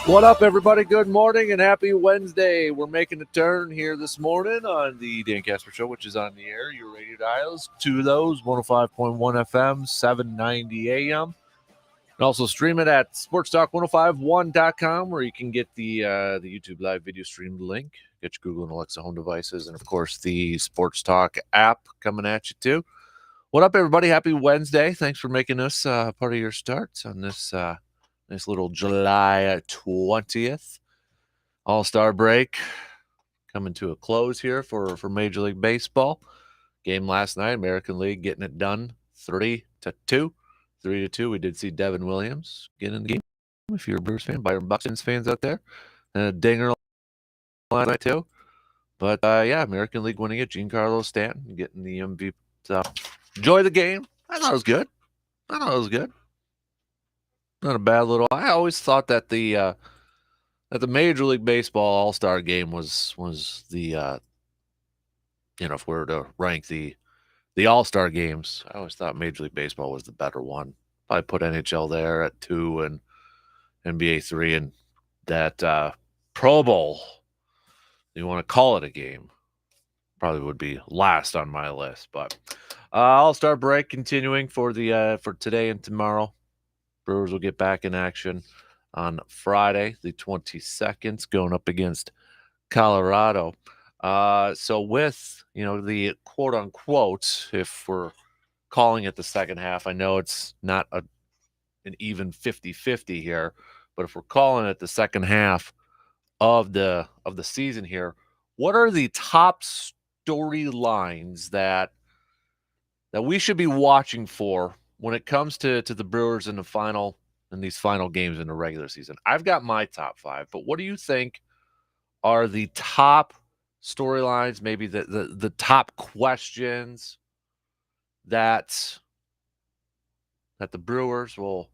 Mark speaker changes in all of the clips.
Speaker 1: What up, everybody? Good morning and happy Wednesday. We're making a turn here this morning on the Dan Kasper Show, which is on the air. Your radio dials, to those 105.1 FM, 790 AM. And also stream it at sportstalk1051.com, where you can get the YouTube live video stream link. Get your Google and Alexa home devices, and of course the Sports Talk app coming at you too. What up, everybody? Happy Wednesday. Thanks for making us part of your start on this nice little July 20th All-Star break coming to a close here for Major League Baseball. Game last night, American League getting it done 3-2. 3-2. We did see Devin Williams get in the game. If you're a Brewers fan, Byron Buxton's fans out there. And a dinger last night too. But yeah, American League winning it. Giancarlo Stanton getting the MVP. So enjoy the game. I thought it was good. Not a bad little. I always thought that the Major League Baseball All-Star Game was the if we were to rank the All-Star games, I always thought Major League Baseball was the better one. Probably put NHL there at 2 and NBA 3, and that Pro Bowl, you want to call it a game, probably would be last on my list. But All-Star break continuing for today and tomorrow. Brewers will get back in action on Friday, the 22nd, going up against Colorado. So with, the quote unquote, if we're calling it the second half, I know it's not an even 50-50 here, but if we're calling it the second half of the season here, what are the top storylines that we should be watching for when it comes to the Brewers in these final games in the regular season? I've got my top 5, but what do you think are the top storylines, maybe the top questions that the Brewers will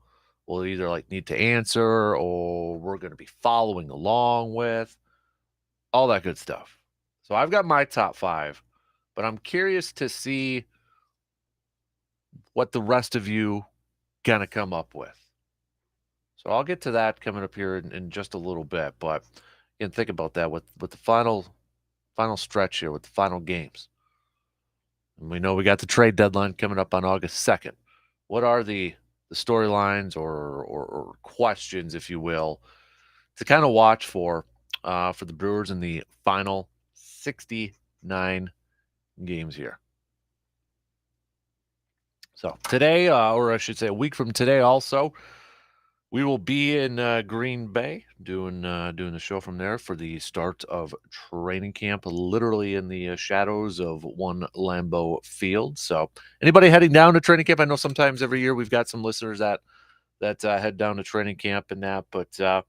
Speaker 1: either need to answer, or we're going to be following along with, all that good stuff? So I've got my top 5, but I'm curious to see what the rest of you gonna come up with. So I'll get to that coming up here in just a little bit. But again, think about that with the final stretch here, with the final games. And we know we got the trade deadline coming up on August 2nd. What are the storylines or questions, if you will, to kind of watch for the Brewers in the final 69 games here? So today, or I should say a week from today also, we will be in Green Bay doing the show from there for the start of training camp, literally in the shadows of one Lambeau Field. So anybody heading down to training camp, I know sometimes every year we've got some listeners that head down to training camp and that, but so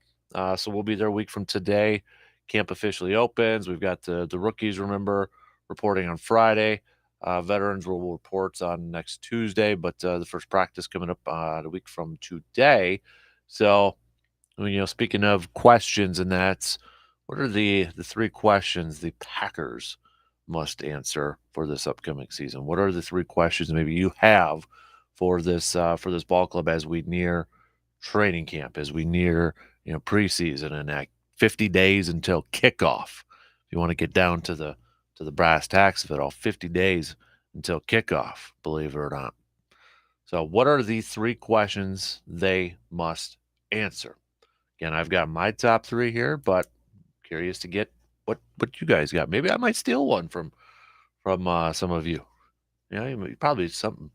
Speaker 1: we'll be there a week from today. Camp officially opens. We've got the rookies, remember, reporting on Friday. Veterans will report on next Tuesday, but the first practice coming up a week from today. So, speaking of questions, and that's, what are the 3 questions the Packers must answer for this upcoming season? What are the 3 questions maybe you have for this ball club as we near training camp, as we near preseason, and 50 days until kickoff? If you want to get down to the brass tacks of it all, 50 days until kickoff, believe it or not. So what are the 3 questions they must answer? Again, I've got my top 3 here, but curious to get what you guys got. Maybe I might steal one from some of you. Probably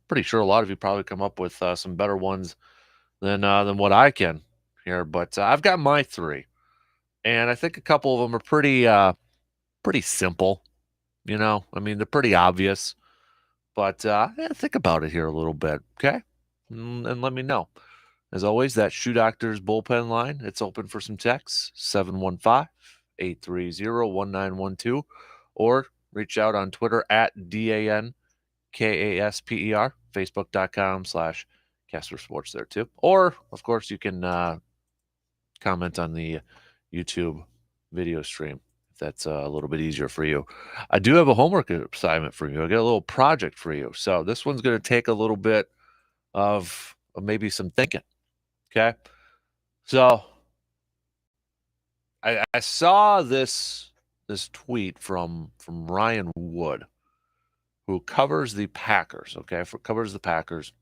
Speaker 1: pretty sure a lot of you probably come up with some better ones than what I can here. But I've got my 3, and I think a couple of them are pretty simple. They're pretty obvious, but think about it here a little bit, okay? And let me know. As always, that Shoe Doctors bullpen line, it's open for some texts, 715-830-1912, or reach out on Twitter at DANKASPER, Facebook.com/Kasper Sports there too. Or, of course, you can comment on the YouTube video stream. That's a little bit easier for you. I do have a homework assignment for you. I got a little project for you. So this one's going to take a little bit of maybe some thinking. Okay. So I saw this tweet from Ryan Wood, who covers the Packers. Okay, covers the Packers,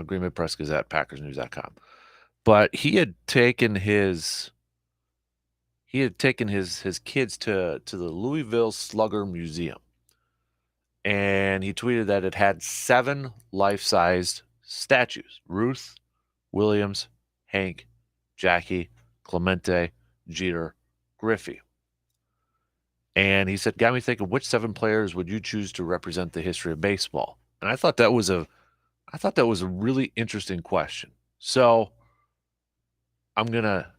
Speaker 1: Green Bay Press Gazette, PackersNews.com. But he had taken his kids to the Louisville Slugger Museum, and he tweeted that it had 7 life-sized statues: Ruth, Williams, Hank, Jackie, Clemente, Jeter, Griffey. And he said, got me thinking, which 7 players would you choose to represent the history of baseball? And I thought that was a really interesting question. So I'm gonna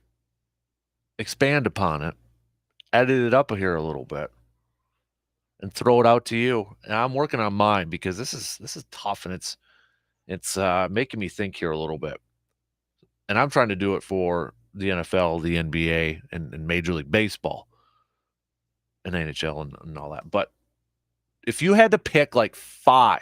Speaker 1: expand upon it, edit it up here a little bit, and throw it out to you. And I'm working on mine because this is tough, and it's making me think here a little bit. And I'm trying to do it for the NFL, the NBA, and Major League Baseball and NHL and all that. But if you had to pick like 5,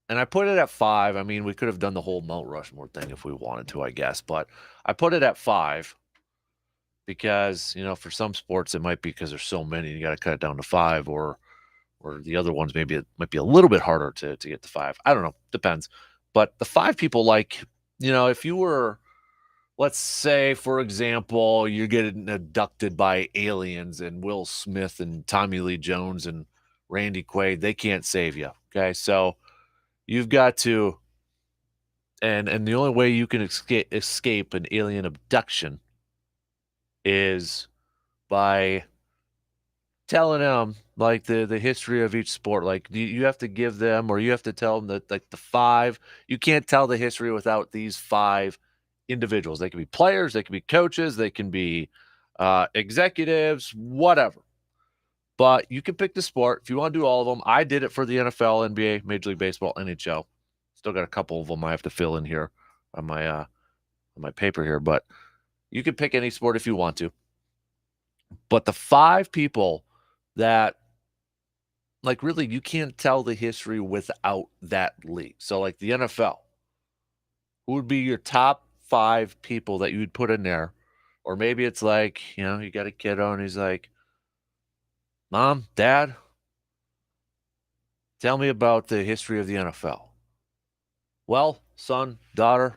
Speaker 1: and I put it at 5. I mean, we could have done the whole Mount Rushmore thing if we wanted to, I guess. But I put it at 5 because, for some sports it might be because there's so many, you got to cut it down to 5, or the other ones maybe it might be a little bit harder to get to 5. I don't know, depends. But the 5 people, like, if you were, let's say, for example, you're getting abducted by aliens and Will Smith and Tommy Lee Jones and Randy Quaid, they can't save you. Okay, so you've got to, and the only way you can escape an alien abduction is by telling them like the history of each sport. Like you have to give them, or you have to tell them that, like, the 5. You can't tell the history without these 5 individuals. They can be players, they can be coaches, they can be executives, whatever. But you can pick the sport if you want to do all of them. I did it for the NFL, NBA, Major League Baseball, NHL. Still got a couple of them I have to fill in here on my paper here, but you can pick any sport if you want to. But the 5 people that, like, really you can't tell the history without that league. So like the NFL, who would be your top 5 people that you would put in there? Or maybe it's like, you got a kiddo and he's like, Mom, Dad, tell me about the history of the NFL. Well, son, daughter,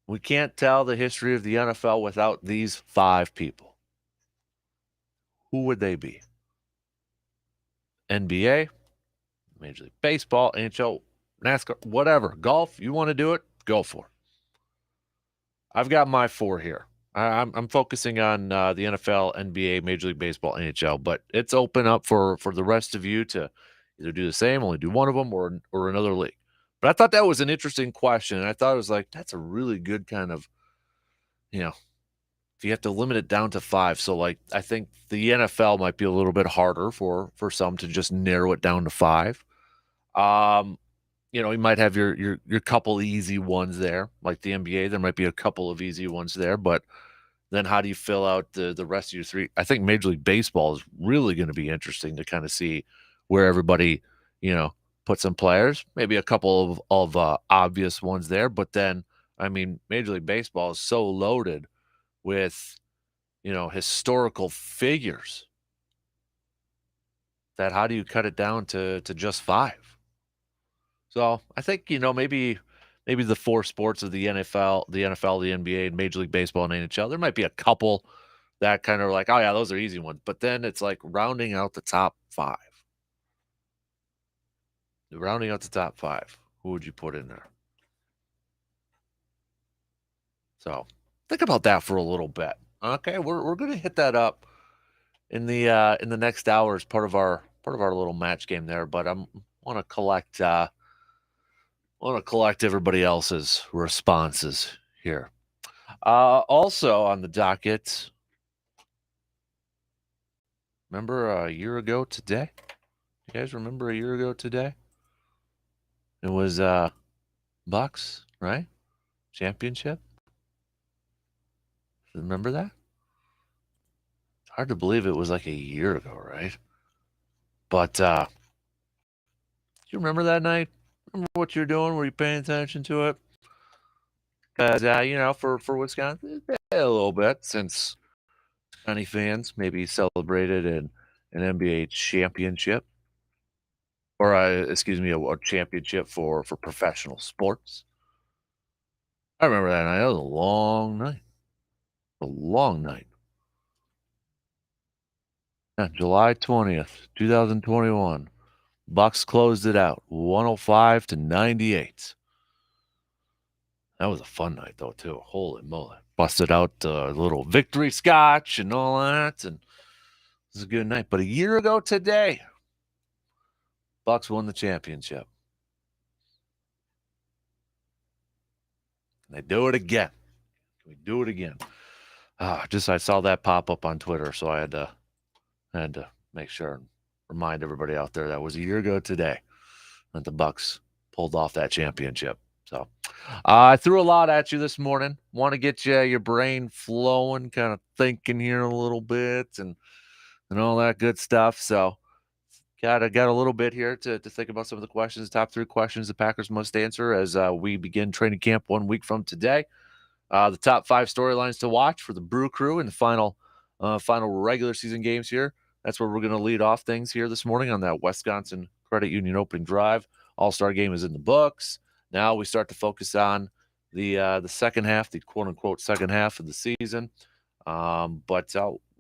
Speaker 1: we can't tell the history of the NFL without these 5 people. Who would they be? NBA, Major League Baseball, NHL, NASCAR, whatever. Golf, you want to do it? Go for it. I've got my 4 here. I'm focusing on the NFL, NBA, Major League Baseball, NHL, but it's open up for the rest of you to either do the same, only do one of them, or another league. But I thought that was an interesting question, and I thought it was like, that's a really good kind of, if you have to limit it down to 5. So, like, I think the NFL might be a little bit harder for some to just narrow it down to 5. Um, you might have your couple easy ones there, like the NBA. There might be a couple of easy ones there, but then how do you fill out the rest of your 3? I think Major League Baseball is really going to be interesting to kind of see where everybody, you know, put some players. Maybe a couple of obvious ones there, but then, I mean, Major League Baseball is so loaded with, historical figures, that how do you cut it down to just 5? So I think, maybe the 4 sports of the NFL, the NBA, and Major League Baseball and NHL. There might be a couple that kind of like, oh yeah, those are easy ones. But then it's like rounding out the top 5. Rounding out the top 5. Who would you put in there? So think about that for a little bit. Okay, we're gonna hit that up in the next hour as part of our little match game there. But I'm want to collect everybody else's responses here. Also on the docket, remember a year ago today? You guys remember a year ago today? It was Bucks, right? Championship. Remember that? It's hard to believe it was like a year ago, right? But you remember that night? Remember what you're doing? Were you paying attention to it? Because, for Wisconsin, a little bit since many fans maybe celebrated an NBA championship or, excuse me, a championship for professional sports. I remember that night. That was a long night. A long night. Yeah, July 20th, 2021. Bucks closed it out, 105-98. That was a fun night, though, too. Holy moly. Busted out a little victory scotch and all that, and it was a good night. But a year ago today, Bucks won the championship. And they do it again. Can we do it again? Just I saw that pop up on Twitter, so I had to make sure and remind everybody out there that was a year ago today that the Bucks pulled off that championship. So I threw a lot at you this morning. Want to get your brain flowing, kind of thinking here a little bit and all that good stuff. So got a little bit here to think about some of the questions, top 3 questions the Packers must answer as we begin training camp 1 week from today. The top 5 storylines to watch for the Brew Crew in the final regular season games here. That's where we're going to lead off things here this morning on that Wisconsin Credit Union opening drive. All-Star game is in the books. Now we start to focus on the second half, the quote-unquote second half of the season. But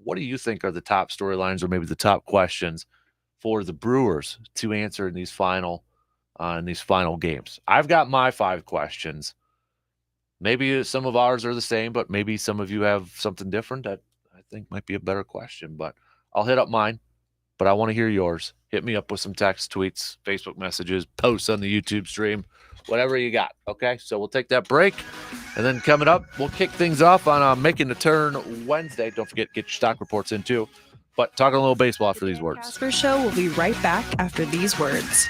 Speaker 1: what do you think are the top storylines or maybe the top questions for the Brewers to answer in these final games? I've got my 5 questions. Maybe some of ours are the same, but maybe some of you have something different that I think might be a better question. But I'll hit up mine, but I want to hear yours. Hit me up with some text, tweets, Facebook messages, posts on the YouTube stream, whatever you got, okay? So we'll take that break, and then coming up, we'll kick things off on Making the Turn Wednesday. Don't forget, get your stock reports in, too. But talking a little baseball after these words.
Speaker 2: Dan Kasper Show will be right back after these words.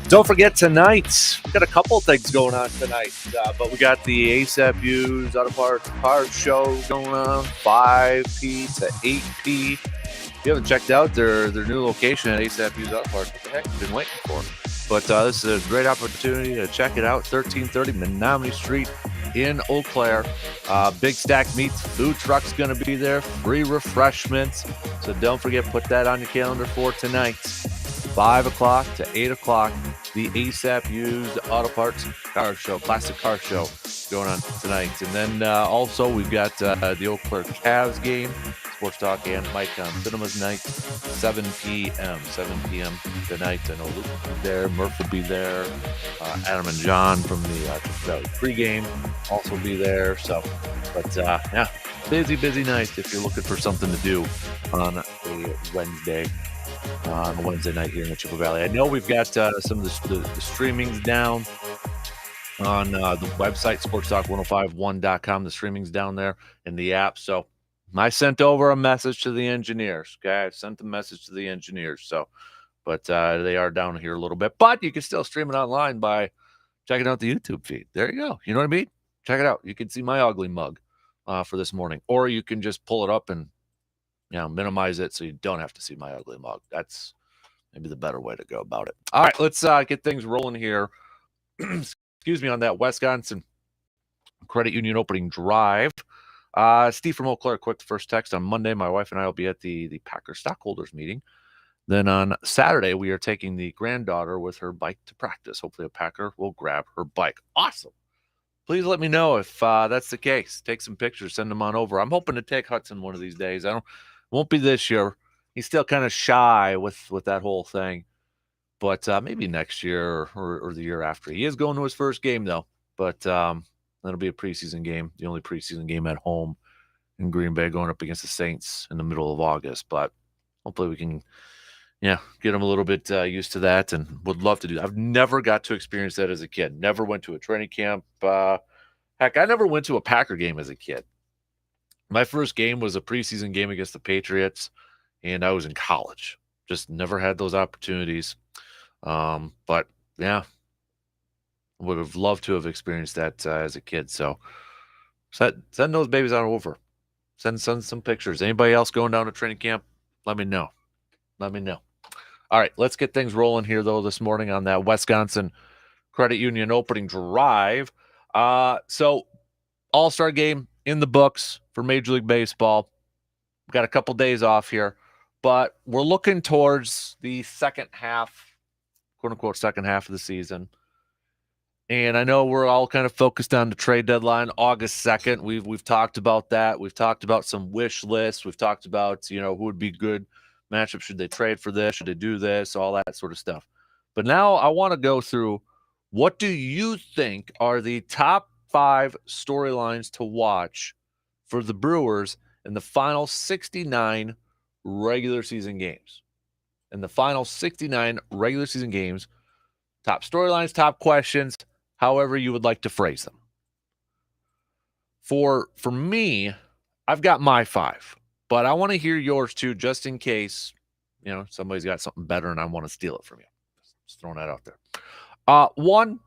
Speaker 1: Don't forget tonight, we got a couple of things going on tonight, but we got the ASAP Used Auto Parts Show going on 5p to 8p. If you haven't checked out their new location at ASAP Used Auto Parts, what the heck have you been waiting for? But this is a great opportunity to check it out. 1330 Menominee Street in Eau Claire. Big Stack Meats food truck's going to be there. Free refreshments. So don't forget, put that on your calendar for tonight. 5 o'clock to 8 o'clock. The ASAP Used Auto Parts Car Show, Classic Car Show going on tonight. And then also we've got the Eau Claire Cavs game, Sports Talk and Mike on Cinemas Night, 7 p.m. 7 p.m. tonight. I know Luke will be there, Murph will be there, Adam and John from the Valley pregame also be there. So, but yeah, busy night if you're looking for something to do on a Wednesday. On Wednesday night here in the Chippewa Valley. I know we've got some of the streamings down on the website, sportstalk1051.com. The streaming's down there in the app. So I sent over a message to the engineers. Okay, I sent the message to the engineers. So, but they are down here a little bit. But you can still stream it online by checking out the YouTube feed. There you go. You know what I mean? Check it out. You can see my ugly mug for this morning. Or you can just pull it up and minimize it so you don't have to see my ugly mug. That's maybe the better way to go about it. All right, let's get things rolling here. Excuse me, on that Wisconsin Credit Union opening drive. Steve from Eau Claire, quick first text. On Monday, my wife and I will be at the Packer stockholders meeting. Then on Saturday, we are taking the granddaughter with her bike to practice. Hopefully a Packer will grab her bike. Awesome. Please let me know if that's the case. Take some pictures, send them on over. I'm hoping to take Hudson one of these days. Won't be this year. He's still kind of shy with that whole thing. But maybe next year or the year after. He is going to his first game, though. But that'll be a preseason game, the only preseason game at home in Green Bay, going up against the Saints in the middle of August. But hopefully we can, get him a little bit used to that, and would love to do that. I've never got to experience that as a kid. Never went to a training camp. Heck, I never went to a Packer game as a kid. My first game was a preseason game against the Patriots, and I was in college. Just never had those opportunities. But yeah, would have loved to have experienced that as a kid. So send those babies on over. Send some pictures. Anybody else going down to training camp? Let me know. All right, let's get things rolling here, though, this morning on that Wisconsin Credit Union opening drive. So All-Star game in the books for Major League Baseball. We've got a couple days off here, but we're looking towards the second half, quote-unquote, second half of the season. And I know we're all kind of focused on the trade deadline, August 2nd. We've talked about that. We've talked about some wish lists. We've talked about, who would be good matchup. Should they trade for this? Should they do this? All that sort of stuff. But now I want to go through, what do you think are the top 5 storylines to watch for the Brewers in the final 69 regular season games? in the final 69 regular season games. Top storylines, top questions, however you would like to phrase them. For me, I've got my 5, but I want to hear yours too, just in case, somebody's got something better and I want to steal it from you. Just throwing that out there. One,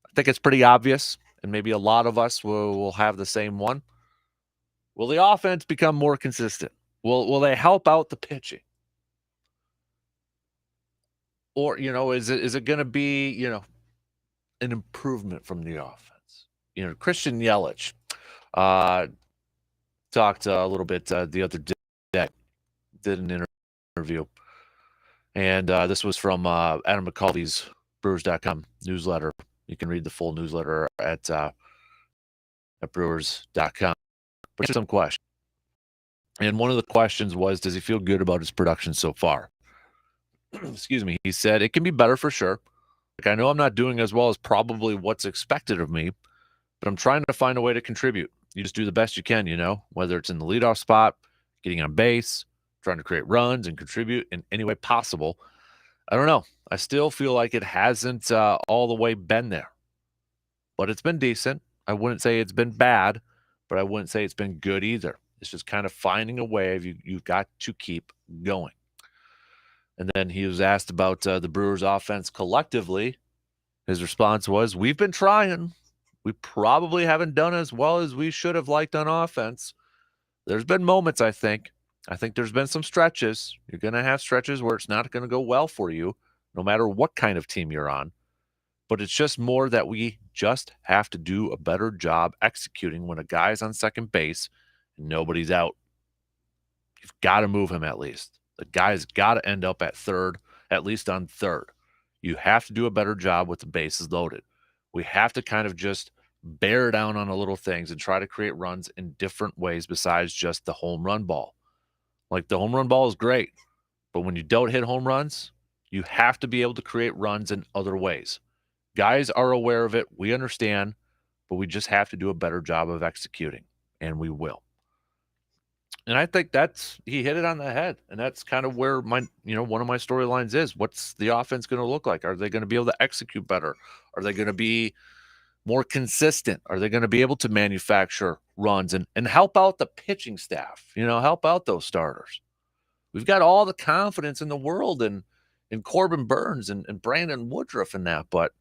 Speaker 1: I think it's pretty obvious, and maybe a lot of us will have the same one. Will the offense become more consistent? Will they help out the pitching? Or, is it going to be, an improvement from the offense? Christian Yelich talked a little bit the other day, did an interview. And this was from Adam McCullough's Brewers.com newsletter. You can read the full newsletter at Brewers.com. But here's some questions. And one of the questions was, does he feel good about his production so far? Excuse me. He said, it can be better for sure. I know I'm not doing as well as probably what's expected of me, but I'm trying to find a way to contribute. You just do the best you can, whether it's in the leadoff spot, getting on base, trying to create runs and contribute in any way possible. I don't know. I still feel like it hasn't all the way been there, but it's been decent. I wouldn't say it's been bad, but I wouldn't say it's been good either. It's just kind of finding a way you've got to keep going. And then he was asked about the Brewers offense collectively. His response was, we've been trying. We probably haven't done as well as we should have liked on offense. There's been moments, I think. I think there's been some stretches. You're going to have stretches where it's not going to go well for you, no matter what kind of team you're on. But it's just more that we just have to do a better job executing when a guy's on second base and nobody's out. You've got to move him at least. The guy's got to end up at third, at least on third. You have to do a better job with the bases loaded. We have to kind of just bear down on the little things and try to create runs in different ways besides just the home run ball. Like, the home run ball is great, but when you don't hit home runs, you have to be able to create runs in other ways. Guys are aware of it. We understand, but we just have to do a better job of executing, and we will. And I think he hit it on the head, and that's kind of where one of my storylines is. What's the offense going to look like? Are they going to be able to execute better? Are they going to be more consistent? Are they going to be able to manufacture runs and help out the pitching staff, help out those starters? We've got all the confidence in the world in Corbin Burns and Brandon Woodruff and that, but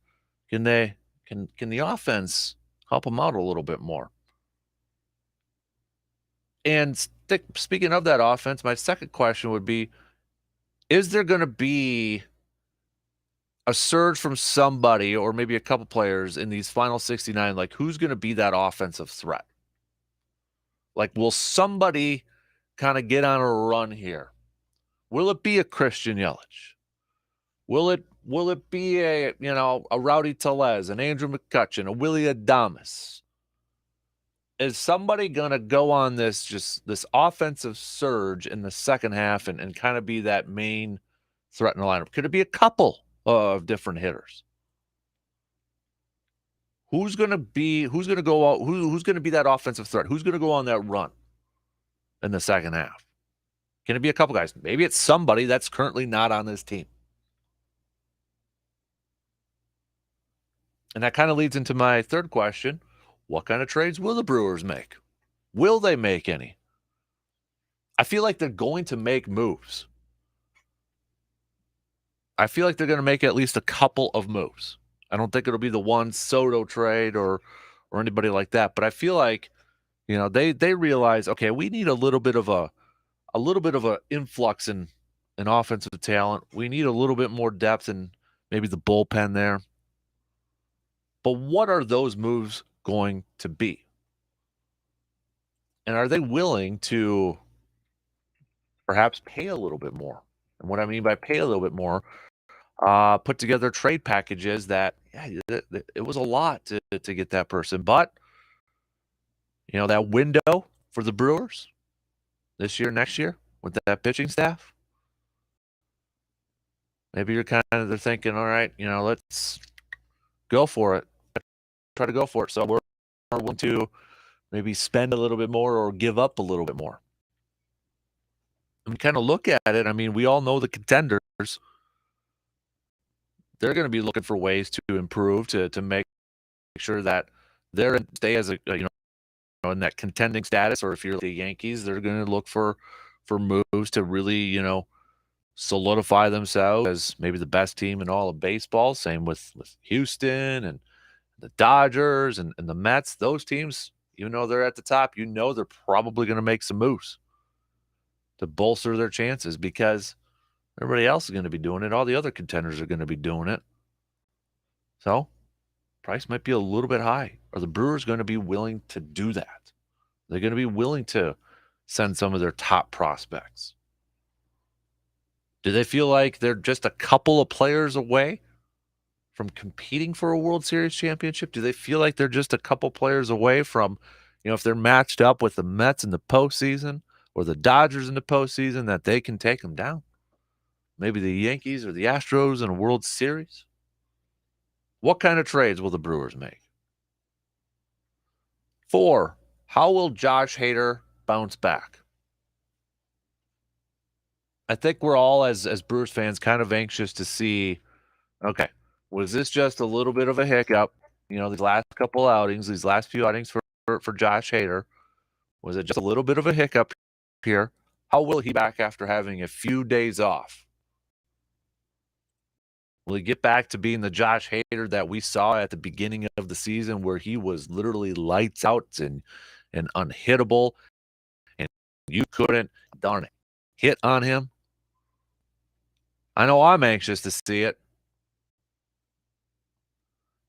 Speaker 1: can the offense help them out a little bit more? And speaking of that offense, my second question would be, is there going to be a surge from somebody or maybe a couple players in these final 69? Like, who's going to be that offensive threat? Like, will somebody kind of get on a run here? Will it be a Christian Yelich? Will it be a Rowdy Tellez, an Andrew McCutchen, a Willie Adames? Is somebody going to go on this offensive surge in the second half and kind of be that main threat in the lineup? Could it be a couple of different hitters? Who's going to go out? Who's going to be that offensive threat? Who's going to go on that run in the second half? Can it be a couple guys? Maybe it's somebody that's currently not on this team. And that kind of leads into my third question. What kind of trades will the Brewers make? Will they make any? I feel like they're going to make moves. I feel like they're going to make at least a couple of moves. I don't think it'll be the one Soto trade or anybody like that, but I feel like they realize, okay, we need a little bit of a influx in offensive talent. We need a little bit more depth in maybe the bullpen there. But what are those moves going to be? And are they willing to perhaps pay a little bit more? And what I mean by pay a little bit more, put together trade packages that, it was a lot to get that person. But, that window for the Brewers this year, next year, with that pitching staff, maybe they're thinking, all right, let's go for it. Try to go for it. So we're willing to maybe spend a little bit more or give up a little bit more. I mean, kind of look at it. I mean, we all know the contenders. They're going to be looking for ways to improve to make sure that they're stay as a in that contending status. Or if you're the Yankees, they're going to look for moves to really solidify themselves as maybe the best team in all of baseball. Same with Houston and the Dodgers and the Mets. Those teams, they're at the top. They're probably going to make some moves to bolster their chances because everybody else is going to be doing it. All the other contenders are going to be doing it. So price might be a little bit high. Are the Brewers going to be willing to do that? They're going to be willing to send some of their top prospects. Do they feel like they're just a couple of players away from competing for a World Series championship? Do they feel like they're just a couple players away from, if they're matched up with the Mets in the postseason or the Dodgers in the postseason, that they can take them down? Maybe the Yankees or the Astros in a World Series? What kind of trades will the Brewers make? 4, how will Josh Hader bounce back? I think we're all, as Brewers fans, kind of anxious to see, okay, was this just a little bit of a hiccup? These last couple outings, these last few outings for Josh Hader, was it just a little bit of a hiccup here? How will he back after having a few days off? Will he get back to being the Josh Hader that we saw at the beginning of the season, where he was literally lights out and unhittable, and you couldn't, darn it, hit on him? I know I'm anxious to see it.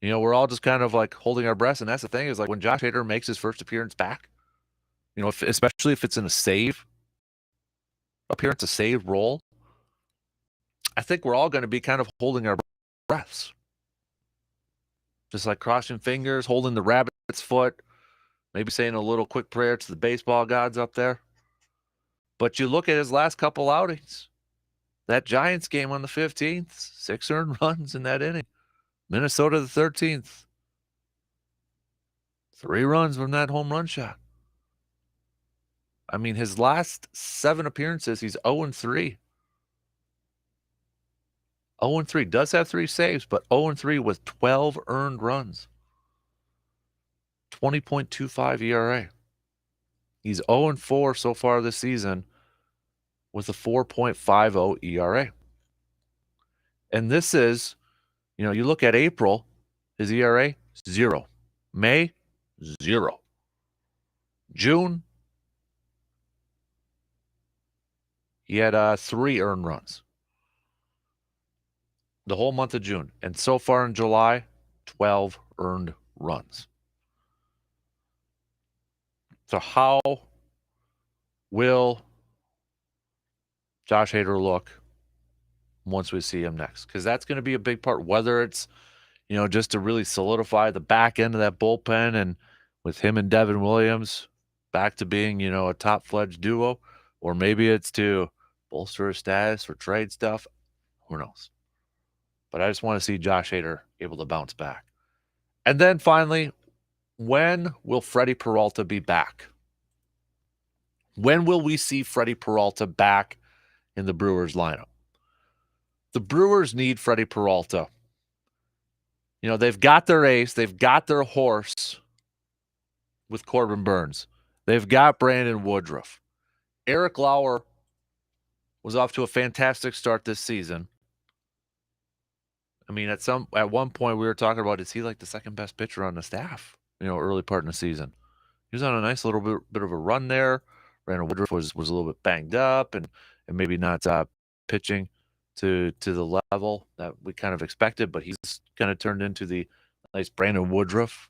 Speaker 1: We're all just kind of like holding our breath, and that's the thing, is like when Josh Hader makes his first appearance back, especially if it's in a save appearance, a save role, I think we're all going to be kind of holding our breaths. Just like crossing fingers, holding the rabbit's foot, maybe saying a little quick prayer to the baseball gods up there. But you look at his last couple outings, that Giants game on the 15th, 6 earned runs in that inning. Minnesota the 13th, 3 runs from that home run shot. I mean, his last 7 appearances, he's 0-3. 0-3. Does have 3 saves, but 0-3 with 12 earned runs. 20.25 ERA. He's 0-4 so far this season with a 4.50 ERA. And this is, you look at April, his ERA, 0. May, 0. June, he had 3 earned runs. The whole month of June. And so far in July, 12 earned runs. So how will Josh Hader look once we see him next? Because that's going to be a big part, whether it's, just to really solidify the back end of that bullpen, and with him and Devin Williams back to being, a top-fledged duo, or maybe it's to bolster his status for trade stuff. Who knows? But I just want to see Josh Hader able to bounce back. And then finally, when will Freddie Peralta be back? When will we see Freddie Peralta back in the Brewers lineup? The Brewers need Freddie Peralta. They've got their ace. They've got their horse with Corbin Burnes. They've got Brandon Woodruff. Eric Lauer was off to a fantastic start this season. I mean, at one point we were talking about, is he like the second best pitcher on the staff, early part in the season. He was on a nice little bit of a run there. Brandon Woodruff was a little bit banged up and maybe not pitching to the level that we kind of expected, but he's kind of turned into the nice Brandon Woodruff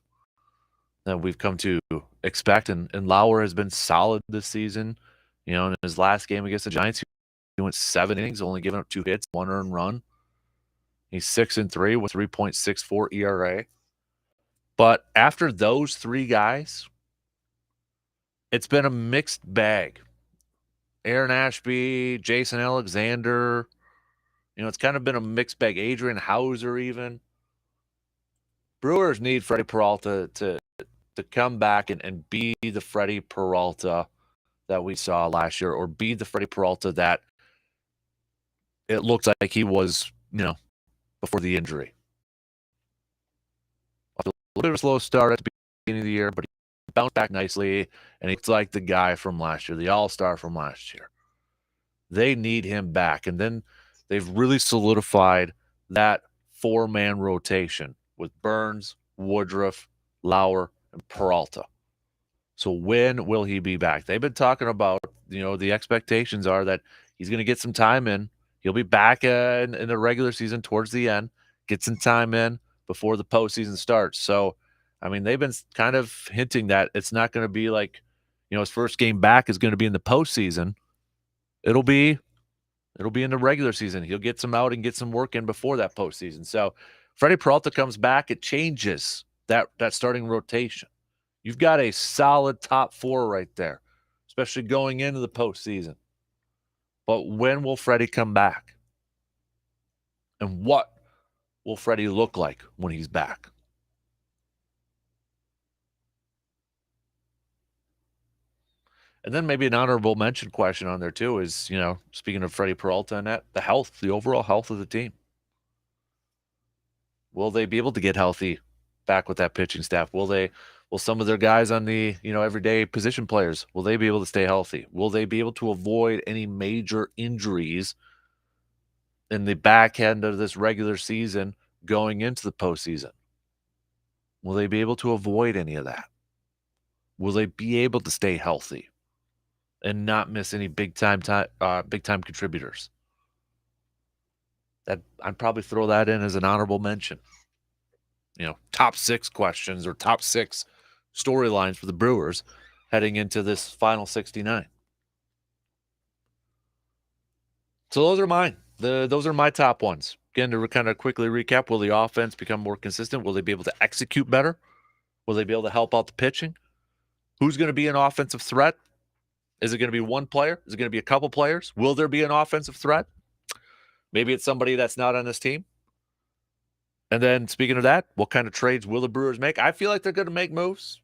Speaker 1: that we've come to expect. And Lauer has been solid this season. In his last game against the Giants, he went 7 innings, only giving up 2 hits, 1 earned run. He's 6-3 with 3.64 ERA. But after those 3 guys, it's been a mixed bag. Aaron Ashby, Jason Alexander, it's kind of been a mixed bag. Adrian Hauser even. Brewers need Freddie Peralta to come back and be the Freddie Peralta that we saw last year, or be the Freddie Peralta that it looked like he was, before the injury. A little bit of a slow start at the beginning of the year, but he bounced back nicely, and he's like the guy from last year, the all-star from last year. They need him back, and then they've really solidified that four-man rotation with Burns, Woodruff, Lauer, and Peralta. So when will he be back? They've been talking about, the expectations are that he's going to get some time in. He'll be back in the regular season towards the end, get some time in before the postseason starts. So, I mean, they've been kind of hinting that it's not going to be like, his first game back is going to be in the postseason. It'll be in the regular season. He'll get some out and get some work in before that postseason. So, Freddie Peralta comes back, it changes that starting rotation. You've got a solid top four right there, especially going into the postseason. But when will Freddie come back? And what will Freddie look like when he's back? And then maybe an honorable mention question on there too is, speaking of Freddie Peralta and that, the overall health of the team. Will they be able to get healthy back with that pitching staff? Will some of their guys on the, everyday position players, will they be able to stay healthy? Will they be able to avoid any major injuries in the back end of this regular season going into the postseason? Will they be able to avoid any of that? Will they be able to stay healthy and not miss any big time contributors? That I'd probably throw that in as an honorable mention. Top 6 questions or top 6 storylines for the Brewers heading into this final 69. So those are mine. Those are my top ones. Again, to kind of quickly recap, will the offense become more consistent? Will they be able to execute better? Will they be able to help out the pitching? Who's going to be an offensive threat? Is it going to be one player? Is it going to be a couple players? Will there be an offensive threat? Maybe it's somebody that's not on this team. And then speaking of that, what kind of trades will the Brewers make? I feel like they're going to make moves.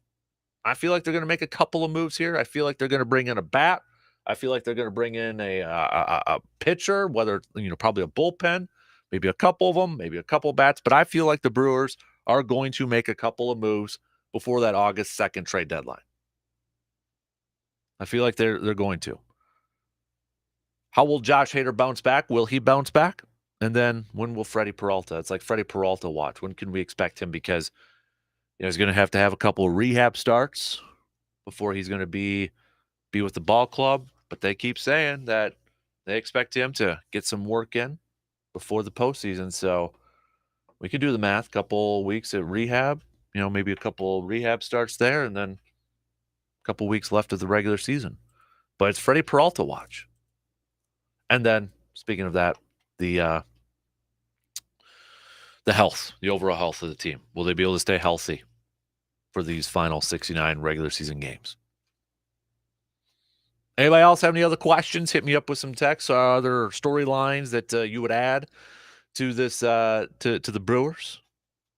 Speaker 1: I feel like they're going to make a couple of moves here. I feel like they're going to bring in a bat. I feel like they're going to bring in a pitcher, whether, probably a bullpen, maybe a couple of them, maybe a couple of bats. But I feel like the Brewers are going to make a couple of moves before that August 2nd trade deadline. I feel like they're going to. How will Josh Hader bounce back? Will he bounce back? And then when will Freddie Peralta? It's like Freddie Peralta watch. When can we expect him? Because he's going to have a couple of rehab starts before he's going to be with the ball club. But they keep saying that they expect him to get some work in before the postseason. So we could do the math. Couple weeks at rehab, maybe a couple rehab starts there, and then a couple weeks left of the regular season. But it's Freddie Peralta watch. And then, speaking of that, the health, the overall health of the team. Will they be able to stay healthy for these final 69 regular season games? Anybody else have any other questions? Hit me up with some text. Other storylines that you would add to this to the Brewers?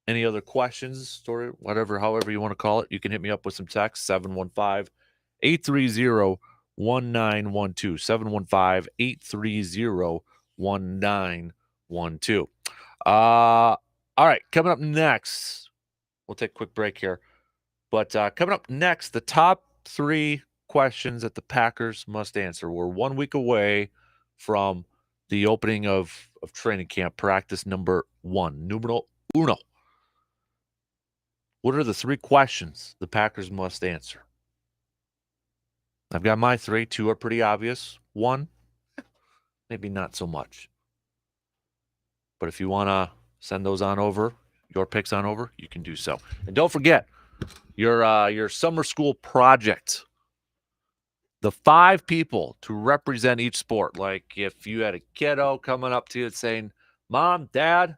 Speaker 1: Any other questions, story, whatever, however you want to call it, you can hit me up with some text. 715-830-1912. 715-830-1912. All right, coming up next, we'll take a quick break here. But coming up next, the top 3 questions that the Packers must answer. We're 1 week away from the opening of training camp, practice number 1, numero uno. What are the 3 questions the Packers must answer? I've got my 3. 2 are pretty obvious. 1, maybe not so much. But if you want to send those on over, your picks on over, you can do so. And don't forget your summer school project. The 5 people to represent each sport. Like if you had a kiddo coming up to you saying, "Mom, Dad,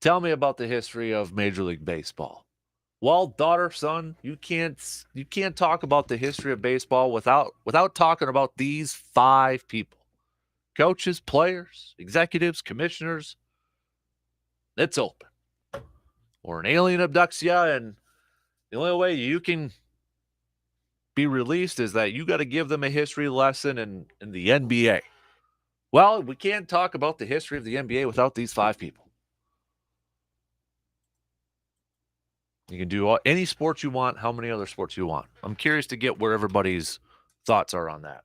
Speaker 1: tell me about the history of Major League Baseball." Well, daughter, son, you can't talk about the history of baseball without talking about these 5 people. Coaches, players, executives, commissioners. It's open. Or an alien abducts you, and the only way you can be released is that you got to give them a history lesson in the NBA. Well, we can't talk about the history of the NBA without these 5 people. You can do any sports you want, how many other sports you want. I'm curious to get where everybody's thoughts are on that.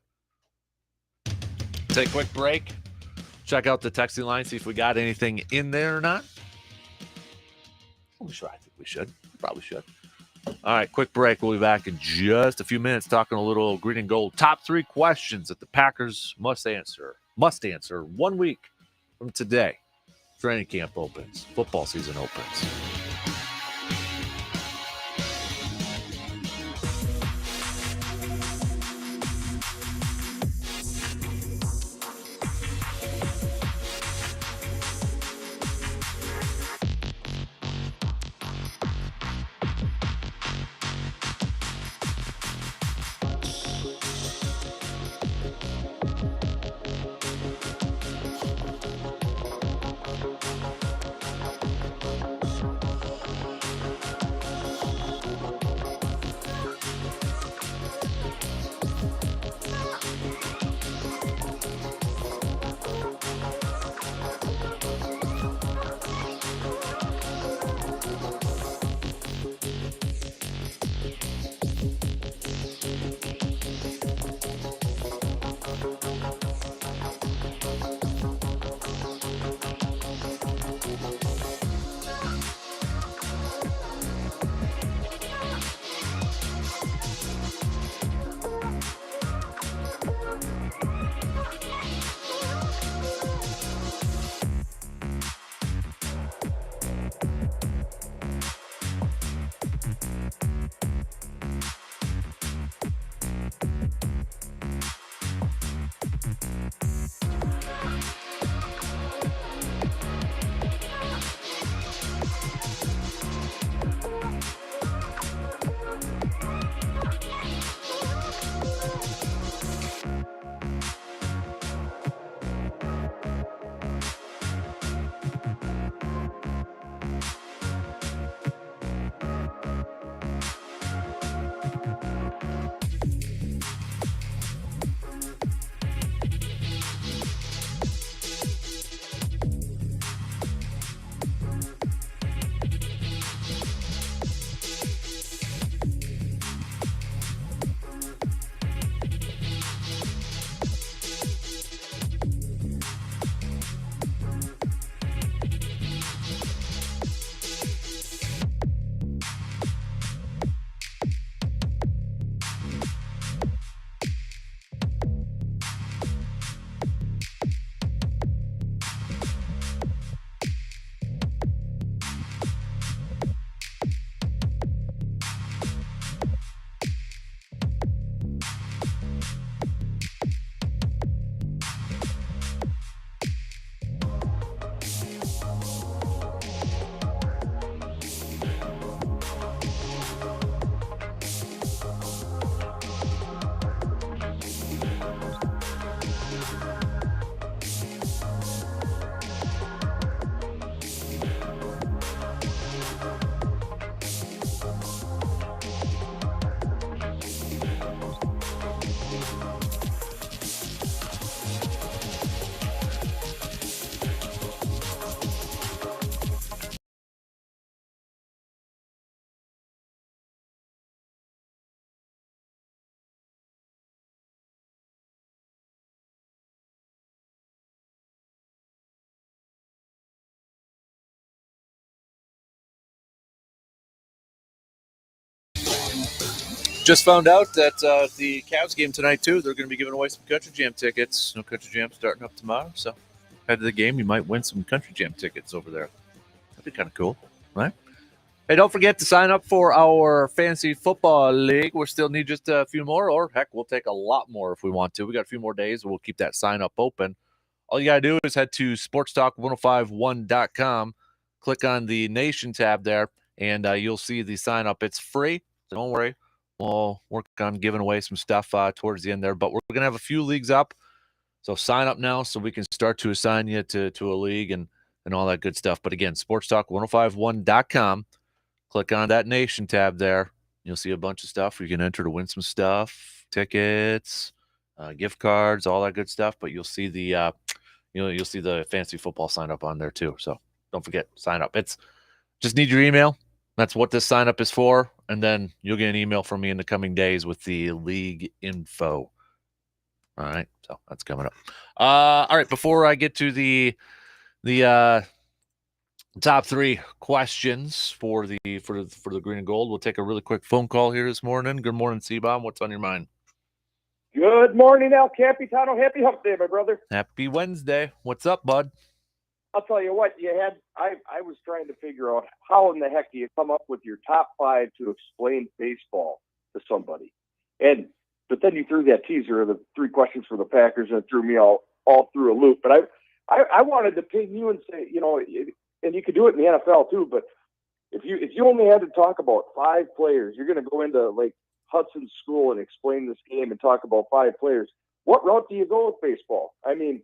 Speaker 1: Take a quick break. Check out the texting line, see if we got anything in there or not. I think we should. Probably should. All right, quick break. We'll be back in just a few minutes talking a little green and gold. Top 3 questions that the Packers must answer 1 week from today. Training camp opens. Football season opens. Just found out that the Cavs game tonight, too, they're going to be giving away some Country Jam tickets. No Country Jam starting up tomorrow, so head to the game. You might win some Country Jam tickets over there. That'd be kind of cool, right? Hey, don't forget to sign up for our Fantasy Football League. We still need just a few more, or heck, we'll take a lot more if we want to. We got a few more days. We'll keep that sign up open. All you got to do is head to sportstalk1051.com, click on the Nation tab there, and you'll see the sign up. It's free, so don't worry. We'll work on giving away some stuff towards the end there, but we're going to have a few leagues up. So sign up now so we can start to assign you to a league and all that good stuff. But again, sportstalk1051.com. Click on that Nation tab there. You'll see a bunch of stuff where you can enter to win some stuff, tickets, gift cards, all that good stuff. But you'll see the you'll see the fantasy football sign up on there too. So don't forget, sign up. It's just need your email. That's what this sign up is for. And then you'll get an email from me in the coming days with the league info. All right. So that's coming up. All right. Before I get to the top three questions for the green and gold, we'll take a really quick phone call here this morning. Good morning, C-Bomb. What's on your mind?
Speaker 3: Good morning, El Capitano. Happy Hump Day, my brother.
Speaker 1: Happy Wednesday. What's up, bud?
Speaker 3: I'll tell you what, I was trying to figure out how in the heck do you come up with your top 5 to explain baseball to somebody. But then you threw that teaser of the 3 questions for the Packers, and it threw me all through a loop. But I wanted to ping you and say, and you could do it in the NFL too, but if you only had to talk about 5 players, you're going to go into like Hudson School and explain this game and talk about 5 players. What route do you go with baseball? I mean,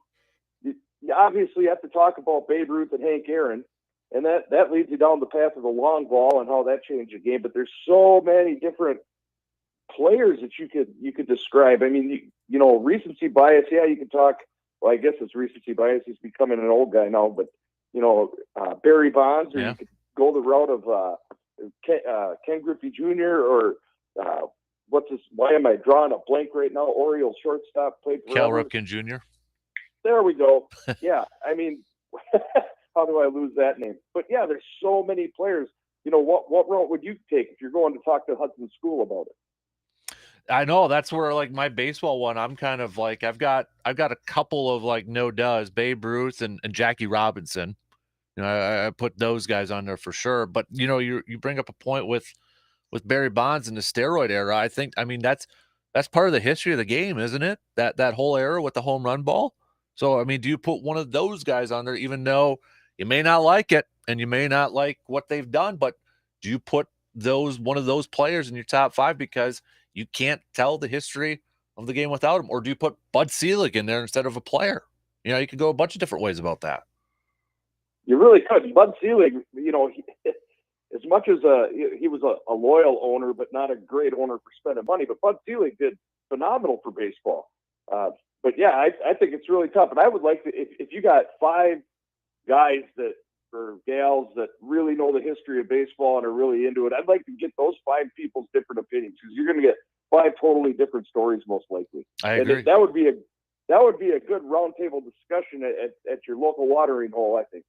Speaker 3: you obviously have to talk about Babe Ruth and Hank Aaron, and that leads you down the path of the long ball and how that changed the game. But there's so many different players that you could describe. I mean, recency bias. Yeah, you can talk. Well, I guess it's recency bias. He's becoming an old guy now, but Barry Bonds, or you could go the route of Ken Griffey Jr. or why am I drawing a blank right now? Orioles shortstop, played forever.
Speaker 1: Cal Ripken Jr.
Speaker 3: There we go. Yeah, I mean, how do I lose that name? But yeah, there's so many players. What route would you take if you're going to talk to Hudson School about it?
Speaker 1: I know that's where like my baseball one. I'm kind of like I've got a couple of like no-does, Babe Ruth and Jackie Robinson. I put those guys on there for sure. But you bring up a point with Barry Bonds in the steroid era. I mean that's part of the history of the game, isn't it? That whole era with the home run ball. So I mean, do you put one of those guys on there, even though you may not like it and you may not like what they've done, but do you put one of those players in your top 5 because you can't tell the history of the game without him, or do you put Bud Selig in there instead of a player? You could go a bunch of different ways about that.
Speaker 3: You really could. Bud Selig, as much as he was a loyal owner, but not a great owner for spending money. But Bud Selig did phenomenal for baseball. But yeah, I think it's really tough. And I would like to, if you got 5 guys or gals that really know the history of baseball and are really into it, I'd like to get those 5 people's different opinions, because you're going to get 5 totally different stories most likely.
Speaker 1: I agree.
Speaker 3: And that would be a good roundtable discussion at your local watering hole, I think.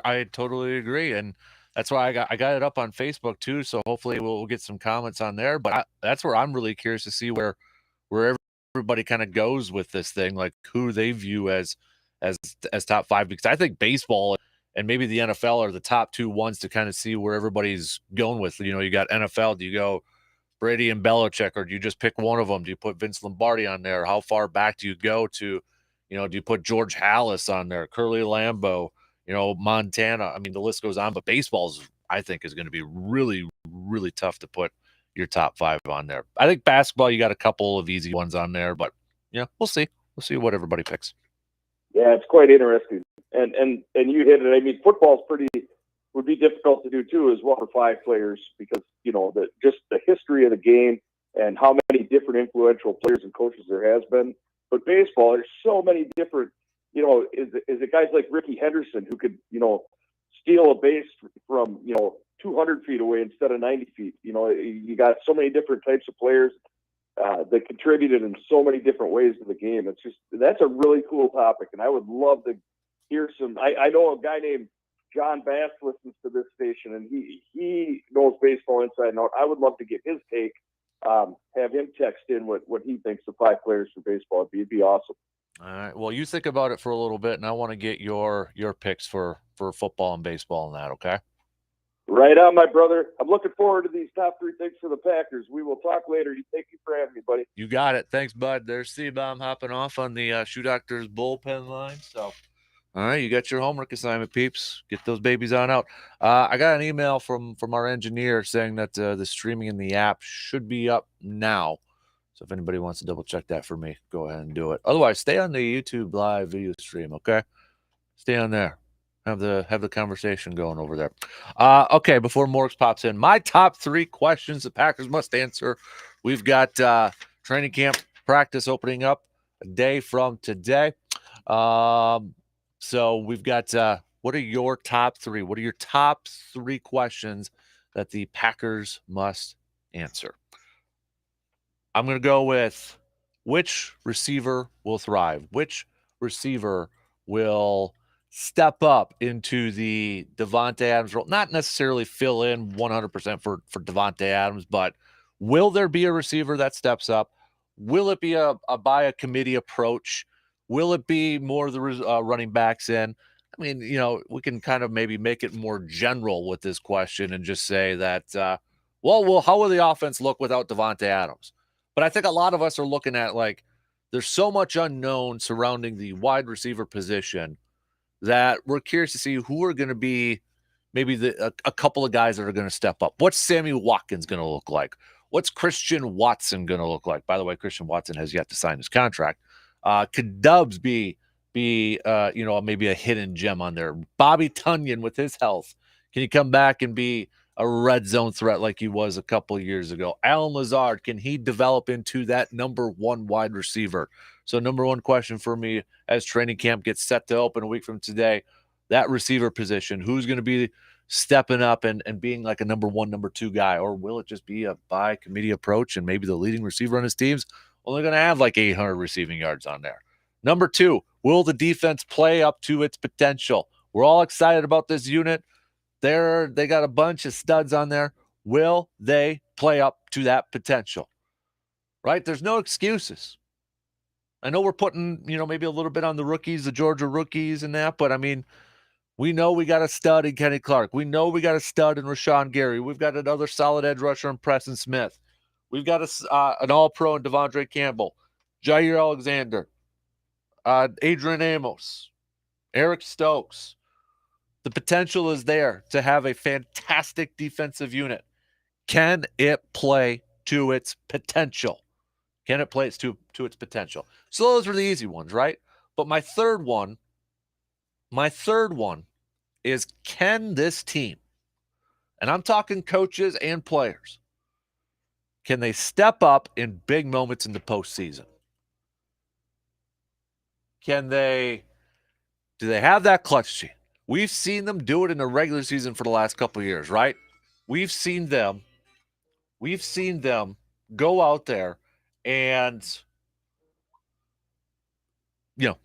Speaker 1: I totally agree, and that's why I got it up on Facebook too. So hopefully we'll get some comments on there. But that's where I'm really curious to see where everybody kind of goes with this thing, like who they view as top 5, because I think baseball and maybe the NFL are the top 2 ones to kind of see where everybody's going with. You got NFL. Do you go Brady and Belichick, or do you just pick one of them? Do you put Vince Lombardi on there? How far back do you go to? Do you put George Halas on there, Curly Lambeau, Montana? I mean, the list goes on. But baseball's, I think, is going to be really, really tough to put your top 5 on there. I think basketball, you got a couple of easy ones on there, but we'll see. We'll see what everybody picks.
Speaker 3: Yeah, it's quite interesting. And you hit it. I mean, football's would be difficult to do too as well for 5 players, because just the history of the game and how many different influential players and coaches there has been. But baseball, there's so many different. Is it guys like Ricky Henderson who could steal a base from 200 feet away instead of 90 feet? You got so many different types of players that contributed in so many different ways to the game. That's a really cool topic, and I would love to hear some. I know a guy named John Bass listens to this station, and he knows baseball inside and out. I would love to get his take. Have him text in what he thinks the 5 players for baseball. It'd be awesome.
Speaker 1: All right. Well, you think about it for a little bit, and I want to get your picks for football and baseball and that. Okay.
Speaker 3: Right on, my brother. I'm looking forward to these top 3 picks for the Packers. We will talk later. Thank you for having me, buddy.
Speaker 1: You got it. Thanks, bud. There's C-Bomb hopping off on the Shoe Doctor's bullpen line. So, all right, you got your homework assignment, peeps. Get those babies on out. I got an email from our engineer saying that the streaming in the app should be up now. So if anybody wants to double check that for me, go ahead and do it. Otherwise, stay on the YouTube live video stream, okay? Stay on there. Have the conversation going over there. Okay, before Morgs pops in, my top 3 questions the Packers must answer. We've got training camp practice opening up a day from today. So we've got what are your top 3? What are your top 3 questions that the Packers must answer? I'm going to go with which receiver will thrive? Which receiver will step up into the Devontae Adams role? Not necessarily fill in 100% for Devontae Adams, but will there be a receiver that steps up? Will it be a by a committee approach? Will it be more of the running backs in? I mean, we can kind of maybe make it more general with this question and just say that, well, how will the offense look without Devontae Adams? But I think a lot of us are looking at like there's so much unknown surrounding the wide receiver position that we're curious to see who are going to be maybe a couple of guys that are going to step up. What's Sammy Watkins going to look like? What's Christian Watson going to look like? By the way, Christian Watson has yet to sign his contract. Could Dubs be maybe a hidden gem on there? Bobby Tunyon with his health, can he come back and be a red zone threat like he was a couple of years ago? Alan Lazard, can he develop into that number 1 wide receiver? So number 1 question for me as training camp gets set to open a week from today, that receiver position, who's going to be stepping up and being like a number 1, number 2 guy? Or will it just be a by committee approach and maybe the leading receiver on his team's only going to have like 800 receiving yards on there? Number 2, will the defense play up to its potential? We're all excited about this unit. They got a bunch of studs on there. Will they play up to that potential? Right? There's no excuses. I know we're putting, maybe a little bit on the rookies, the Georgia rookies and that, but I mean, we know we got a stud in Kenny Clark. We know we got a stud in Rashawn Gary. We've got another solid edge rusher in Preston Smith. We've got an all-pro in Devondre Campbell, Jair Alexander, Adrian Amos, Eric Stokes. The potential is there to have a fantastic defensive unit. Can it play to its potential? Can it play to its potential? So those are the easy ones, right? But my third one is, can this team, and I'm talking coaches and players, can they step up in big moments in the postseason? Do they have that clutch gene? We've seen them do it in the regular season for the last couple of years, right? We've seen them go out there and,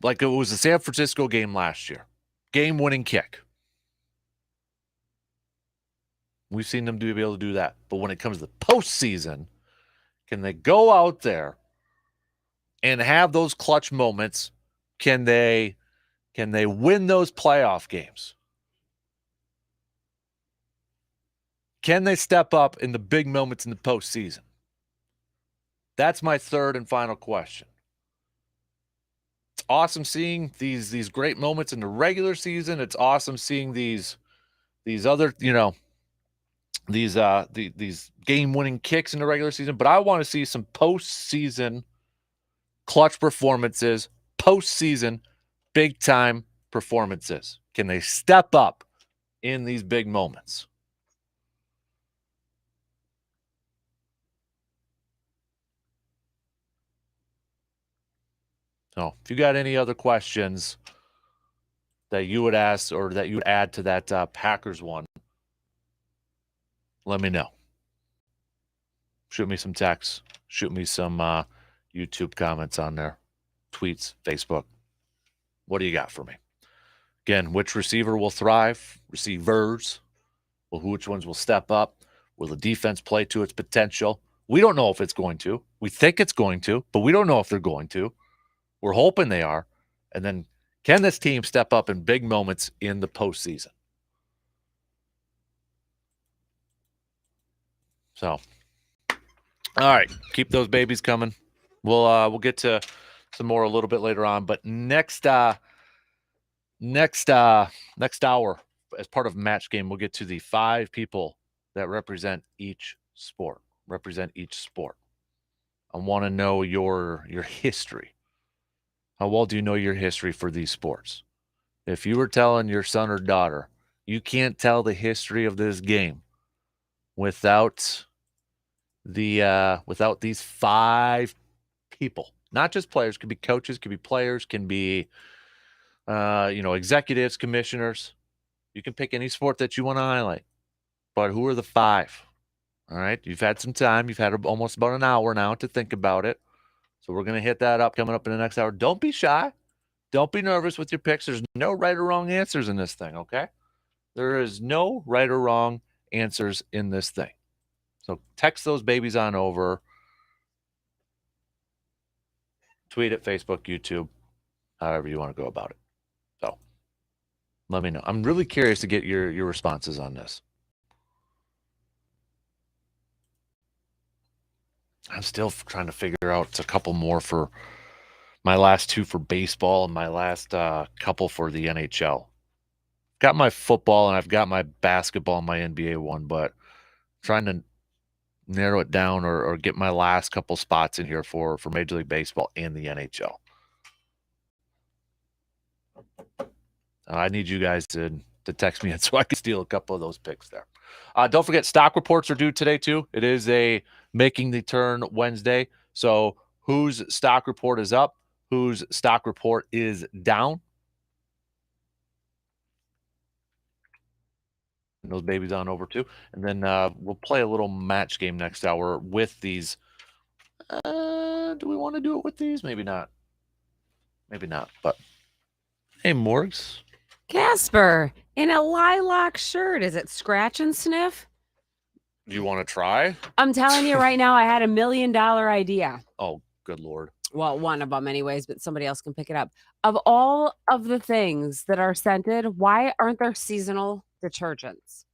Speaker 1: like it was the San Francisco game last year, game-winning kick. We've seen them be able to do that. But when it comes to the postseason, can they go out there and have those clutch moments? Can they win those playoff games? Can they step up in the big moments in the postseason? That's my third and final question. It's awesome seeing these great moments in the regular season. It's awesome seeing these other, these game-winning kicks in the regular season. But I want to see some postseason clutch performances, postseason big-time performances. Can they step up in these big moments? So if you got any other questions that you would ask or that you would add to that Packers one, let me know. Shoot me some texts. Shoot me some YouTube comments on there. Tweets, Facebook. What do you got for me? Again, which receiver will thrive? Receivers. Well, which ones will step up? Will the defense play to its potential? We don't know if it's going to. We think it's going to, but we don't know if they're going to. We're hoping they are. And then can this team step up in big moments in the postseason? So, all right, keep those babies coming. We'll get to some more a little bit later on, but next hour, as part of Match Game, we'll get to the 5 people that represent each sport. I want to know your history. How well do you know your history for these sports? if you were telling your son or daughter, you can't tell the history of this game without without these 5 people, not just players, could be coaches, could be players, can be executives, commissioners. You can pick any sport that you want to highlight. But who are the 5? All right. You've had some time. You've had almost about an hour now to think about it. So we're going to hit that up coming up in the next hour. Don't be shy. Don't be nervous with your picks. There's no right or wrong answers in this thing, okay? There is no right or wrong answers in this thing. So text those babies on over. Tweet it, Facebook, YouTube, however you want to go about it. So let me know. I'm really curious to get your responses on this. I'm still trying to figure out a couple more for my last 2 for baseball and my last couple for the NHL. Got my football and I've got my basketball and my NBA one, but trying to narrow it down or get my last couple spots in here for Major League Baseball and the NHL. I need you guys to text me in so I can steal a couple of those picks there. Don't forget, stock reports are due today too. It is a Making the Turn Wednesday. So whose stock report is up? Whose stock report is down? And those babies on over too. And then we'll play a little match game next hour with these. Do we want to do it with these? Maybe not. Maybe not. But hey, Morgs.
Speaker 4: Casper in a lilac shirt. Is it scratch and sniff?
Speaker 1: Do you want to try?
Speaker 4: I'm telling you right now, I had $1 million idea.
Speaker 1: Oh, good Lord.
Speaker 4: Well, one of them anyways, but somebody else can pick it up. Of all of the things that are scented, why aren't there seasonal detergents?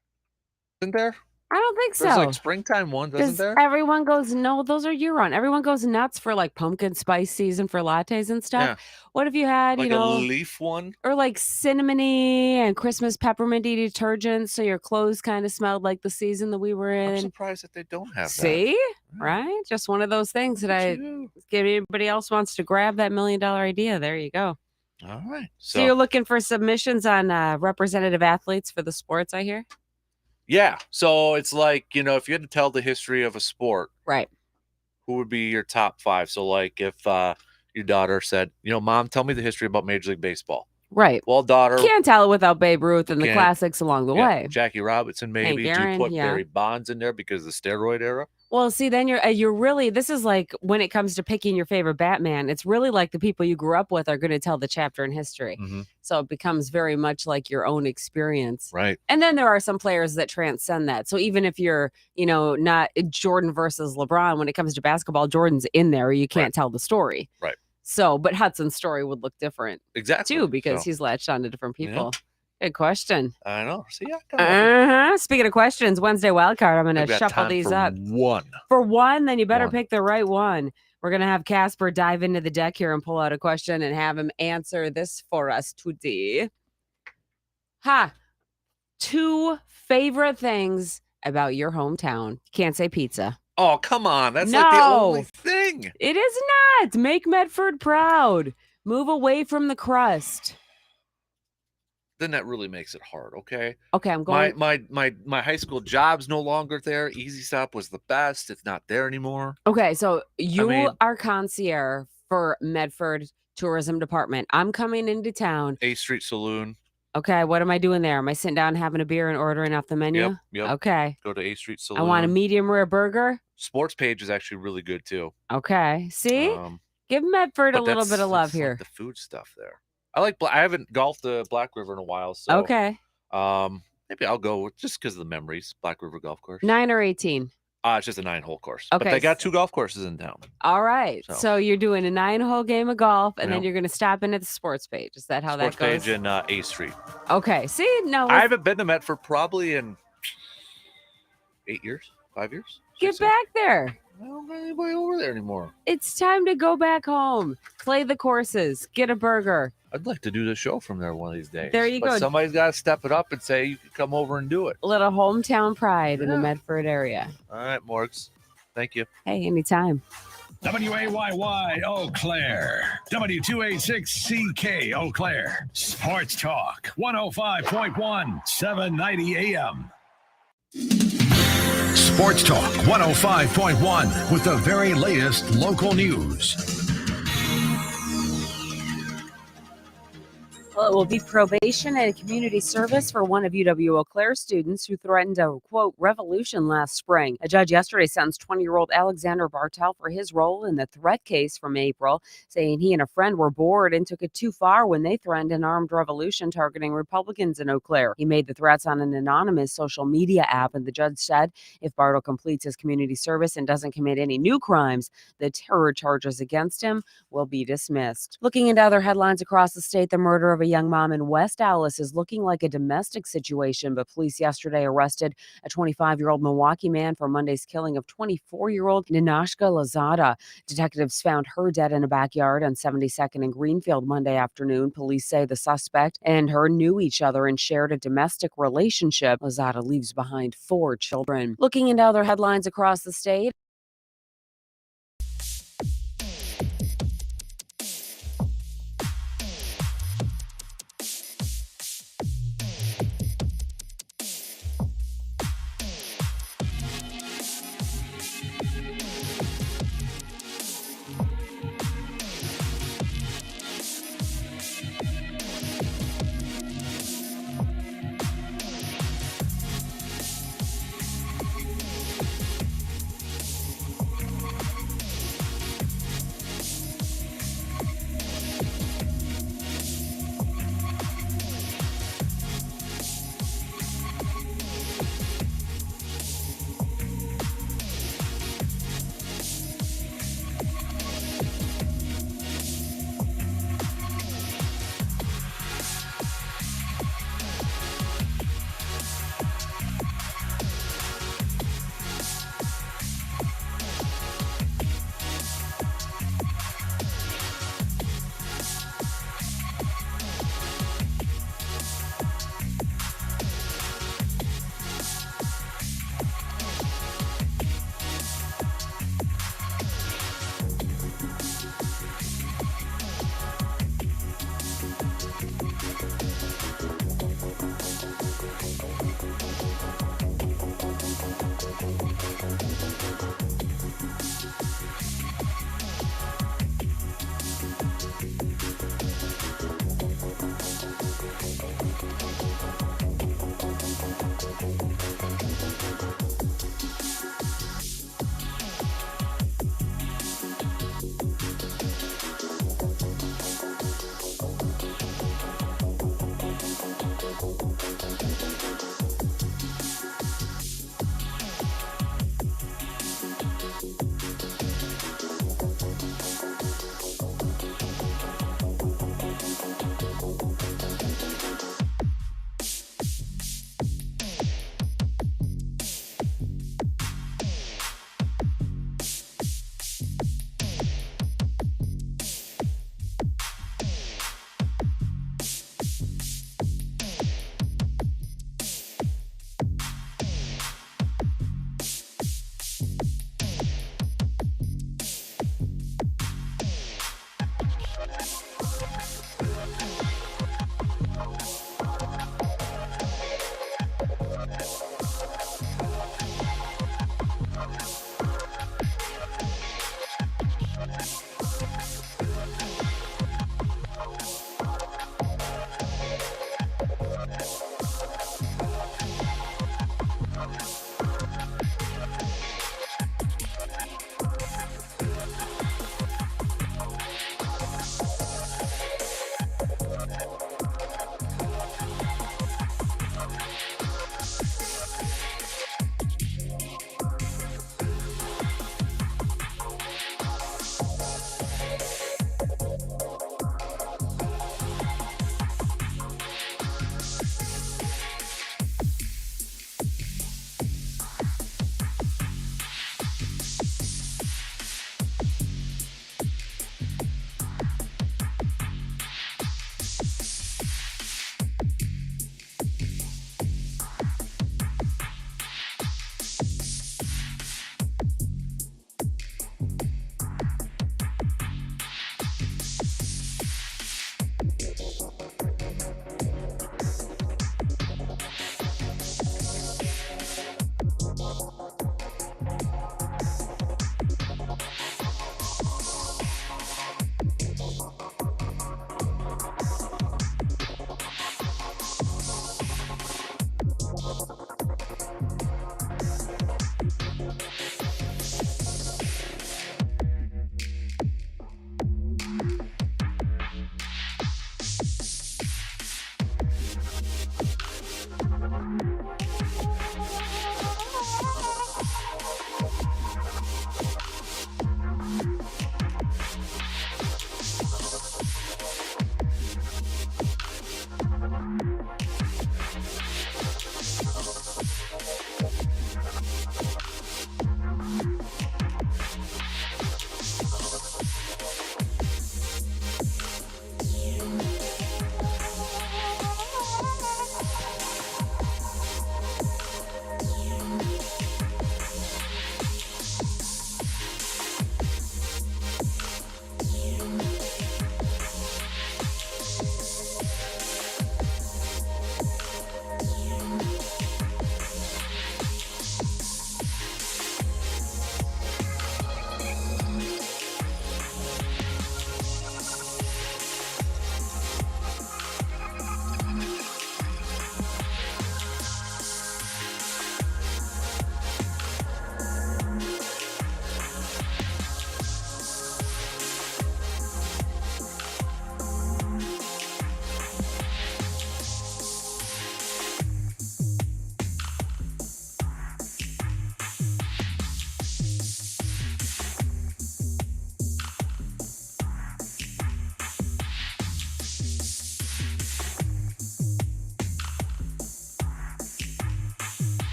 Speaker 1: Isn't there?
Speaker 4: I don't think so.
Speaker 1: There's like springtime ones, isn't there?
Speaker 4: Everyone goes, no, those are year-round. Everyone goes nuts for like pumpkin spice season for lattes and stuff.
Speaker 1: Yeah.
Speaker 4: What if you had,
Speaker 1: Like a leaf one?
Speaker 4: or like cinnamony and Christmas pepperminty detergents so your clothes kind of smelled like the season that we were in?
Speaker 1: I'm surprised that they don't have that.
Speaker 4: See? Right? Just one of those things that if anybody else wants to grab that $1 million idea, there you go.
Speaker 1: All right.
Speaker 4: So you're looking for submissions on representative athletes for the sports, I hear?
Speaker 1: Yeah. So it's like, if you had to tell the history of a sport,
Speaker 4: right,
Speaker 1: who would be your top 5? So like if your daughter said, Mom, tell me the history about Major League Baseball.
Speaker 4: Right.
Speaker 1: Well, daughter.
Speaker 4: Can't tell it without Babe Ruth and the classics along the way.
Speaker 1: Jackie Robinson, maybe.
Speaker 4: Hank Aaron,
Speaker 1: do you put Barry Bonds in there because of the steroid era?
Speaker 4: Well, see, then you're really, this is like when it comes to picking your favorite Batman, it's really like the people you grew up with are going to tell the chapter in history.
Speaker 1: Mm-hmm.
Speaker 4: So it becomes very much like your own experience.
Speaker 1: Right.
Speaker 4: And then there are some players that transcend that. So even if you're, not Jordan versus LeBron, when it comes to basketball, Jordan's in there, you can't tell the story.
Speaker 1: Right.
Speaker 4: So, but Hudson's story would look different.
Speaker 1: Exactly.
Speaker 4: Too, because he's latched on to different people. Yeah. Good question.
Speaker 1: I know. See,
Speaker 4: Speaking of questions, Wednesday wildcard, I'm going to shuffle these up. For one, then you better pick the right one. We're going to have Casper dive into the deck here and pull out a question and have him answer this for us today. 2 favorite things about your hometown. Can't say pizza.
Speaker 1: Oh, come on. That's like the only thing.
Speaker 4: It is not. Make Medford proud. Move away from the crust.
Speaker 1: Then that really makes it hard, okay?
Speaker 4: Okay, I'm going.
Speaker 1: My high school job's no longer there. Easy Stop was the best. It's not there anymore.
Speaker 4: Okay, so you are concierge for Medford Tourism Department. I'm coming into town.
Speaker 1: 8th Street Saloon.
Speaker 4: Okay, what am I doing there? Am I sitting down having a beer and ordering off the menu?
Speaker 1: Yep.
Speaker 4: Okay.
Speaker 1: Go to 8th Street Saloon.
Speaker 4: I want a medium rare burger.
Speaker 1: Sports Page is actually really good too.
Speaker 4: Okay. See? Give Medford a little bit of love here.
Speaker 1: Like the food stuff there. I haven't golfed the Black River in a while, so
Speaker 4: okay.
Speaker 1: Maybe I'll go just because of the memories. Black River Golf Course.
Speaker 4: 9 or 18?
Speaker 1: It's just a 9-hole course.
Speaker 4: Okay.
Speaker 1: But they got 2 golf courses in town.
Speaker 4: All right. So you're doing a 9-hole game of golf, and then you're going to stop in at the Sports Page. Is that how that goes?
Speaker 1: Sports Page in 8th Street.
Speaker 4: Okay. See, no.
Speaker 1: I haven't been to Medford probably in 8 years, 5 years.
Speaker 4: Get back there.
Speaker 1: I don't got anybody over there anymore.
Speaker 4: It's time to go back home. Play the courses. Get a burger.
Speaker 1: I'd like to do the show from there one of these days.
Speaker 4: There you go.
Speaker 1: Somebody's got to step it up and say you can come over and do it.
Speaker 4: A little hometown pride in the Medford area.
Speaker 1: All right, Morgs. Thank you.
Speaker 4: Hey, anytime.
Speaker 5: WAYY Eau Claire. W286CK Eau Claire. Sports Talk 105.1, 790 AM. Sports Talk 105.1 with the very latest local news.
Speaker 4: Well, it will be probation and community service for one of UW Eau Claire's students who threatened a, quote, revolution last spring. A judge yesterday sentenced 20-year-old Alexander Bartel for his role in the threat case from April, saying he and a friend were bored and took it too far when they threatened an armed revolution targeting Republicans in Eau Claire. He made the threats on an anonymous social media app, and the judge said if Bartel completes his community service and doesn't commit any new crimes, the terror charges against him will be dismissed. Looking into other headlines across the state, the murder of a young mom in West Allis is looking like a domestic situation, but police yesterday arrested a 25-year-old Milwaukee man for Monday's killing of 24-year-old Ninashka Lazada. Detectives found her dead in a backyard on 72nd and Greenfield Monday afternoon. Police say the suspect and her knew each other and shared a domestic relationship. Lazada leaves behind 4 children. Looking into other headlines across the state,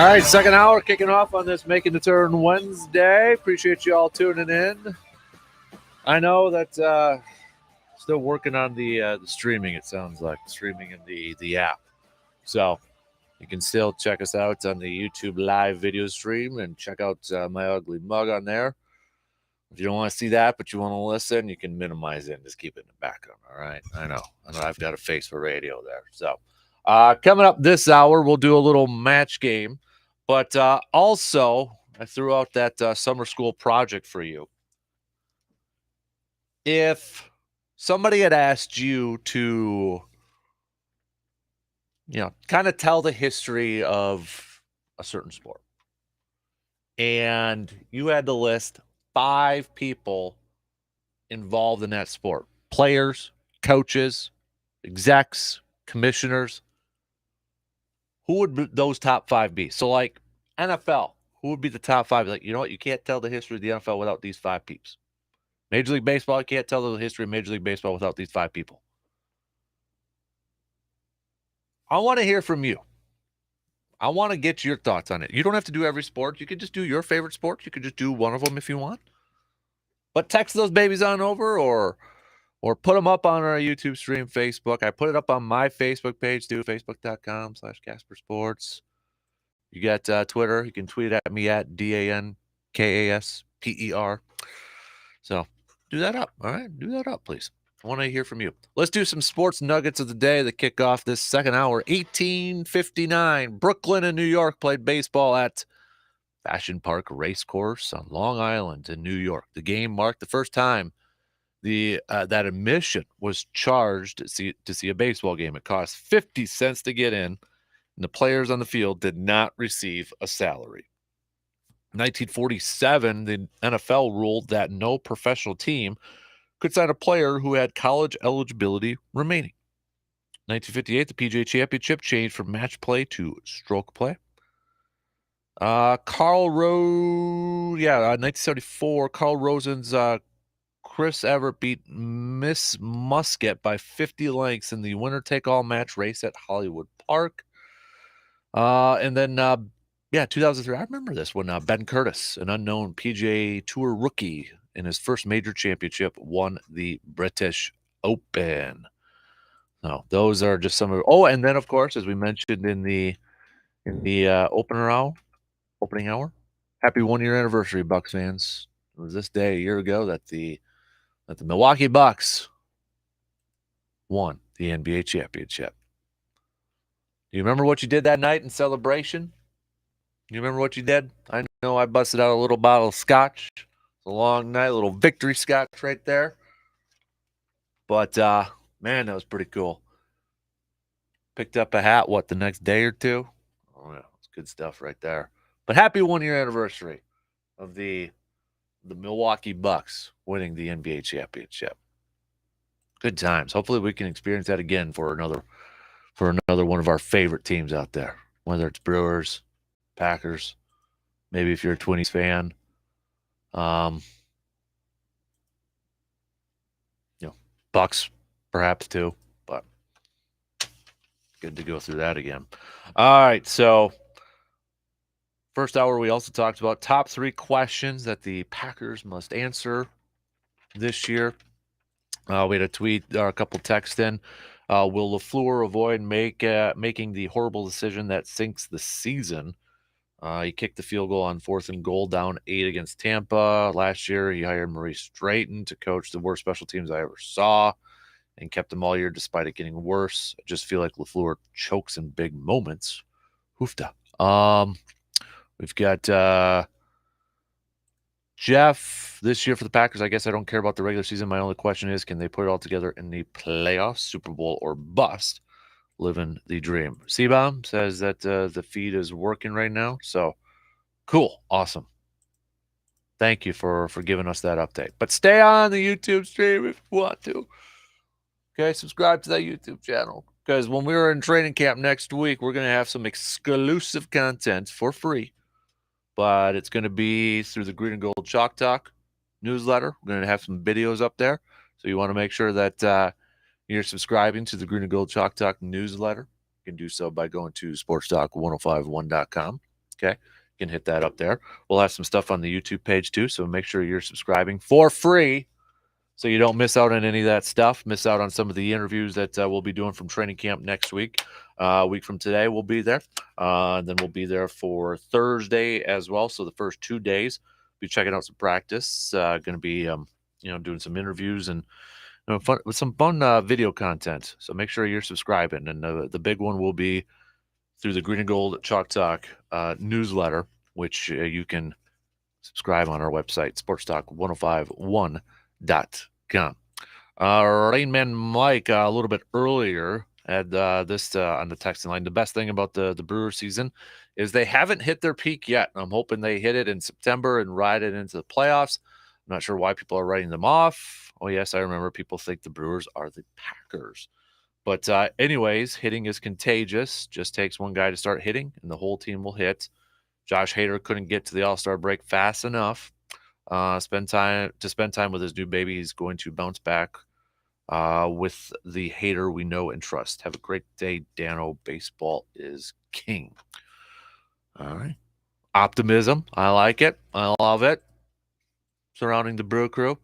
Speaker 1: All right, second hour kicking off on this Making the Turn Wednesday. Appreciate you all tuning in. I know that still working on the streaming, it sounds like, streaming in the app. So you can still check us out on the YouTube live video stream and check out my ugly mug on there. If you don't want to see that, but you want to listen, you can minimize it and just keep it in the background, all right? I know I've got a face for radio there. So coming up this hour, we'll do a little match game. But also, I threw out that summer school project for you. If somebody had asked you to, kind of tell the history of a certain sport, and you had to list 5 people involved in that sport, players, coaches, execs, commissioners, who would those top 5 be? So, like NFL, who would be the top 5? Like, you know what? You can't tell the history of the NFL without these 5 peeps. Major League Baseball, you can't tell the history of Major League Baseball without these 5 people. I want to hear from you. I want to get your thoughts on it. You don't have to do every sport. You can just do your favorite sport. You can just do one of them if you want. But text those babies on over or put them up on our YouTube stream, Facebook. I put it up on my Facebook page too, facebook.com/CasperSports. You got Twitter. You can tweet at me at DANKASPER. So do that up. All right. Do that up, please. I want to hear from you. Let's do some sports nuggets of the day that kick off this second hour. 1859. Brooklyn and New York played baseball at Fashion Park Racecourse on Long Island in New York. The game marked the first time that admission was charged to see a baseball game. It cost 50 cents to get in, and the players on the field did not receive a salary. 1947, the NFL ruled that no professional team could sign a player who had college eligibility remaining. 1958, the PGA Championship changed from match play to stroke play. 1974, Carl Rosen's Chris Everett beat Miss Muscat by 50 lengths in the winner-take-all match race at Hollywood Park. And then 2003, I remember this when Ben Curtis, an unknown PGA Tour rookie in his first major championship, won the British Open. So those are just some of. Oh, and then of course, as we mentioned in the opening hour, happy 1-year anniversary, Bucks fans. It was this day a year ago that the Milwaukee Bucks won the NBA championship. Do you remember what you did that night in celebration? You remember what you did? I know I busted out a little bottle of scotch. It's a long night, a little victory scotch right there. But, man, that was pretty cool. Picked up a hat, the next day or two? Oh, yeah, it's good stuff right there. But happy 1-year anniversary of the Milwaukee Bucks winning the NBA championship. Good times. Hopefully we can experience that again for another one of our favorite teams out there, whether it's Brewers, Packers, maybe if you're a Twinnies fan. Bucks perhaps too, but good to go through that again. All right, so first hour we also talked about top 3 questions that the Packers must answer this year. We had a tweet or a couple texts in. Will LaFleur avoid making the horrible decision that sinks the season? He kicked the field goal on 4th and goal down 8 against Tampa. Last year, he hired Maurice Drayton to coach the worst special teams I ever saw and kept them all year despite it getting worse. I just feel like LaFleur chokes in big moments. Hoofda. We've got Jeff this year for the Packers. I guess I don't care about the regular season. My only question is, can they put it all together in the playoffs, Super Bowl, or bust? Living the dream. C-Bomb says that the feed is working right now. So cool. Awesome. Thank you for giving us that update. But stay on the YouTube stream if you want to. Okay, subscribe to that YouTube channel. Because when we're in training camp next week, we're going to have some exclusive content for free. But it's going to be through the Green and Gold Chalk Talk newsletter. We're going to have some videos up there. So you want to make sure that you're subscribing to the Green and Gold Chalk Talk newsletter. You can do so by going to sportstalk1051.com. Okay, you can hit that up there. We'll have some stuff on the YouTube page too, so make sure you're subscribing for free so you don't miss out on any of that stuff, miss out on some of the interviews that we'll be doing from training camp next week. A week from today, we'll be there. And then we'll be there for Thursday as well. So the first 2 days, be checking out some practice. Going to be, doing some interviews and with some fun video content. So make sure you're subscribing. And the big one will be through the Green and Gold Chalk Talk newsletter, which you can subscribe on our website, sportstalk1051.com. Rainman Mike, a little bit earlier, had this on the texting line. The best thing about the Brewers season is they haven't hit their peak yet. I'm hoping they hit it in September and ride it into the playoffs. I'm not sure why people are writing them off. Oh, yes, I remember people think the Brewers are the Packers. But anyways, hitting is contagious. Just takes one guy to start hitting, and the whole team will hit. Josh Hader couldn't get to the All-Star break fast enough. Spend time with his new baby. He's going to bounce back with the Hader we know and trust. Have a great day, Dano. Baseball is king. All right. Optimism. I like it. I love it. Surrounding the Brew Crew.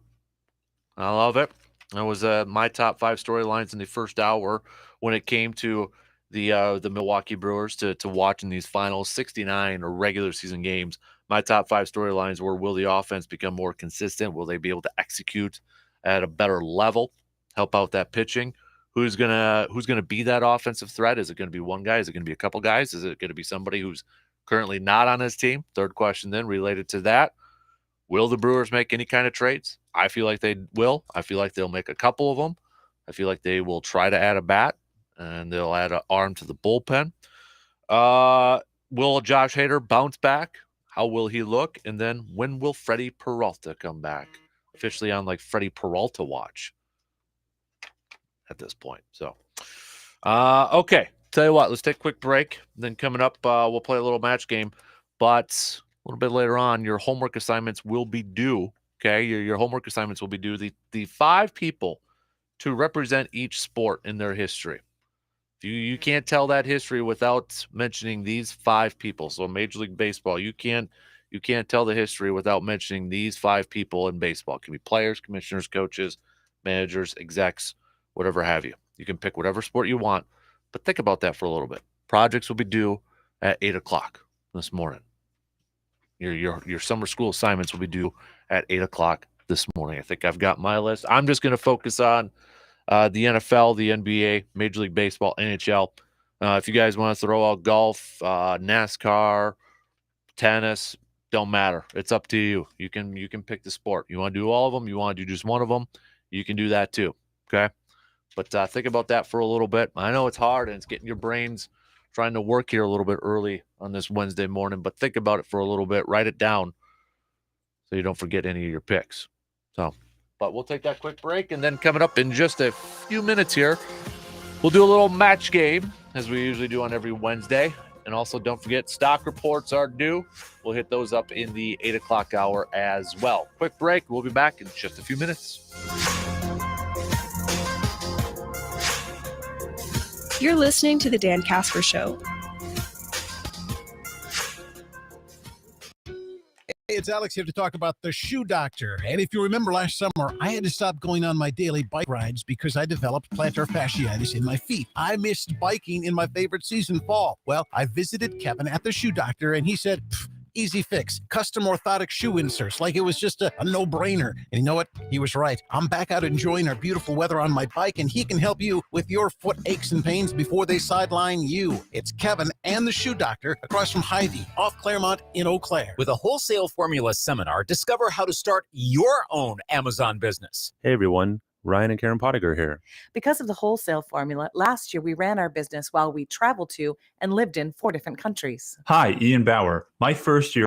Speaker 1: I love it. That was my top 5 storylines in the first hour when it came to the Milwaukee Brewers to watching these final 69 regular season games. My top 5 storylines were: will the offense become more consistent? Will they be able to execute at a better level? Help out that pitching. Who's gonna be that offensive threat? Is it going to be one guy? Is it going to be a couple guys? Is it going to be somebody who's currently not on his team? Third question then related to that. Will the Brewers make any kind of trades? I feel like they will. I feel like they'll make a couple of them. I feel like they will try to add a bat, and they'll add an arm to the bullpen. Will Josh Hader bounce back? How will he look? And then when will Freddie Peralta come back? Officially on like Freddie Peralta watch at this point. So, okay. Tell you what, let's take a quick break. Then coming up, we'll play a little match game. But a little bit later on, your homework assignments will be due. Okay, your homework assignments will be due. The 5 people to represent each sport in their history. You can't tell that history without mentioning these 5 people. So Major League Baseball, you can't tell the history without mentioning these 5 people in baseball. It can be players, commissioners, coaches, managers, execs, whatever have you. You can pick whatever sport you want, but think about that for a little bit. Projects will be due at 8:00 this morning. Your summer school assignments will be due at 8:00 this morning. I think I've got my list. I'm just going to focus on the NFL, the NBA, Major League Baseball, NHL. If you guys want to throw out golf, NASCAR, tennis, don't matter. It's up to you. You can pick the sport. You want to do all of them? You want to do just one of them? You can do that too. Okay? But think about that for a little bit. I know it's hard and it's getting your brains trying to work here a little bit early on this Wednesday morning, but think about it for a little bit. Write it down so you don't forget any of your picks. But we'll take that quick break, and then coming up in just a few minutes here, we'll do a little match game, as we usually do on every Wednesday. And also, don't forget, stock reports are due. We'll hit those up in the 8:00 hour as well. Quick break. We'll be back in just a few minutes.
Speaker 2: You're listening to the Dan Kasper Show.
Speaker 6: Hey, it's Alex here to talk about the Shoe Doctor. And if you remember last summer, I had to stop going on my daily bike rides because I developed plantar fasciitis in my feet. I missed biking in my favorite season, fall. Well, I visited Kevin at the Shoe Doctor, and he said, easy fix, custom orthotic shoe inserts, like it was just a no-brainer. And you know what? He was right. I'm back out enjoying our beautiful weather on my bike, and he can help you with your foot aches and pains before they sideline you. It's Kevin and the Shoe Doctor across from Hy-Vee, off Claremont in Eau Claire.
Speaker 7: With a wholesale formula seminar, discover how to start your own Amazon business.
Speaker 8: Hey everyone, Ryan and Karen Pottinger here.
Speaker 9: Because of the wholesale formula, last year we ran our business while we traveled to and lived in 4 different countries.
Speaker 8: Hi, Ian Bauer. My first year.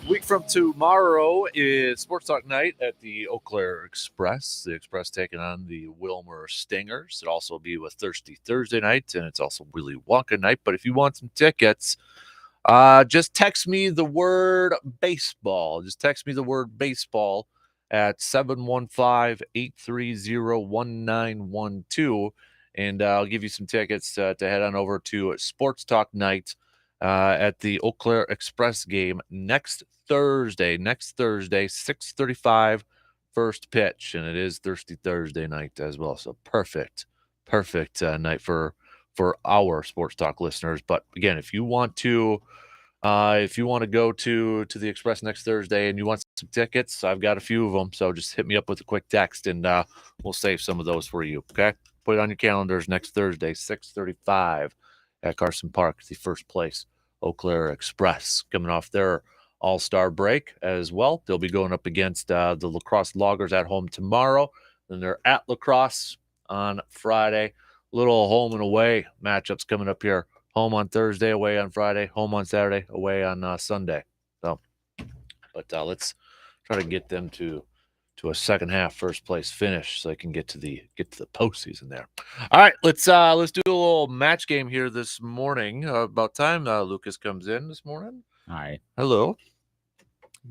Speaker 1: Week from tomorrow is Sports Talk Night at the Eau Claire Express. The Express taking on the Wilmer Stingers. It'll also be with Thirsty Thursday night, and it's also Willy Wonka night. But if you want some tickets, just text me the word baseball. Just text me the word baseball at 715-830-1912, and I'll give you some tickets to head on over to Sports Talk Night at the Eau Claire Express game next Thursday, 6:35, first pitch, and it is Thirsty Thursday night as well. So perfect night for our Sports Talk listeners. But again, if you want to go to the Express next Thursday and you want some tickets, I've got a few of them. So just hit me up with a quick text, and we'll save some of those for you. Okay, put it on your calendars next Thursday, 6:35 at Carson Park, the first place Eau Claire Express, coming off their All-Star break as well. They'll be going up against the Lacrosse Loggers at home tomorrow. Then they're at Lacrosse on Friday. Little home and away matchups coming up here. Home on Thursday, away on Friday. Home on Saturday, away on Sunday. So, but let's try to get them to a second half first place finish so they can get to the postseason there. All right, let's do a little match game here this morning. About time Lucas comes in this morning.
Speaker 10: Hi.
Speaker 1: Hello.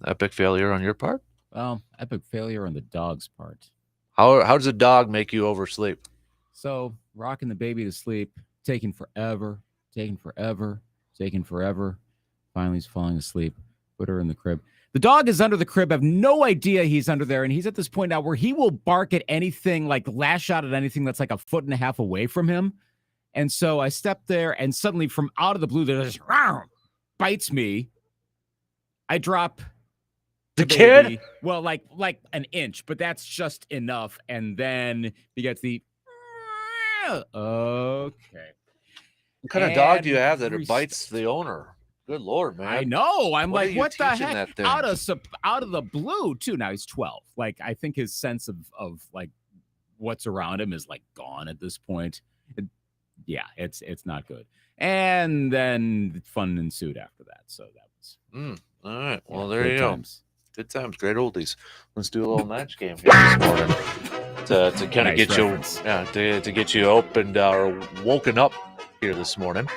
Speaker 1: Epic failure on your part?
Speaker 10: Well, epic failure on the dog's part.
Speaker 1: How does a dog make you oversleep?
Speaker 10: So rocking the baby to sleep, taking forever. Finally, he's falling asleep. Put her in the crib. The dog is under the crib. I have no idea he's under there. And he's at this point now where he will bark at anything, like lash out at anything that's like a foot and a half away from him. And so I stepped there, and suddenly from out of the blue, there's bites me. I drop
Speaker 1: the kid.
Speaker 10: Baby. Well, like an inch, but that's just enough. And then he gets the okay.
Speaker 1: What kind of dog do you have that it bites the owner? Good Lord, man.
Speaker 10: I know. I'm
Speaker 1: what
Speaker 10: like, what the heck? Out of the blue, too. Now he's 12. Like, I think his sense of like what's around him is like gone at this point. It's not good. And then fun ensued after that. So that was
Speaker 1: all right. Well, there you go. Good times, great oldies. Let's do a little match game here this morning. to kind of
Speaker 10: Nice
Speaker 1: get
Speaker 10: reference.
Speaker 1: you, to get you opened or woken up here this morning.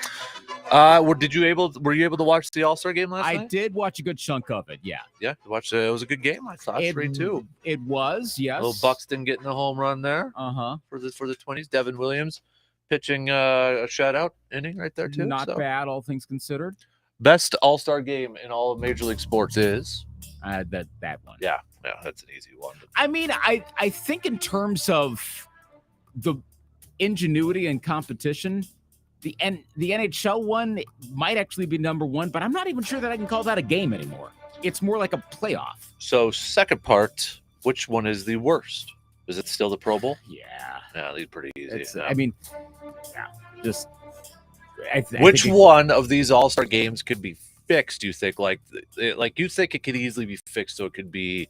Speaker 1: Were you able to watch the All-Star game last night?
Speaker 10: I did watch a good chunk of it. Yeah.
Speaker 1: Yeah, watch. It was a good game. I thought 3-2.
Speaker 10: It was, yes.
Speaker 1: Little Buxton getting a home run there. For the 20s. Devin Williams pitching a shutout inning right there too.
Speaker 10: Not bad, all things considered.
Speaker 1: Best All-Star game in all of Major League Sports is
Speaker 10: that one.
Speaker 1: Yeah, that's an easy one.
Speaker 10: I mean, I think in terms of the ingenuity and competition, the NHL one might actually be number one, but I'm not even sure that I can call that a game anymore. It's more like a playoff.
Speaker 1: So second part, which one is the worst? Is it still the Pro Bowl?
Speaker 10: Yeah,
Speaker 1: these are pretty easy.
Speaker 10: I mean, just
Speaker 1: which one of these All-Star games could be fixed? Do you think like you think it could easily be fixed so it could be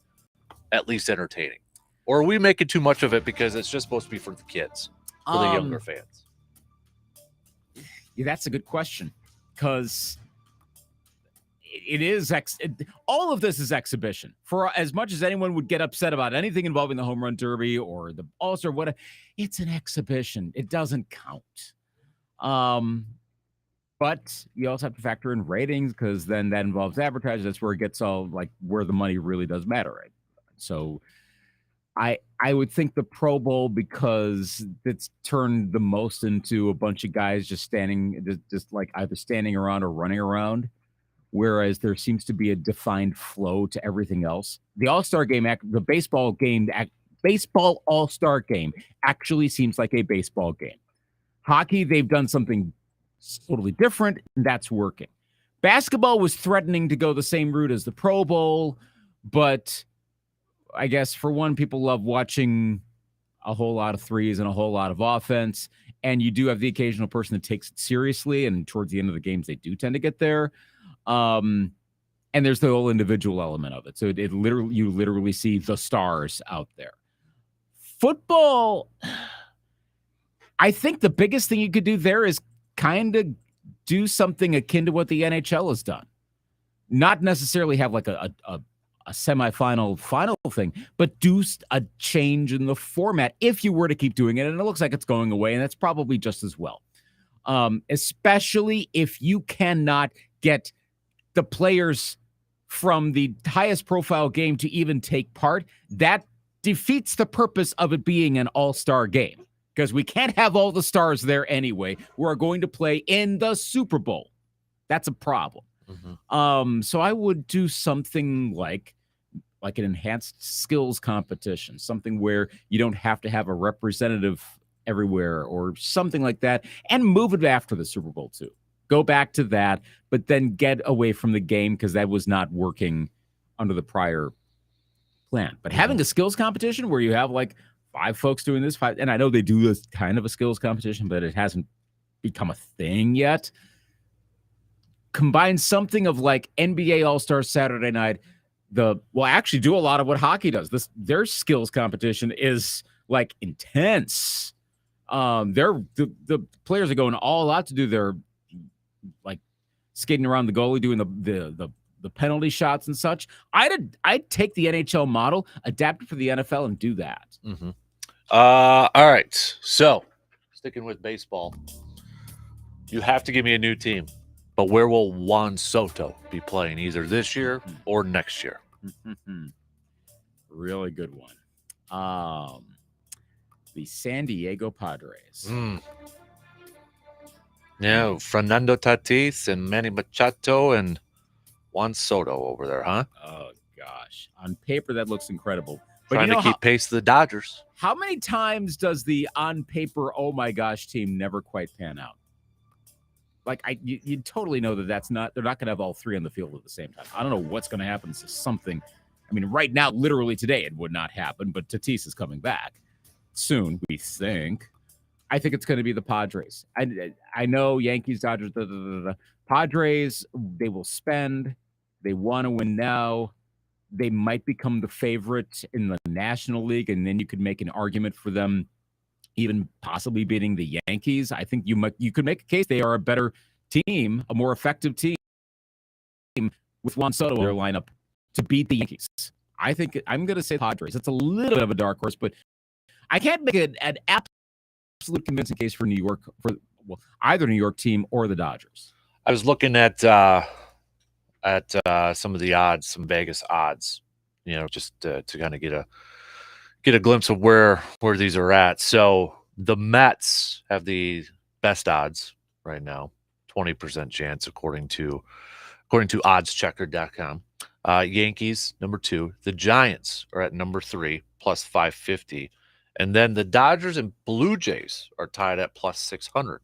Speaker 1: at least entertaining, or are we making too much of it because it's just supposed to be for the kids, for the younger fans?
Speaker 10: Yeah, that's a good question, because it is all of this is exhibition. For as much as anyone would get upset about anything involving the home run derby or the All-Star, whatever, it's an exhibition. It doesn't count. But you also have to factor in ratings, because then that involves advertising. That's where it gets all like where the money really does matter, right? So I would think the Pro Bowl, because it's turned the most into a bunch of guys just like either standing around or running around, whereas there seems to be a defined flow to everything else. The All-Star game, the baseball All-Star game actually seems like a baseball game. Hockey, they've done something totally different, and that's working. Basketball was threatening to go the same route as the Pro Bowl, but I guess for one, people love watching a whole lot of threes and a whole lot of offense, and you do have the occasional person that takes it seriously, and towards the end of the games, they do tend to get there. And there's the whole individual element of it. So you literally see the stars out there. Football, I think the biggest thing you could do there is kind of do something akin to what the NHL has done. Not necessarily have like a semifinal final thing, but do a change in the format if you were to keep doing it. And it looks like it's going away, and that's probably just as well. Especially if you cannot get the players from the highest profile game to even take part, that defeats the purpose of it being an all-star game. Because we can't have all the stars there anyway. We're going to play in the Super Bowl. That's a problem. So I would do something like an enhanced skills competition, something where you don't have to have a representative everywhere or something like that, and move it after the Super Bowl too. Go back to that, but then get away from the game, because that was not working under the prior plan. But having a skills competition where you have like 5 folks doing this, and I know they do this kind of a skills competition, but it hasn't become a thing yet. Combine something of like NBA All-Star Saturday night. Actually do a lot of what hockey does. Their skills competition is like intense. The players are going all out to do their like skating around the goalie, doing the penalty shots and such. I'd take the NHL model, adapt it for the NFL, and do that.
Speaker 1: All right. So sticking with baseball, you have to give me a new team. But where will Juan Soto be playing, either this year or next year?
Speaker 10: Really good one. The San Diego Padres.
Speaker 1: Yeah, Fernando Tatis and Manny Machado and Juan Soto over there, huh?
Speaker 10: Oh, gosh. On paper, that looks incredible. But
Speaker 1: trying to keep pace to the Dodgers.
Speaker 10: How many times does the on paper, oh my gosh, team never quite pan out? Like, you totally know they're not going to have all 3 on the field at the same time. I don't know what's going to happen to something. I mean, right now, literally today, it would not happen, but Tatis is coming back soon, we think. I think it's going to be the Padres. I know Yankees, Dodgers, Padres, they will spend. They want to win now. They might become the favorite in the National League, and then you could make an argument for them even possibly beating the Yankees. I think you could make a case they are a better team, a more effective team with Juan Soto in their lineup to beat the Yankees. I think I'm going to say Padres. It's a little bit of a dark horse, but I can't make an absolute convincing case for New York, for either New York team or the Dodgers.
Speaker 1: I was looking at some of the odds, some Vegas odds, just to kind of get a glimpse of where these are at. So the Mets have the best odds right now, 20% chance according to oddschecker.com. Yankees, number 2. The Giants are at number 3, plus 550. And then the Dodgers and Blue Jays are tied at plus 600.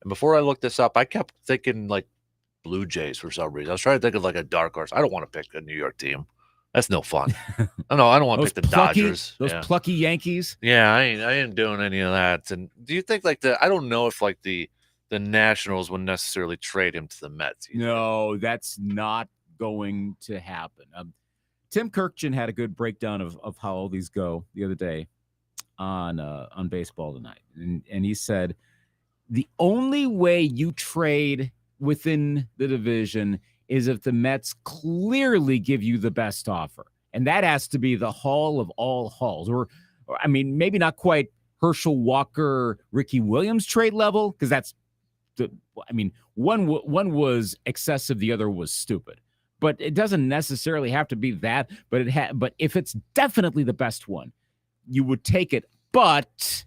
Speaker 1: And before I looked this up, I kept thinking like Blue Jays for some reason. I was trying to think of like a dark horse. I don't want to pick a New York team. That's no fun. I don't want to pick the Dodgers.
Speaker 10: Those plucky Yankees.
Speaker 1: Yeah, I ain't doing any of that. And do you think like I don't know if like the Nationals would necessarily trade him to the Mets either.
Speaker 10: No, that's not going to happen. Tim Kirkjian had a good breakdown of how all these go the other day on Baseball Tonight. And he said, the only way you trade within the division is if the Mets clearly give you the best offer. And that has to be the Hall of all halls. Or I mean, maybe not quite Herschel Walker, Ricky Williams trade level, because that's one was excessive, the other was stupid. But it doesn't necessarily have to be that. But if it's definitely the best one, you would take it. But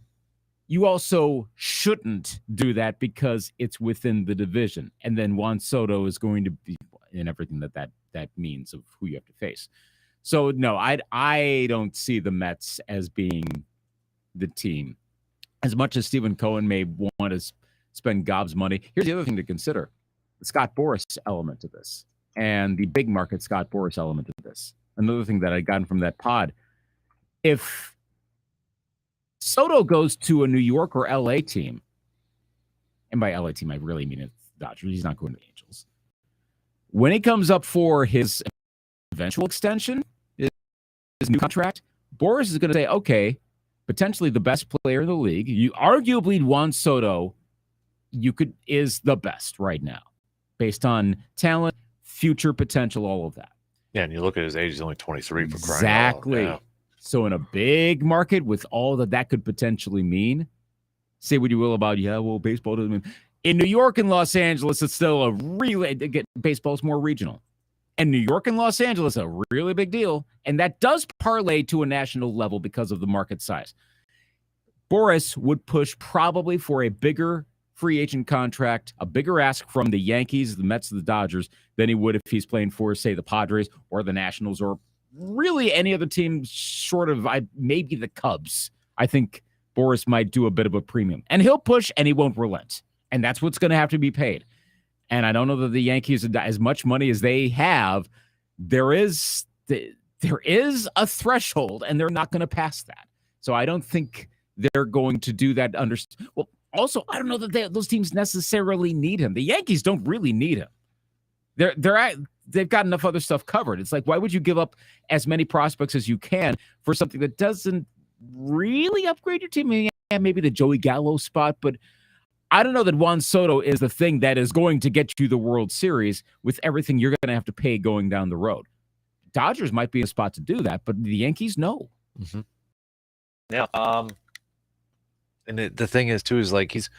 Speaker 10: you also shouldn't do that because it's within the division. And then Juan Soto is going to be in everything that means of who you have to face. So, no, I don't see the Mets as being the team. As much as Stephen Cohen may want to spend gobs money, here's the other thing to consider. The Scott Boras element to this and the big market Scott Boras element to this. Another thing that I'd gotten from that pod, if Soto goes to a New York or LA team, and by LA team, I really mean it's Dodgers. He's not going to the Angels. When he comes up for his eventual extension, his new contract, Boras is going to say, okay, potentially the best player in the league. You arguably Juan Soto, is the best right now, based on talent, future potential, all of that.
Speaker 1: Yeah, and you look at his age; he's only 23 for crying out loud.
Speaker 10: Exactly.
Speaker 1: Yeah.
Speaker 10: So in a big market with all that could potentially mean, say what you will about, baseball doesn't mean. In New York and Los Angeles, it's still baseball's more regional. And New York and Los Angeles, a really big deal. And that does parlay to a national level because of the market size. Boras would push probably for a bigger free agent contract, a bigger ask from the Yankees, the Mets, the Dodgers, than he would if he's playing for, say, the Padres or the Nationals or really any other team short of maybe the Cubs. I think Boras might do a bit of a premium. And he'll push and he won't relent. And that's what's going to have to be paid. And I don't know that the Yankees, as much money as they have, there is a threshold, and they're not going to pass that. So I don't think they're going to do that. Well, also, I don't know that those teams necessarily need him. The Yankees don't really need him. They've got enough other stuff covered. It's like, why would you give up as many prospects as you can for something that doesn't really upgrade your team? Maybe the Joey Gallo spot, but I don't know that Juan Soto is the thing that is going to get you the World Series with everything you're going to have to pay going down the road. Dodgers might be a spot to do that, but the Yankees, no.
Speaker 1: Mm-hmm. Yeah. And the thing is, too, is like he's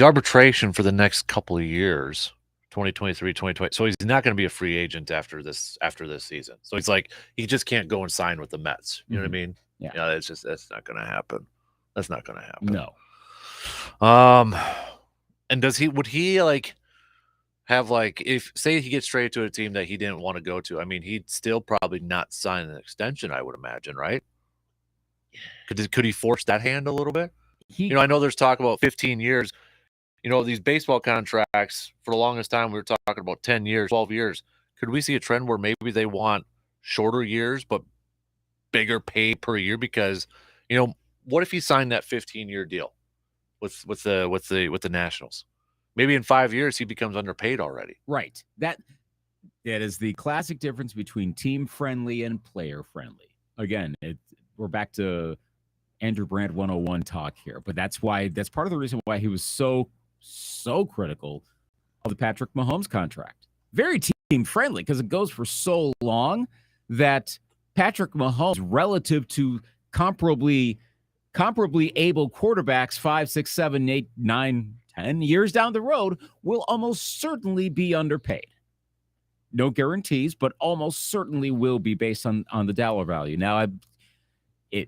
Speaker 1: arbitration for the next couple of years, 2023, 2020. So he's not going to be a free agent after this season. So he's like, he just can't go and sign with the Mets. You know what I mean?
Speaker 10: Yeah.
Speaker 1: That's not going to happen. That's not going to happen.
Speaker 10: No.
Speaker 1: And would he like have like, if say he gets traded to a team that he didn't want to go to, I mean, he'd still probably not sign an extension, I would imagine, right? Could he force that hand a little bit? I know there's talk about 15 years, these baseball contracts for the longest time, we were talking about 10 years, 12 years. Could we see a trend where maybe they want shorter years, but bigger pay per year? Because, what if he signed that 15-year deal with the Nationals? Maybe in 5 years he becomes underpaid already.
Speaker 10: Right. That is the classic difference between team friendly and player friendly. Again, we're back to Andrew Brandt 101 talk here, but that's part of the reason why he was so critical of the Patrick Mahomes contract. Very team friendly because it goes for so long that Patrick Mahomes, relative to comparably comparably able quarterbacks 5, 6, 7, 8, 9, 10 years down the road will almost certainly be underpaid. No guarantees, but almost certainly will be based on the dollar value. Now,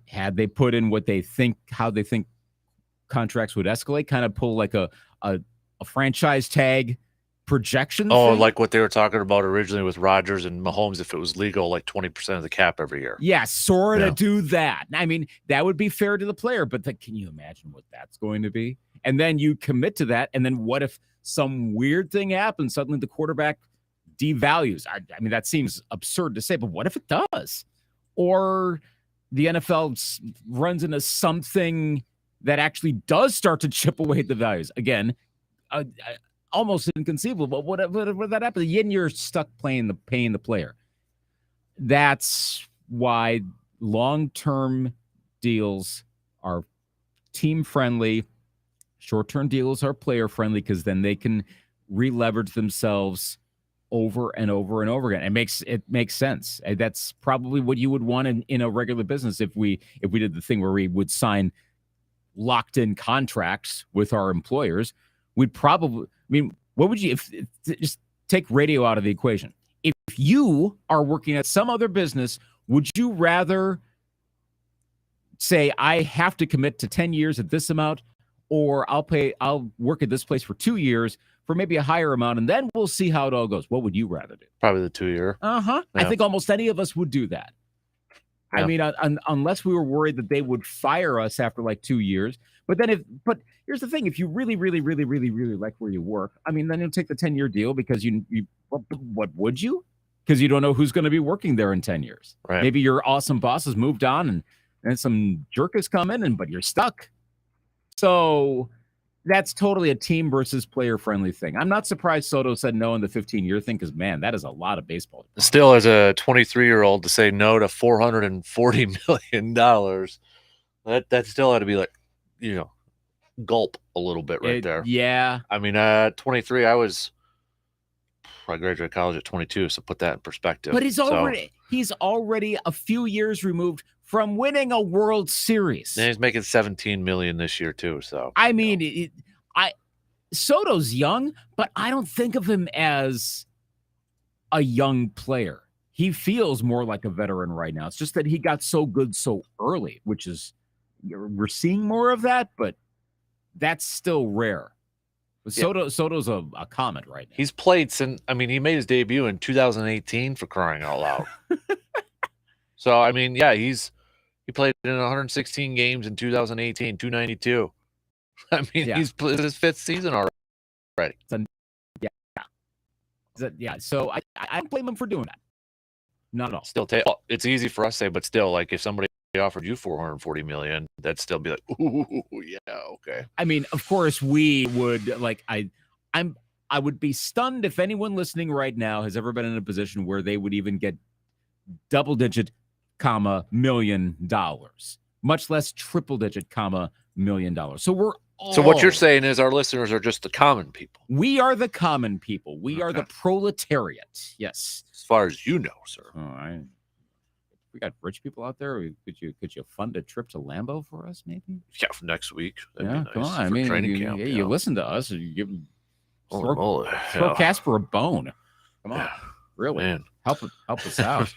Speaker 10: had they put in what they think, how they think contracts would escalate, kind of pull like a franchise tag projection thing.
Speaker 1: Like what they were talking about originally with Rodgers and Mahomes, if it was legal, like 20% of the cap every year.
Speaker 10: Yeah, sort of do that. I mean, that would be fair to the player, but can you imagine what that's going to be? And then you commit to that, and then what if some weird thing happens? Suddenly the quarterback devalues. I mean, that seems absurd to say, but what if it does? Or the NFL runs into something that actually does start to chip away at the values. Again, almost inconceivable, but what that happens? Then you're stuck paying the player. That's why long-term deals are team-friendly. Short-term deals are player-friendly because then they can re-leverage themselves over and over and over again. It makes sense. That's probably what you would want in a regular business if we did the thing where we would sign locked-in contracts with our employers. We'd probably, I mean, what would you, if just take radio out of the equation? If you are working at some other business, would you rather say, I have to commit to 10 years at this amount, or I'll work at this place for 2 years for maybe a higher amount, and then we'll see how it all goes? What would you rather do?
Speaker 1: Probably the 2-year.
Speaker 10: Yeah. I think almost any of us would do that. Yeah. I mean, unless we were worried that they would fire us after like 2 years. But here's the thing: if you really, really, really, really, really like where you work, I mean, then you'll take the 10-year deal because what would you? Because you don't know who's going to be working there in 10 years.
Speaker 1: Right.
Speaker 10: Maybe your awesome boss has moved on and some jerk has come in, but you're stuck. So that's totally a team versus player friendly thing. I'm not surprised Soto said no in the 15-year thing because, man, that is a lot of baseball.
Speaker 1: Still, as a 23-year-old, to say no to $440 million, that still had to be like, gulp a little bit right there.
Speaker 10: Yeah.
Speaker 1: I mean, 23, I graduated college at 22, so put that in perspective.
Speaker 10: But he's already a few years removed from winning a World Series.
Speaker 1: And he's making $17 million this year too. So
Speaker 10: I mean, Soto's young, but I don't think of him as a young player. He feels more like a veteran right now. It's just that he got so good so early, which is we're seeing more of that, but that's still rare. Soto's a comet right now.
Speaker 1: He's played since, he made his debut in 2018 for crying out loud. So, I mean, yeah, he played in 116 games in 2018, 292. I mean, he's played his 5th season already.
Speaker 10: Yeah. So I don't blame him for doing that. Not at all.
Speaker 1: Still, it's easy for us to say, but still, like if somebody offered you $440 million, that'd still be like, ooh, yeah, okay.
Speaker 10: I mean, of course, we would I would be stunned if anyone listening right now has ever been in a position where they would even get double-digit, $1 million, much less triple-digit, $1 million. So
Speaker 1: So what you're saying is our listeners are just the common people.
Speaker 10: We are the common people. We are the proletariat. Yes.
Speaker 1: As far as you know, sir.
Speaker 10: We got rich people out there. Could you fund a trip to Lambeau for us, maybe?
Speaker 1: Yeah, for next week. That'd be nice.
Speaker 10: Come on. I mean,
Speaker 1: training camp.
Speaker 10: You listen to us. You give
Speaker 1: throw
Speaker 10: Kasper a bone. Come on, really,
Speaker 1: man.
Speaker 10: Help us out.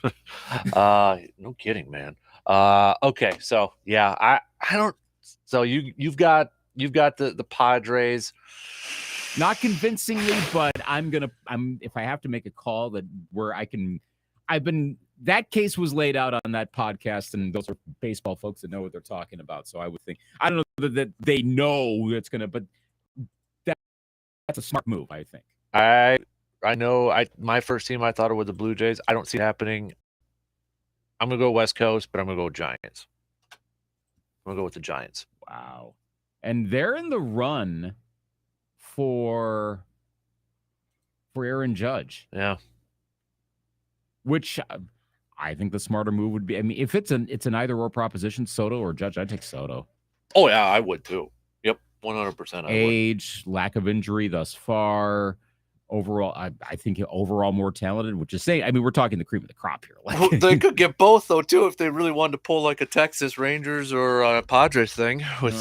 Speaker 1: No kidding, man. Okay, so yeah, I don't. So you've got the Padres.
Speaker 10: Not convincingly, but I'm if I have to make a call that case was laid out on that podcast, and those are baseball folks that know what they're talking about. So I would think, I don't know that they know it's going to, but that's a smart move, I think.
Speaker 1: I know my first team, I thought it was the Blue Jays. I don't see it happening. I'm going to go West Coast, but I'm going to go Giants. I'm going to go with the Giants.
Speaker 10: Wow. And they're in the run for Aaron Judge.
Speaker 1: Yeah.
Speaker 10: Which I think the smarter move would be, if it's an either or proposition, Soto or Judge, I'd take Soto.
Speaker 1: Oh yeah, I would too. Yep, 100%.
Speaker 10: Age, lack of injury thus far, overall, I think overall more talented, which is saying, I mean, we're talking the cream of the crop here.
Speaker 1: Well, they could get both though too if they really wanted to pull like a Texas Rangers or a Padres thing. With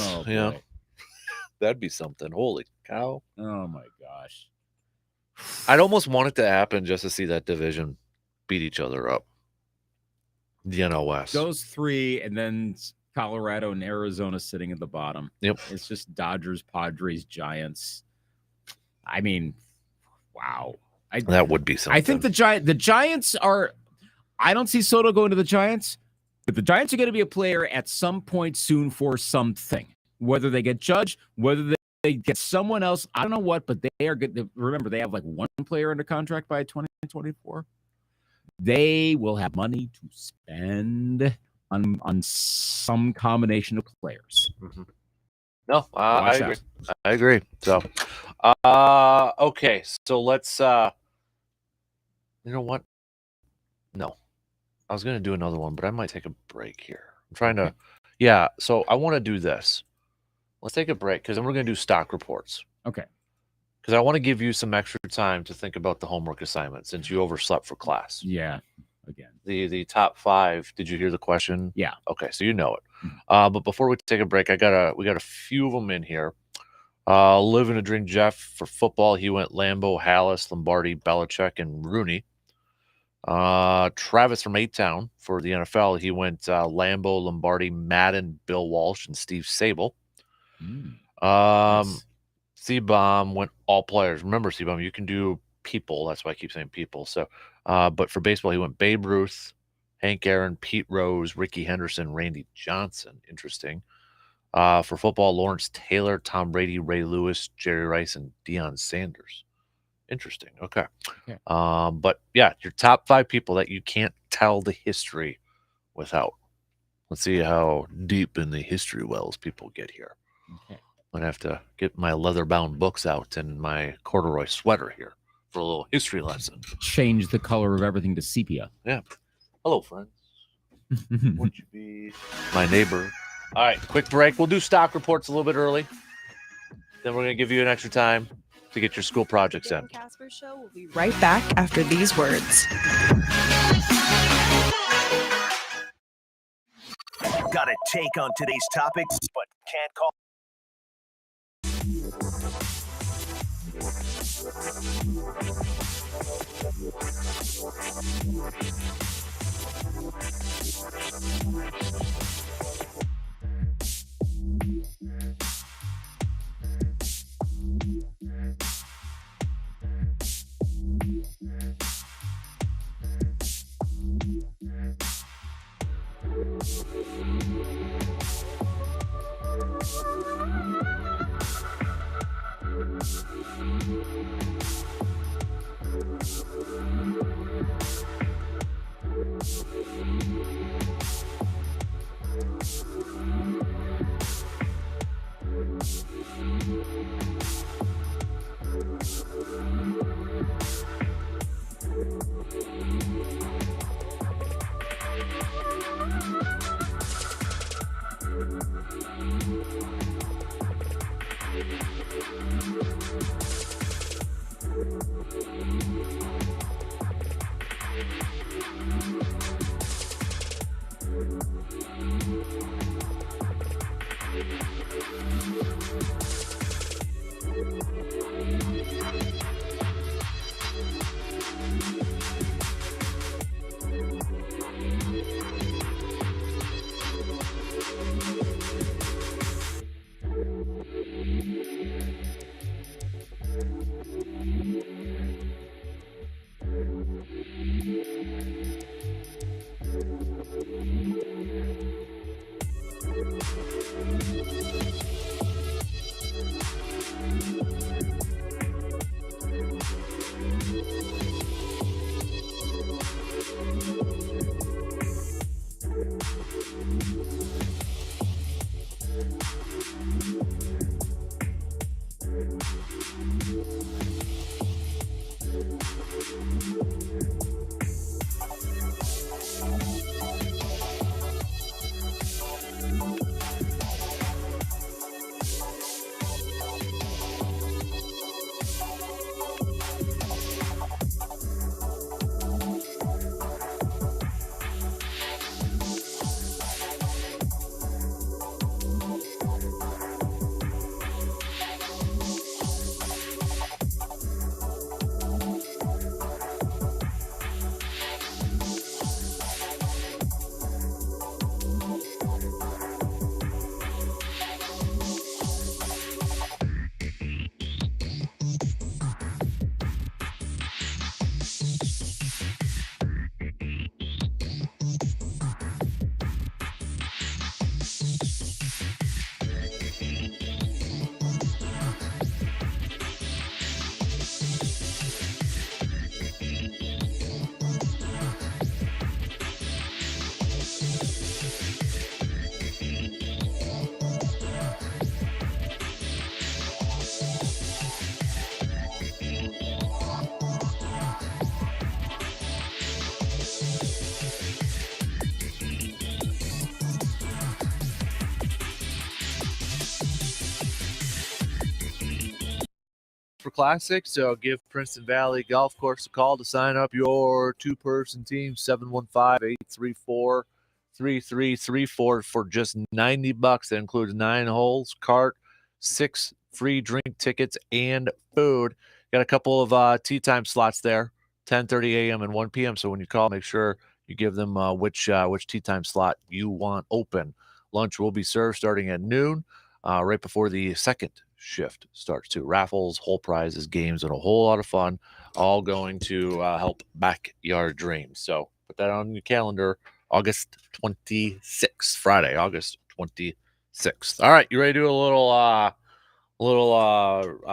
Speaker 1: that'd be something. Holy cow!
Speaker 10: Oh my gosh!
Speaker 1: I'd almost want it to happen just to see that division beat each other up. The NL West.
Speaker 10: Those three, and then Colorado and Arizona sitting at the bottom.
Speaker 1: Yep.
Speaker 10: It's just Dodgers, Padres, Giants. I mean, wow.
Speaker 1: That would be something.
Speaker 10: I think the Giants are. I don't see Soto going to the Giants, but the Giants are going to be a player at some point soon for something. Whether they get Judge, whether they get someone else, I don't know what, but they are good. Remember, they have like one player under contract by 2024. They will have money to spend on some combination of players.
Speaker 1: Mm-hmm. No, I agree. I agree. So, okay. So let's, you know what? No, I was going to do another one, but I might take a break here. I'm trying to, so I want to do this. Let's take a break because then we're going to do stock reports.
Speaker 10: Okay.
Speaker 1: Because I want to give you some extra time to think about the homework assignment since you overslept for class.
Speaker 10: Yeah. Again.
Speaker 1: The top 5. Did you hear the question?
Speaker 10: Yeah.
Speaker 1: Okay, so you know it. But before we take a break, we got a few of them in here. Living a Dream Jeff for football. He went Lambeau, Hallis, Lombardi, Belichick, and Rooney. Travis from A-Town for the NFL. He went Lambeau, Lombardi, Madden, Bill Walsh, and Steve Sable.
Speaker 10: Nice.
Speaker 1: C-Bomb went all players. Remember, C-Bomb, you can do people. That's why I keep saying people. So, but for baseball, he went Babe Ruth, Hank Aaron, Pete Rose, Ricky Henderson, Randy Johnson. Interesting. For football, Lawrence Taylor, Tom Brady, Ray Lewis, Jerry Rice, and Deion Sanders. Interesting. Okay. But yeah, your top 5 people that you can't tell the history without. Let's see how deep in the history wells people get here.
Speaker 10: Okay.
Speaker 1: I'm going to have to get my leather-bound books out and my corduroy sweater here for a little history lesson.
Speaker 10: Change the color of everything to sepia.
Speaker 1: Yeah. Hello, friends. Would you be my neighbor? All right, quick break. We'll do stock reports a little bit early. Then we're going to give you an extra time to get your school projects in.
Speaker 2: Dan Kasper Show will be right back after these words.
Speaker 11: Got a take on today's topics, but can't call.
Speaker 1: for Classic, so give Princeton Valley Golf Course a call to sign up your two-person team, 715-834-3334 for just $90. That includes 9 holes, cart, 6 free drink tickets, and food. Got a couple of tee time slots there, 10:30 a.m. and 1 p.m. So when you call, make sure you give them which tee time slot you want open. Lunch will be served starting at noon, right before the second shift starts too. Raffles, whole prizes, games, and a whole lot of fun, all going to help Backyard Dreams. So put that on your calendar, August 26th, Friday, August 26th. All right, you ready to do a little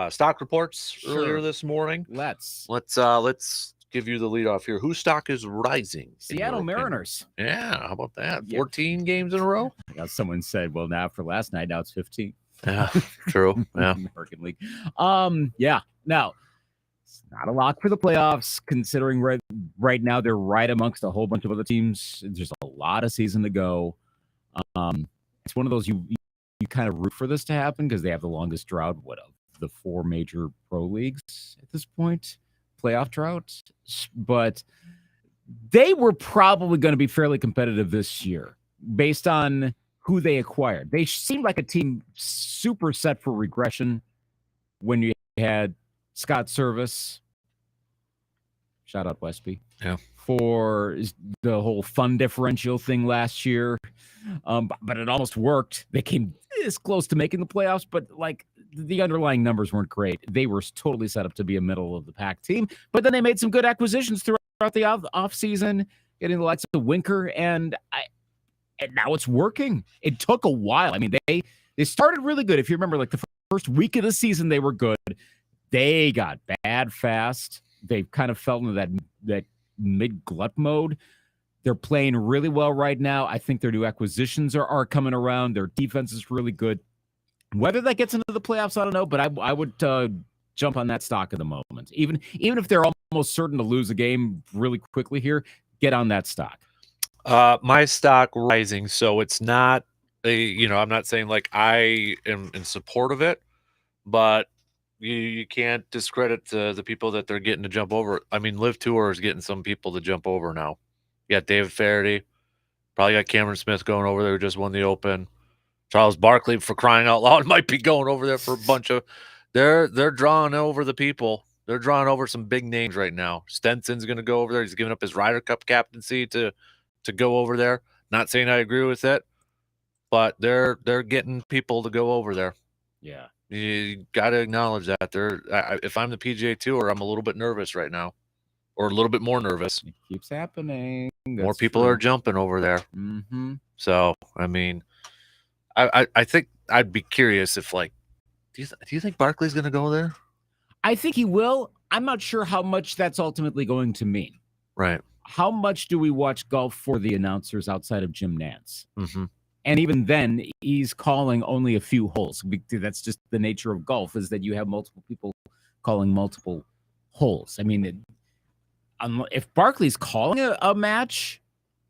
Speaker 1: stock reports earlier this morning?
Speaker 10: Let's
Speaker 1: give you the lead off here. Whose stock is rising?
Speaker 10: Seattle Mariners.
Speaker 1: Yeah, how about that? 14 games in a row?
Speaker 10: Someone said, well, now after last night, now it's 15.
Speaker 1: Yeah, true. Yeah.
Speaker 10: American League. Yeah. Now, it's not a lock for the playoffs, considering right now they're right amongst a whole bunch of other teams. There's a lot of season to go. It's one of those you kind of root for this to happen because they have the longest drought, of the 4 major pro leagues at this point, playoff drought. But they were probably going to be fairly competitive this year based on who they acquired. They seemed like a team super set for regression when you had Scott Service. Shout out Westby.
Speaker 1: Yeah.
Speaker 10: For the whole fun differential thing last year. But it almost worked. They came this close to making the playoffs, but like the underlying numbers weren't great. They were totally set up to be a middle of the pack team, but then they made some good acquisitions throughout the off season, getting the likes of Winker, and now it's working. It took a while. I mean, they started really good. If you remember, like the first week of the season, they were good. They got bad fast. They kind of fell into that mid-glut mode. They're playing really well right now. I think their new acquisitions are coming around. Their defense is really good. Whether that gets into the playoffs, I don't know, but I would jump on that stock at the moment. Even if they're almost certain to lose a game really quickly here, get on that stock.
Speaker 1: My stock rising, so it's not I'm not saying like I am in support of it, but you can't discredit the people that they're getting to jump over. I mean, Live Tour is getting some people to jump over now. You got David Faraday, probably got Cameron Smith going over there who just won the Open. Charles Barkley, for crying out loud, might be going over there for a bunch of. They're drawing over the people. They're drawing over some big names right now. Stenson's going to go over there. He's giving up his Ryder Cup captaincy to go over there. Not saying I agree with it, but they're getting people to go over there.
Speaker 10: Yeah,
Speaker 1: you got to acknowledge that. If I'm the PGA Tour, I'm a little bit nervous right now, or a little bit more nervous.
Speaker 10: It keeps happening.
Speaker 1: More people are jumping over there.
Speaker 10: Mm-hmm.
Speaker 1: So I mean, I think I'd be curious if do you think Barkley's going to go there?
Speaker 10: I think he will. I'm not sure how much that's ultimately going to mean.
Speaker 1: Right.
Speaker 10: How much do we watch golf for the announcers outside of Jim Nantz?
Speaker 1: Mm-hmm.
Speaker 10: And even then, he's calling only a few holes. That's just the nature of golf, is that you have multiple people calling multiple holes. I mean, if Barkley's calling a match,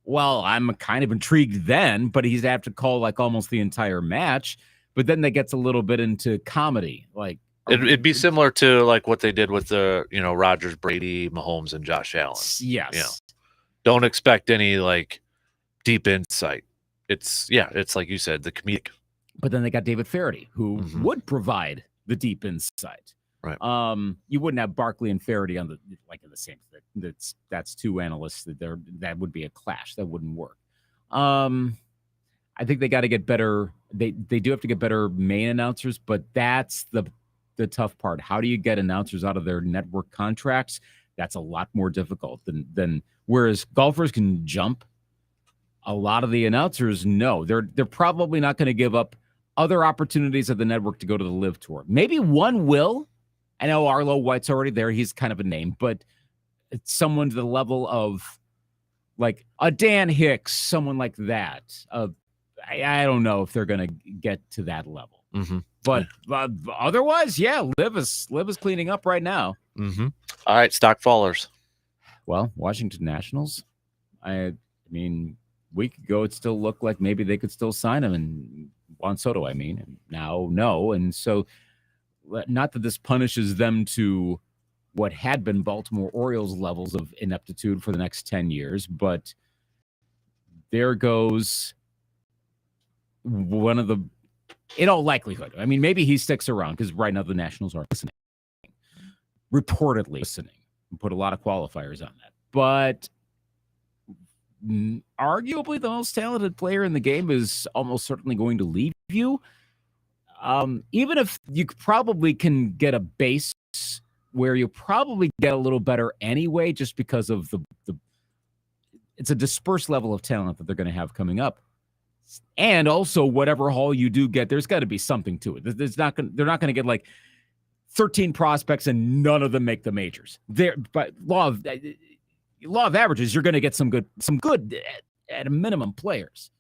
Speaker 10: well, I'm kind of intrigued then, but he's have to call like almost the entire match. But then that gets a little bit into comedy. Like
Speaker 1: it'd be similar to like what they did with the Rodgers, Brady, Mahomes, and Josh Allen.
Speaker 10: Yes.
Speaker 1: Don't expect any like deep insight. It's like you said, the comedic.
Speaker 10: But then they got David Faraday, who would provide the deep insight.
Speaker 1: Right.
Speaker 10: You wouldn't have Barkley and Faraday in the same. That's two analysts that would be a clash. That wouldn't work. I think they got to get better. They do have to get better main announcers, but that's the tough part. How do you get announcers out of their network contracts? That's a lot more difficult than whereas golfers can jump. A lot of the announcers, no, they're probably not going to give up other opportunities at the network to go to the Live Tour. Maybe one will. I know Arlo White's already there. He's kind of a name, but it's someone to the level of like a Dan Hicks, someone like that. I don't know if they're going to get to that level.
Speaker 1: Mm-hmm.
Speaker 10: But otherwise, yeah, Liv is cleaning up right now.
Speaker 1: Mm-hmm. All right, stock fallers.
Speaker 10: Well, Washington Nationals. I mean, a week ago it still looked like maybe they could still sign him, and Juan Soto. I mean, and now no, and so not that this punishes them to what had been Baltimore Orioles levels of ineptitude for the next 10 years, but there goes one of the, in all likelihood, I mean, maybe he sticks around because right now the Nationals are listening, reportedly listening, and put a lot of qualifiers on that. But arguably the most talented player in the game is almost certainly going to leave you. Even if you probably can get a base where you probably get a little better anyway, just because of the it's a dispersed level of talent that they're going to have coming up. And also whatever haul you do get, there's got to be something to it. They're not going to get like 13 prospects and none of them make the majors. But law of averages, you're going to get some good at a minimum players.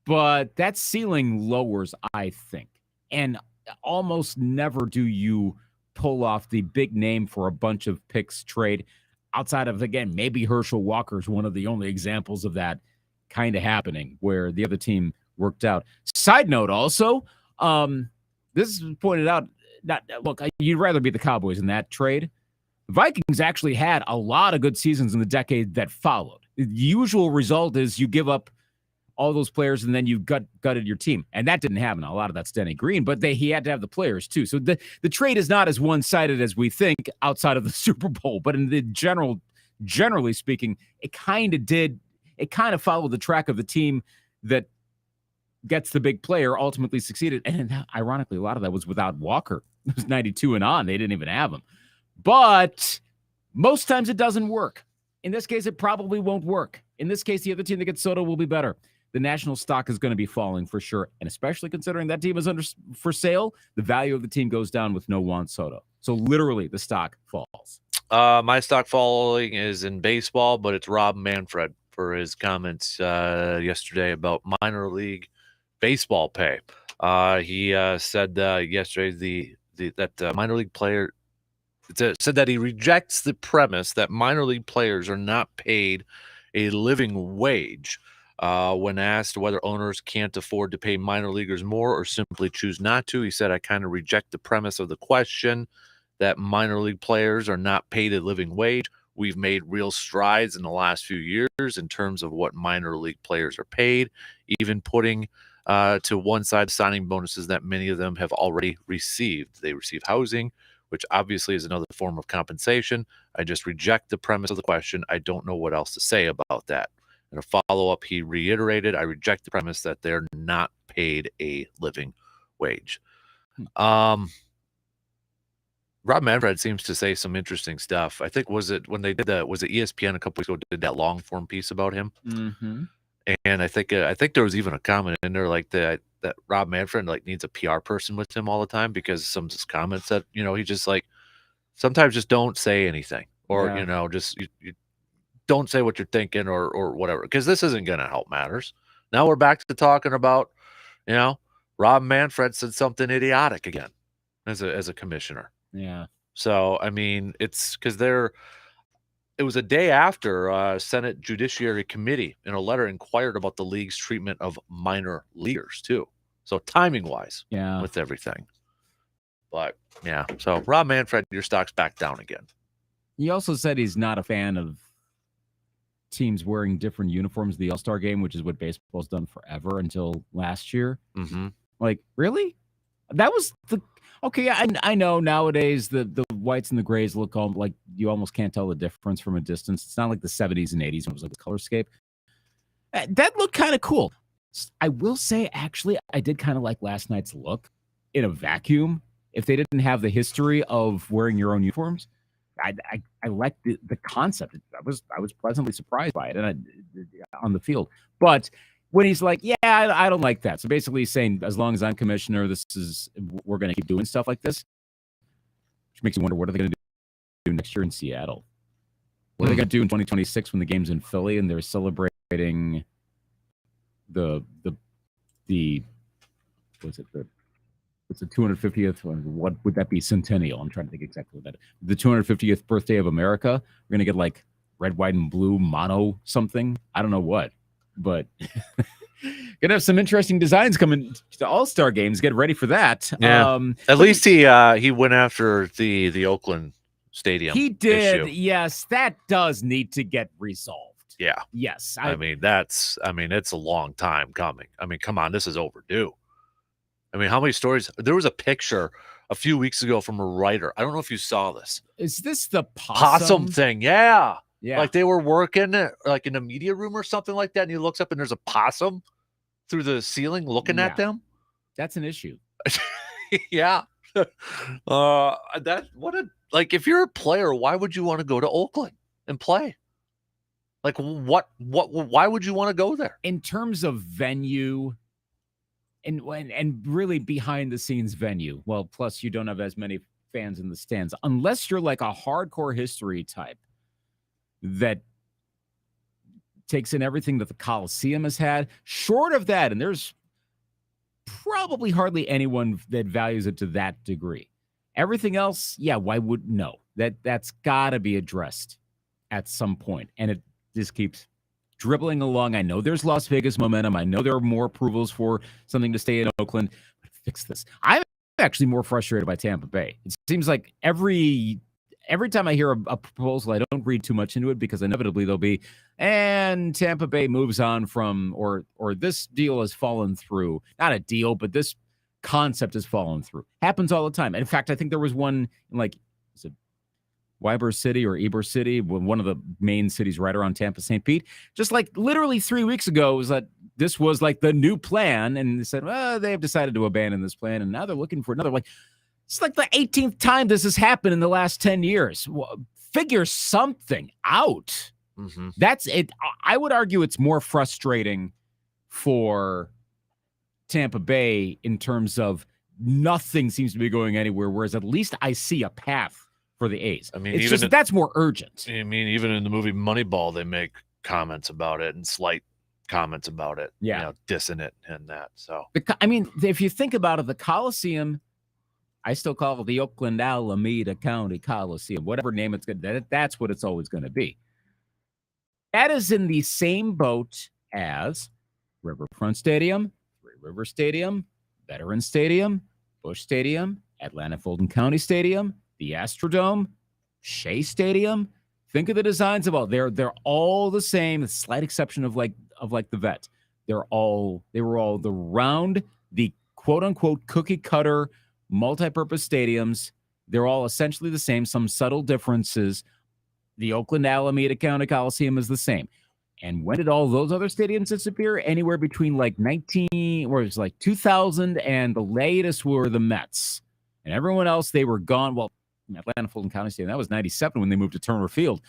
Speaker 10: But that ceiling lowers, I think. And almost never do you pull off the big name for a bunch of picks trade outside of, again, maybe Herschel Walker is one of the only examples of that kind of happening where the other team worked out. Side note also, this is pointed out, look, you'd rather be the Cowboys in that trade. The Vikings actually had a lot of good seasons in the decade that followed. The usual result is you give up all those players and then you gutted your team. And that didn't happen. A lot of that's Denny Green, but he had to have the players too. So the trade is not as one-sided as we think outside of the Super Bowl, but in the generally speaking, it kind of followed the track of the team that gets the big player ultimately succeeded. And ironically, a lot of that was without Walker. It was 92 and on. They didn't even have him. But most times it doesn't work. In this case, it probably won't work. In this case, the other team that gets Soto will be better. The national stock is going to be falling for sure. And especially considering that team is for sale, the value of the team goes down with no Juan Soto. So literally the stock falls.
Speaker 1: My stock falling is in baseball, but it's Rob Manfred for his comments yesterday about minor league baseball pay. He said yesterday that minor league player said that he rejects the premise that minor league players are not paid a living wage. When asked whether owners can't afford to pay minor leaguers more or simply choose not to, he said, I kind of reject the premise of the question that minor league players are not paid a living wage. We've made real strides in the last few years in terms of what minor league players are paid, even putting to one side signing bonuses that many of them have already received. They receive housing, which obviously is another form of compensation. I just reject the premise of the question. I don't know what else to say about that. In a follow-up, he reiterated, I reject the premise that they're not paid a living wage. Rob Manfred seems to say some interesting stuff. I think was it ESPN a couple weeks ago did that long-form piece about him?
Speaker 10: Mm-hmm.
Speaker 1: And I think there was even a comment in there like that Rob Manfred like needs a PR person with him all the time because some of his comments that, he just like sometimes just don't say anything or, just you don't say what you're thinking or whatever, because this isn't going to help matters. Now we're back to talking about, Rob Manfred said something idiotic again as a commissioner.
Speaker 10: Yeah.
Speaker 1: So, I mean, it's because it was a day after Senate Judiciary Committee in a letter inquired about the league's treatment of minor leaguers too. So timing wise, with everything. But yeah, so Rob Manfred, your stock's back down again.
Speaker 10: He also said he's not a fan of teams wearing different uniforms the All-Star game, which is what baseball's done forever until last year.
Speaker 1: Mm-hmm.
Speaker 10: Like, really? That was okay. I know nowadays the whites and the grays look like you almost can't tell the difference from a distance. It's not like the 70s and 80s when it was like the color scape. That looked kind of cool. I will say, actually, I did kind of like last night's look in a vacuum. If they didn't have the history of wearing your own uniforms, I liked the concept. I was pleasantly surprised by it and on the field. But when he's like, yeah, I don't like that. So basically he's saying, as long as I'm commissioner, we're going to keep doing stuff like this. Which makes you wonder, what are they going to do next year in Seattle? What are they going to do in 2026 when the game's in Philly and they're celebrating it's the 250th. What would that be? Centennial. I'm trying to think exactly what that is. The 250th birthday of America. We're going to get like red, white, and blue mono something. I don't know what, but Gonna have some interesting designs coming to All-Star games. Get ready for that.
Speaker 1: Yeah. At least he went after the Oakland Stadium.
Speaker 10: He did.
Speaker 1: issue.
Speaker 10: Yes, that does need to get resolved.
Speaker 1: Yeah.
Speaker 10: Yes.
Speaker 1: I mean, it's a long time coming. I mean, come on, this is overdue. I mean, how many stories? There was a picture a few weeks ago from a writer. I don't know if you saw this.
Speaker 10: Is this the
Speaker 1: possum thing? Yeah.
Speaker 10: Yeah.
Speaker 1: Like they were working like in a media room or something like that, and he looks up and there's a possum through the ceiling looking at them.
Speaker 10: That's an issue.
Speaker 1: Yeah. If you're a player, why would you want to go to Oakland and play? Like why would you want to go there?
Speaker 10: In terms of venue and really behind the scenes venue, well, plus you don't have as many fans in the stands, unless you're like a hardcore history type that takes in everything that the Coliseum has had. Short of that, and there's probably hardly anyone that values it to that degree. Everything else, yeah, why would no? That's got to be addressed at some point, and it just keeps dribbling along. I know there's Las Vegas momentum. I know there are more approvals for something to stay in Oakland. But fix this. I'm actually more frustrated by Tampa Bay. It seems like every time I hear a proposal, I don't read too much into it because inevitably there'll be, and Tampa Bay moves on from, or this deal has fallen through. Not a deal, but this concept has fallen through. Happens all the time. And in fact, I think there was one in like, is it Ybor City or Ybor City, one of the main cities right around Tampa, St. Pete, just like literally 3 weeks ago, was that this was like the new plan. And they said, well, they have decided to abandon this plan. And now they're looking for another. Like, it's like the 18th time this has happened in the last 10 years. Figure something out.
Speaker 1: Mm-hmm.
Speaker 10: That's it. I would argue it's more frustrating for Tampa Bay in terms of nothing seems to be going anywhere, whereas at least I see a path for the A's. I mean, it's just that's more urgent.
Speaker 1: I mean, even in the movie Moneyball, they make comments about it and slight comments about it.
Speaker 10: Yeah.
Speaker 1: You know, dissing it and that. So,
Speaker 10: I mean, if you think about it, the Coliseum, I still call it the Oakland Alameda County Coliseum, whatever name it's going to, that's what it's always going to be. That is in the same boat as Riverfront Stadium, Three River Stadium, Veterans Stadium, Busch Stadium, Atlanta Fulton County Stadium, the Astrodome, Shea Stadium. Think of the designs of all. They're all the same, with slight exception of like the Vet. They were all the round, the quote unquote cookie cutter multi-purpose stadiums. They're all essentially the same, some subtle differences. The Oakland Alameda County Coliseum is the same. And when did all those other stadiums disappear? Anywhere between like 2000 and the latest were the Mets. And everyone else, they were gone. Well, Atlanta Fulton County Stadium, that was 97 when they moved to Turner Field.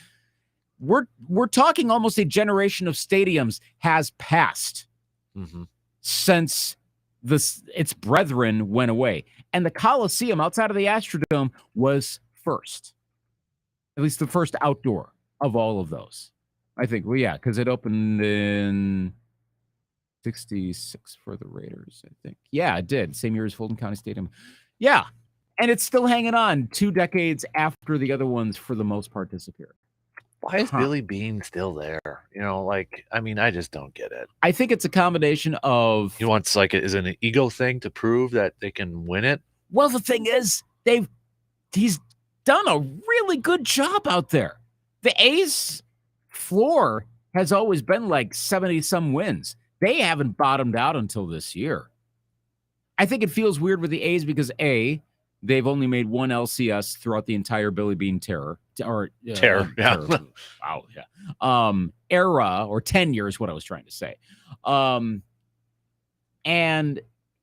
Speaker 10: We're talking almost a generation of stadiums has passed since its brethren went away. And the Coliseum outside of the Astrodome was first. At least the first outdoor of all of those. I think, well, yeah, because it opened in 66 for the Raiders, I think. Yeah, it did. Same year as Fulton County Stadium. Yeah. And it's still hanging on 2 decades after the other ones, for the most part, disappeared.
Speaker 1: Why is Billy Bean still there? You know, like, I mean, I just don't get it.
Speaker 10: I think it's a combination of...
Speaker 1: He wants, like, is it an ego thing to prove that they can win it?
Speaker 10: Well, the thing is, he's done a really good job out there. The A's floor has always been like 70-some wins. They haven't bottomed out until this year. I think it feels weird with the A's because, A, they've only made one LCS throughout the entire Billy Bean terror. Yeah. Wow, yeah. Era, or tenure is what I was trying to say. And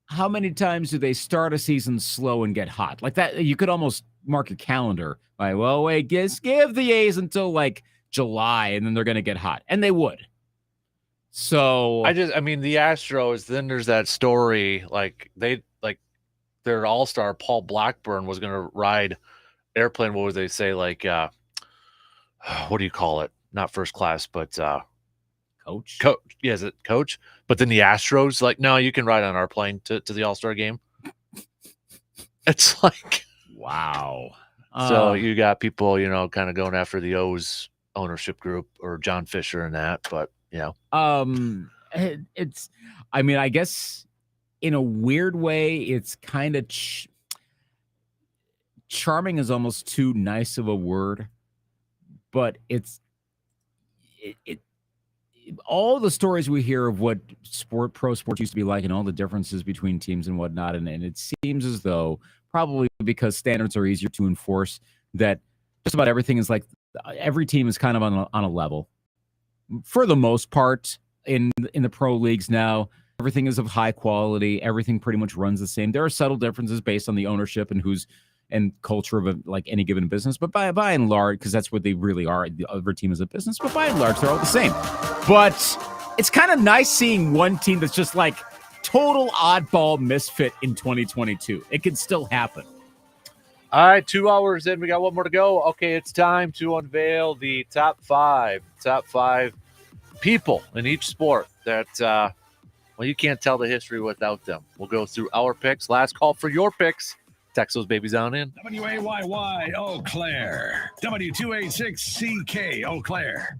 Speaker 10: how many times do they start a season slow and get hot? Like that, you could almost mark a calendar by, well, wait, give the A's until like July, and then they're going to get hot. And they would. So
Speaker 1: I mean, the Astros, then there's that story, like their all-star Paul Blackburn was going to ride airplane. What would they say? Like, what do you call it? Not first class, but
Speaker 10: coach.
Speaker 1: Yeah, is it coach? But then the Astros, like, no, you can ride on our plane to the all-star game. It's like,
Speaker 10: wow.
Speaker 1: So you got people, you know, kind of going after the O's ownership group or John Fisher and that, but you know,
Speaker 10: I mean, I guess in a weird way, it's kind of charming is almost too nice of a word, but it all the stories we hear of what pro sports used to be like and all the differences between teams and whatnot. And it seems as though probably because standards are easier to enforce, that just about everything is like every team is kind of on a level for the most part in the pro leagues now. Everything is of high quality. Everything pretty much runs the same. There are subtle differences based on the ownership and culture of like any given business. But by and large, because that's what they really are, the other team is a business, but by and large, they're all the same. But it's kind of nice seeing one team that's just like total oddball misfit in 2022. It can still happen.
Speaker 1: All right, 2 hours in. We got one more to go. Okay, it's time to unveil the top five people in each sport that, well, you can't tell the history without them. We'll go through our picks. Last call for your picks. Text those babies on in.
Speaker 5: WAYY Eau Claire. W286CK Eau Claire.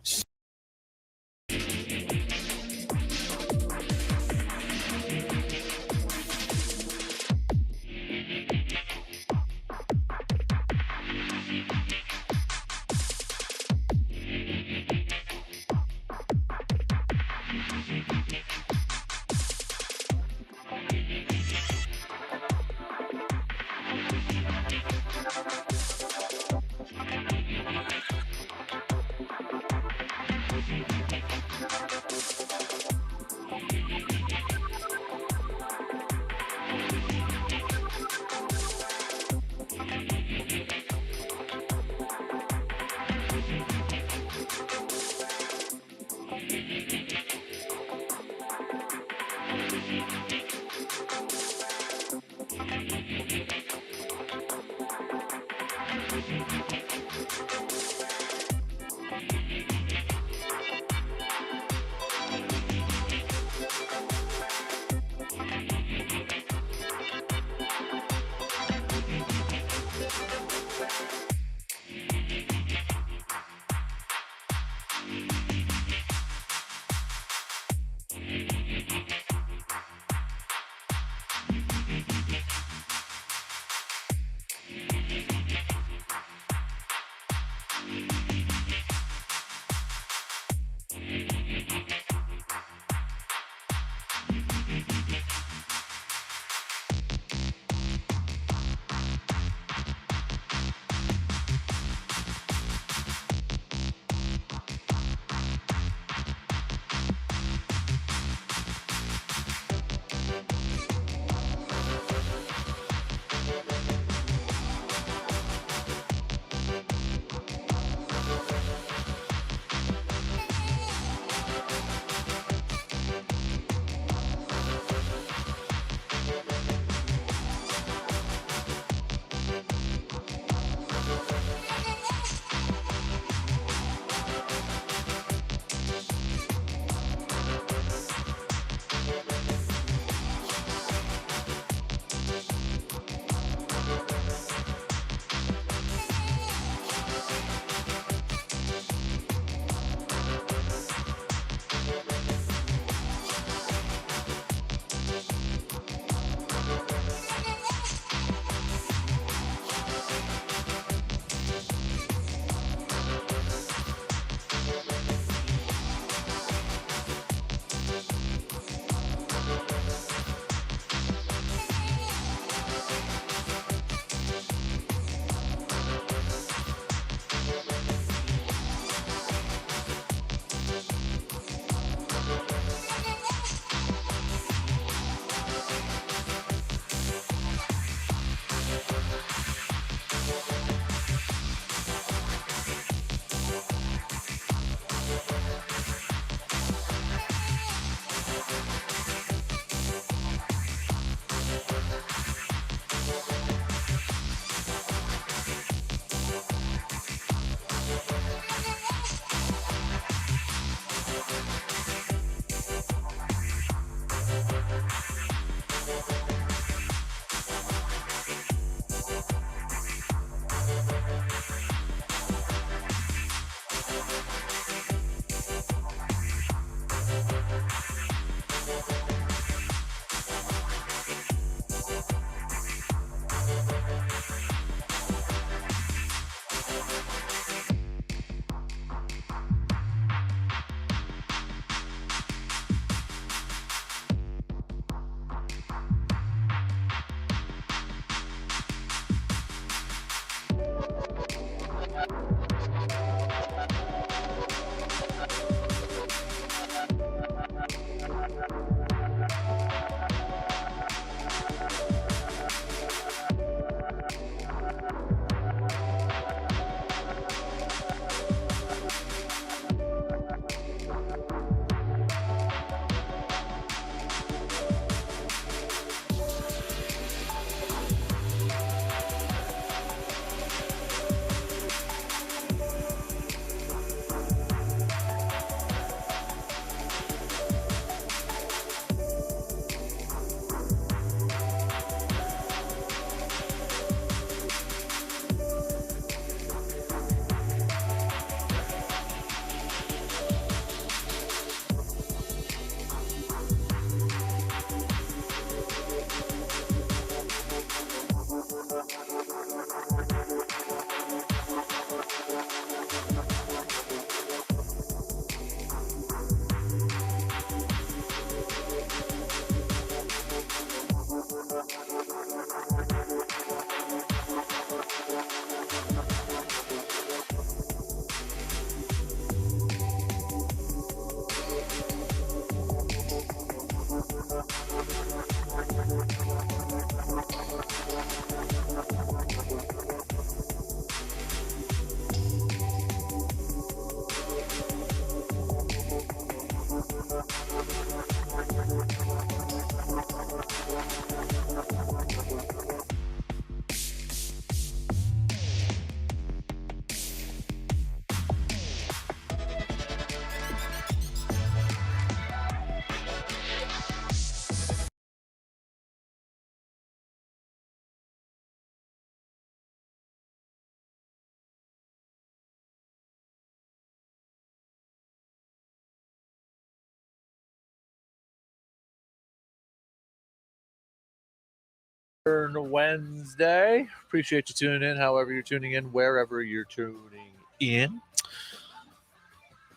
Speaker 1: Wednesday. Appreciate you tuning in, however you're tuning in, wherever you're tuning in.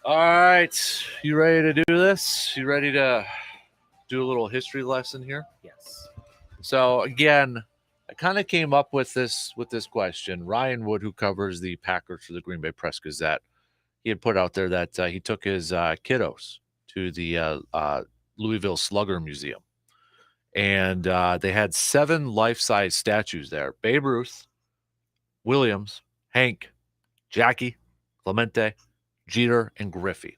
Speaker 1: All right. You ready to do this? You ready to do a little history lesson here?
Speaker 10: Yes.
Speaker 1: So, again, I kind of came up with this question. Ryan Wood, who covers the Packers for the Green Bay Press Gazette, he had put out there that he took his kiddos to the Louisville Slugger Museum. And they had 7 life-size statues there. Babe Ruth, Williams, Hank, Jackie, Clemente, Jeter, and Griffey.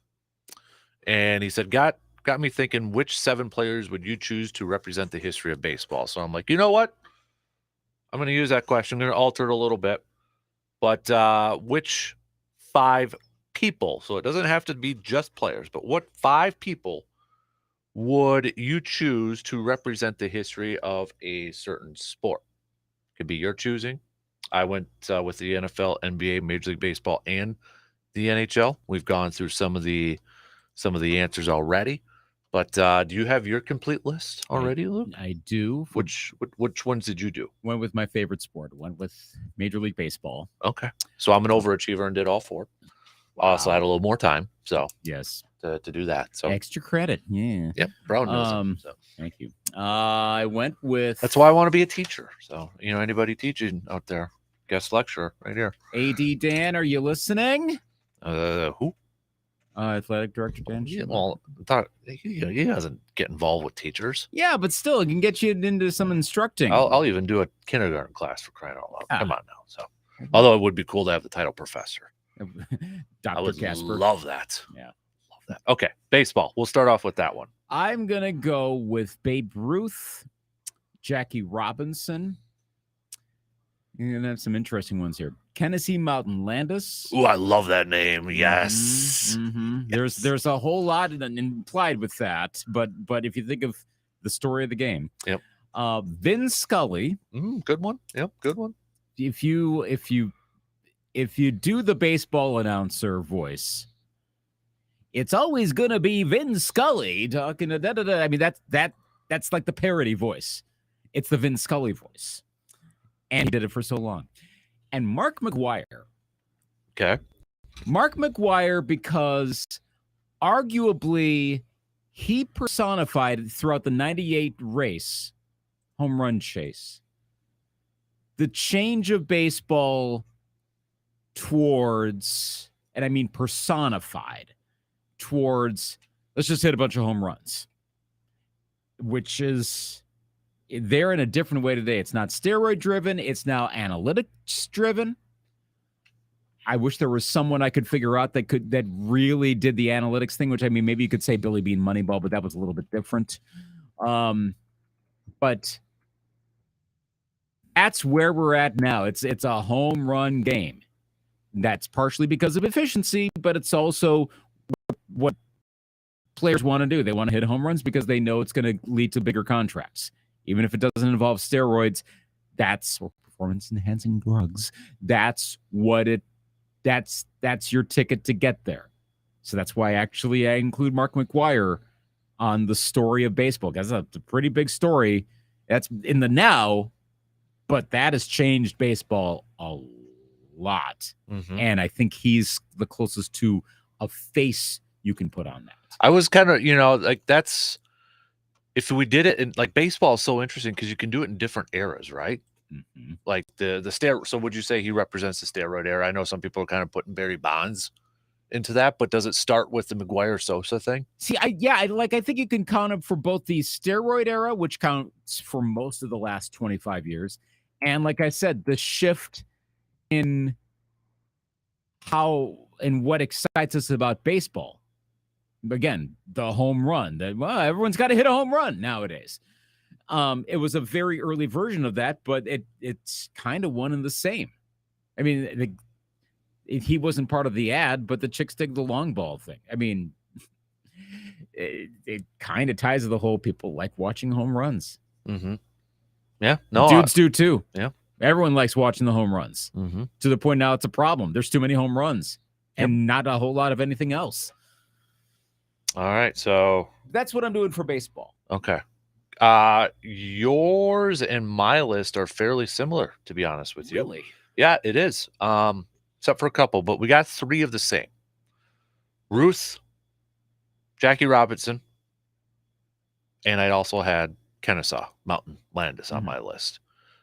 Speaker 1: And he said, got me thinking, which 7 players would you choose to represent the history of baseball? So I'm like, you know what? I'm going to use that question. I'm going to alter it a little bit. But which 5 people, so it doesn't have to be just players, but what 5 people would you choose to represent the history of a certain sport? Could be your choosing. I went with the NFL, NBA, Major League Baseball, and the NHL. We've gone through some of the answers already. But do you have your complete list already, Luke?
Speaker 10: I do.
Speaker 1: Which ones did you do?
Speaker 10: Went with my favorite sport. Went with Major League Baseball.
Speaker 1: Okay. So I'm an overachiever and did all 4.
Speaker 10: Wow.
Speaker 1: Also had a little more time. So
Speaker 10: yes.
Speaker 1: To do that. So
Speaker 10: extra credit. Yeah.
Speaker 1: Yep. Proud of so.
Speaker 10: Thank you. I went with.
Speaker 1: That's why I want to be a teacher. So, anybody teaching out there, guest lecturer right here.
Speaker 10: AD Dan, are you listening?
Speaker 1: Who?
Speaker 10: Athletic director Dan.
Speaker 1: Yeah, well, I thought he doesn't get involved with teachers.
Speaker 10: Yeah, but still, it can get you into some instructing.
Speaker 1: I'll even do a kindergarten class for crying out loud. Come on now. So, although it would be cool to have the title professor.
Speaker 10: Dr.
Speaker 1: I would
Speaker 10: Kasper.
Speaker 1: love that.
Speaker 10: Yeah.
Speaker 1: That. Okay, baseball. We'll start off with that one.
Speaker 10: I'm going to go with Babe Ruth, Jackie Robinson. And then some interesting ones here. Tennessee Mountain Landis.
Speaker 1: Ooh, I love that name. Yes.
Speaker 10: Mm-hmm. Yes. There's a whole lot implied with that, but if you think of the story of the game.
Speaker 1: Yep.
Speaker 10: Vin Scully.
Speaker 1: Good one. Yep, good one.
Speaker 10: If you do the baseball announcer voice, it's always gonna be Vin Scully talking to da-da-da. I mean, that's like the parody voice. It's the Vin Scully voice. And he did it for so long. And Mark McGwire.
Speaker 1: Okay.
Speaker 10: Mark McGwire, because arguably he personified throughout the 98 race, home run chase, the change of baseball towards, and I mean personified, towards let's just hit a bunch of home runs, which is they're in a different way today. It's not steroid driven. It's now analytics driven. I wish there was someone I could figure out that really did the analytics thing, which I mean, maybe you could say Billy Bean Moneyball, but that was a little bit different. But that's where we're at now. It's a home run game. That's partially because of efficiency, but it's also what players want to do. They want to hit home runs because they know it's going to lead to bigger contracts. Even if it doesn't involve steroids, or performance enhancing drugs. That's your ticket to get there. So that's why actually I include Mark McGwire on the story of baseball, because that's a pretty big story. That's in the now, but that has changed baseball a lot. Mm-hmm. And I think he's the closest to a face you can put on that.
Speaker 1: I was kind of, like that's, if we did it in, like, baseball is so interesting because you can do it in different eras, right? Mm-hmm. Like the steroid. So would you say he represents the steroid era? I know some people are kind of putting Barry Bonds into that, but does it start with the McGwire Sosa thing?
Speaker 10: See, I think you can count him for both the steroid era, which counts for most of the last 25 years. And like I said, the shift in how and what excites us about baseball. Again, the home run. Everyone's got to hit a home run nowadays. It was a very early version of that, but it's kind of one and the same. I mean, he wasn't part of the ad, but the chicks dig the long ball thing. I mean, it kind of ties to the whole people like watching home runs.
Speaker 1: Mm-hmm. Yeah, no,
Speaker 10: dudes do too.
Speaker 1: Yeah,
Speaker 10: everyone likes watching the home runs.
Speaker 1: Mm-hmm.
Speaker 10: To the point now it's a problem. There's too many home runs and not a whole lot of anything else.
Speaker 1: All right, so
Speaker 10: that's what I'm doing for baseball.
Speaker 1: Okay, Yours and my list are fairly similar, to be honest with you.
Speaker 10: Really?
Speaker 1: Yeah, it is. Except for a couple, but we got 3 of the same. Ruth, Jackie Robinson, and I also had Kennesaw Mountain Landis on my list.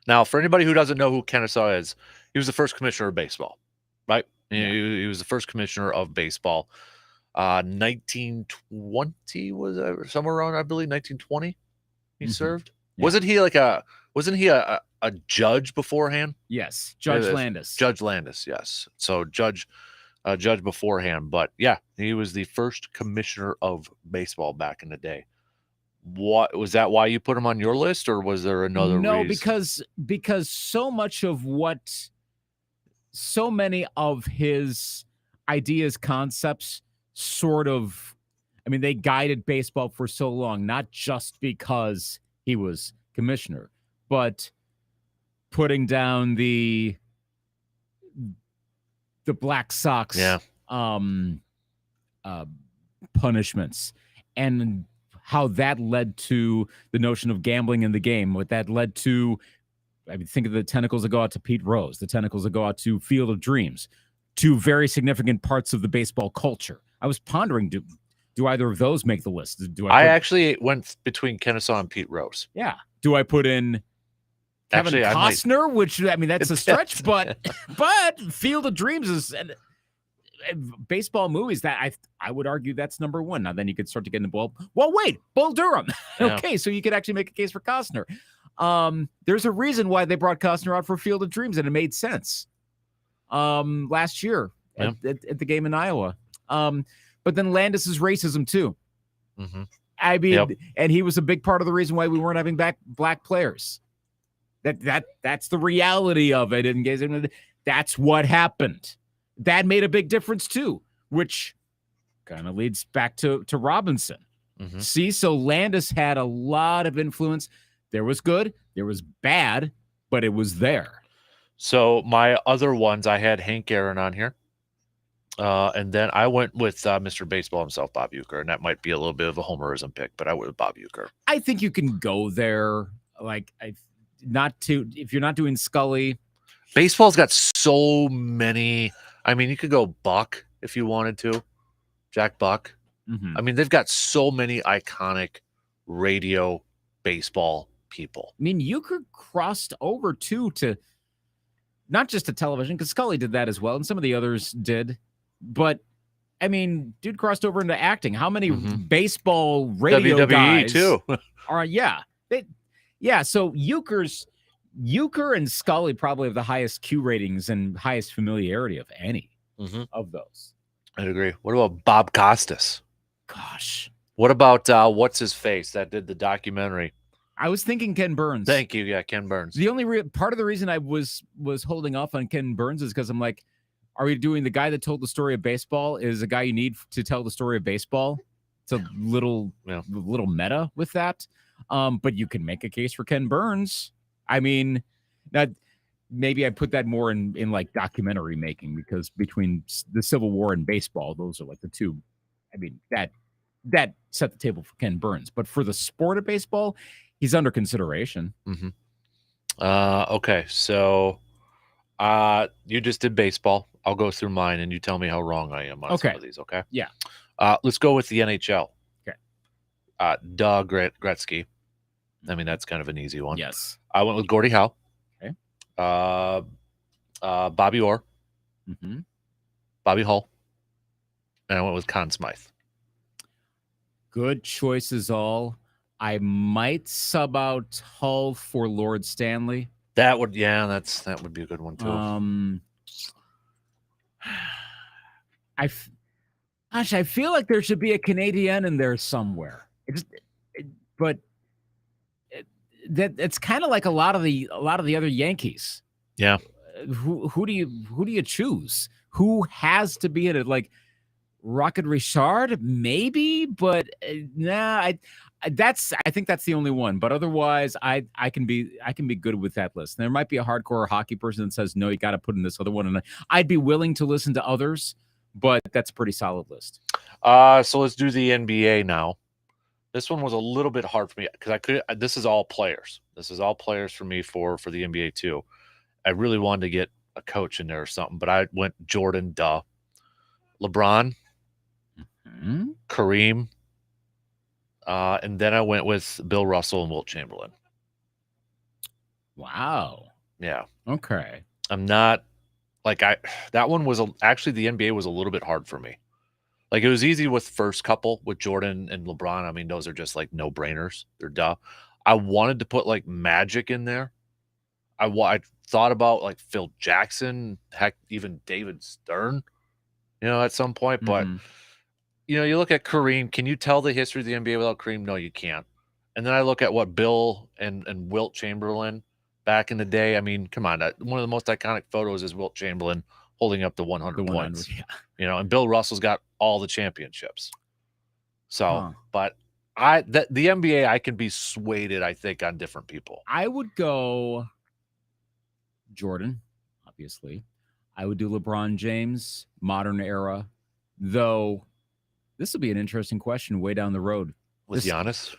Speaker 1: Now, for anybody who doesn't know who Kennesaw is, he was the first commissioner of baseball, right? Yeah. He was the first commissioner of baseball. 1920 was somewhere around, I believe, 1920 he served. Yeah. Wasn't he a judge beforehand?
Speaker 10: Yes, Judge Landis.
Speaker 1: Judge Landis, yes. So judge beforehand, but yeah, he was the first commissioner of baseball back in the day. What was that? Why you put him on your list, or was there another reason?
Speaker 10: No, because so many of his ideas, concepts, sort of, I mean, they guided baseball for so long, not just because he was commissioner, but putting down the Black Sox punishments, and how that led to the notion of gambling in the game, what that led to. I mean, think of the tentacles that go out to Pete Rose, the tentacles that go out to Field of Dreams, to very significant parts of the baseball culture. I was pondering, do either of those make the list?
Speaker 1: I actually went between Kennesaw and Pete Rose.
Speaker 10: Yeah. Do I put in Kevin Costner, which, I mean, that's a stretch, but Field of Dreams is baseball movies that I would argue that's number one. Now then you could start to get into Bull Durham.
Speaker 1: Yeah.
Speaker 10: Okay, so you could actually make a case for Costner. There's a reason why they brought Costner out for Field of Dreams, and it made sense last year at the game in Iowa. But then Landis's racism too.
Speaker 1: Mm-hmm.
Speaker 10: I mean, and he was a big part of the reason why we weren't having black players. That's the reality of it. And that's what happened. That made a big difference too, which kind of leads back to Robinson.
Speaker 1: Mm-hmm.
Speaker 10: See, so Landis had a lot of influence. There was good, there was bad, but it was there.
Speaker 1: So my other ones, I had Hank Aaron on here. And then I went with Mr. Baseball himself, Bob Uecker, and that might be a little bit of a homerism pick, but I went with Bob Uecker.
Speaker 10: I think you can go there. Like, if you're not doing Scully.
Speaker 1: Baseball's got so many. I mean, you could go Buck if you wanted to, Jack Buck.
Speaker 10: Mm-hmm.
Speaker 1: I mean, they've got so many iconic radio baseball people.
Speaker 10: I mean, Uecker crossed over too to not just to television, because Scully did that as well, and some of the others did. But I mean, dude crossed over into acting. How many baseball radio
Speaker 1: WWE
Speaker 10: guys
Speaker 1: too
Speaker 10: are? So Uecker and Scully probably have the highest Q ratings and highest familiarity of any of those.
Speaker 1: I'd agree. What about Bob Costas?
Speaker 10: Gosh.
Speaker 1: What about what's his face that did the documentary?
Speaker 10: I was thinking Ken Burns.
Speaker 1: Thank you. Yeah, Ken Burns.
Speaker 10: The only part of the reason I was holding off on Ken Burns is because I'm like, are we doing the guy that told the story of baseball is a guy you need to tell the story of baseball? It's a little meta with that. But you can make a case for Ken Burns. I mean, maybe I put that more in like documentary making, because between the Civil War and baseball, those are like the two. I mean, that set the table for Ken Burns. But for the sport of baseball, he's under consideration.
Speaker 1: Mm-hmm. Okay, so you just did baseball. I'll go through mine, and you tell me how wrong I am on some of these, okay?
Speaker 10: Yeah.
Speaker 1: Let's go with the NHL.
Speaker 10: Okay.
Speaker 1: Doug Gretzky. I mean, that's kind of an easy one.
Speaker 10: Yes.
Speaker 1: I went with Gordie Howe.
Speaker 10: Okay.
Speaker 1: Bobby Orr.
Speaker 10: Mm-hmm.
Speaker 1: Bobby Hull. And I went with Conn Smythe.
Speaker 10: Good choices all. I might sub out Hull for Lord Stanley.
Speaker 1: That would be a good one too.
Speaker 10: I feel like there should be a Canadian in there somewhere. It's kind of like a lot of the other Yankees.
Speaker 1: Yeah.
Speaker 10: Who do you choose? Who has to be in it? Like Rocket Richard, maybe, but I think that's the only one. But otherwise, I can be good with that list. There might be a hardcore hockey person that says no, you got to put in this other one, and I'd be willing to listen to others, but that's a pretty solid list.
Speaker 1: So let's do the NBA now. This one was a little bit hard for me because this is all players. This is all players for me for the NBA too. I really wanted to get a coach in there or something, but I went Jordan, LeBron, Kareem, and then I went with Bill Russell and Wilt Chamberlain.
Speaker 10: Wow.
Speaker 1: Yeah.
Speaker 10: Okay.
Speaker 1: I'm not that one was actually the NBA was a little bit hard for me. Like, it was easy with first couple with Jordan and LeBron. I mean, those are just like no-brainers. They're duh. I wanted to put like Magic in there. I thought about like Phil Jackson, heck, even David Stern, at some point. But, you look at Kareem. Can you tell the history of the NBA without Kareem? No, you can't. And then I look at what Bill and Wilt Chamberlain back in the day. I mean, come on. One of the most iconic photos is Wilt Chamberlain holding up the 100 points.
Speaker 10: Yeah.
Speaker 1: And Bill Russell's got all the championships. So, but the NBA, I can be swayed, I think, on different people.
Speaker 10: I would go Jordan, obviously. I would do LeBron James, modern era, though this will be an interesting question way down the road.
Speaker 1: With Giannis?